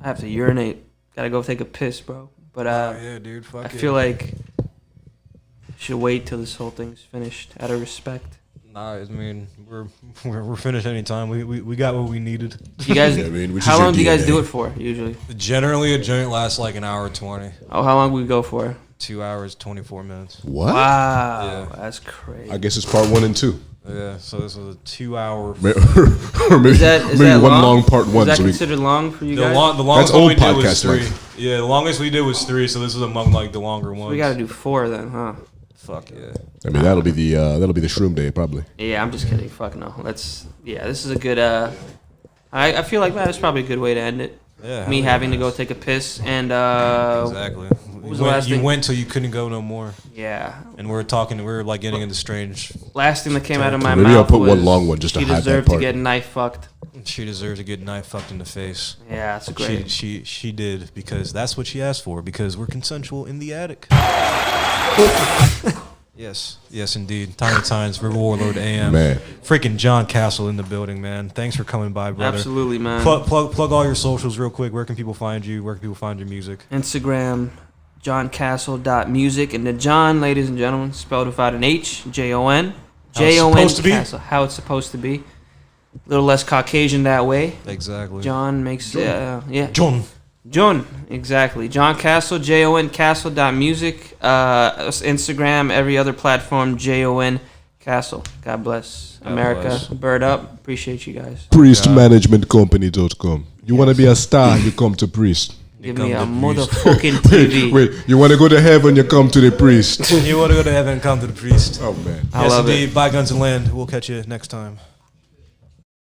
I have to urinate. Gotta go take a piss, bro. But Yeah, dude. Fuck I feel like I should wait till this whole thing's finished out of respect. Nah, I mean we're finished anytime. We got what we needed. You guys, Yeah, I mean, which is how your long do you guys DNA? do it for usually? Generally, a joint lasts like an hour 20. Oh, how long we go for? 2 hours 24 minutes. What? Wow, Yeah. that's crazy. I guess it's part 1 and 2. Yeah, so this was a 2 hour. or maybe, Is that maybe one long part Is 1. that So we, considered long for you The, guys? the longest That's one old we did was podcast 3. length. Yeah, the longest we did was 3. So this is among like the longer ones. We gotta do 4 then, huh? Fuck yeah. I mean, that'll be the shroom day probably. Yeah, I'm just kidding. Fuck no. This is a good. I feel like that is probably a good way to end it. Yeah. Me hell having yeah. to go take a piss and Exactly. was the last you thing? went till you couldn't go no more, yeah. and we were like getting into strange. Last thing that came out of my Maybe mouth I'll put was one long one just to she hide that deserved to part. get knife fucked. She deserves to get knife fucked in the face. Yeah, that's great. She did because that's what she asked for because we're consensual in the attic. Yes, indeed. Tiny Times, River Warlord AM. Man. Freaking John Castle in the building, man. Thanks for coming by, brother. Absolutely, man. Plug all your socials real quick. Where can people find you? Where can people find your music? Instagram, johncastle.music. And the John, ladies and gentlemen, spelled without an H, Jon. Jon Castle. How it's supposed to be. A little less Caucasian that way. Exactly. John makes, yeah. John, exactly. John Castle, Jon Castle.music. Instagram, every other platform, Jon Castle. God bless. America. bless. Bird up. Appreciate you guys. Priestmanagementcompany.com. You want to be a star, you come to Priest. Give me a motherfucking TV. Wait, you want to go to heaven, you come to the Priest. You want to go to heaven, come to the priest. Oh, man. I Yes, love indeed. it. Bye, Guns and Land. We'll catch you next time.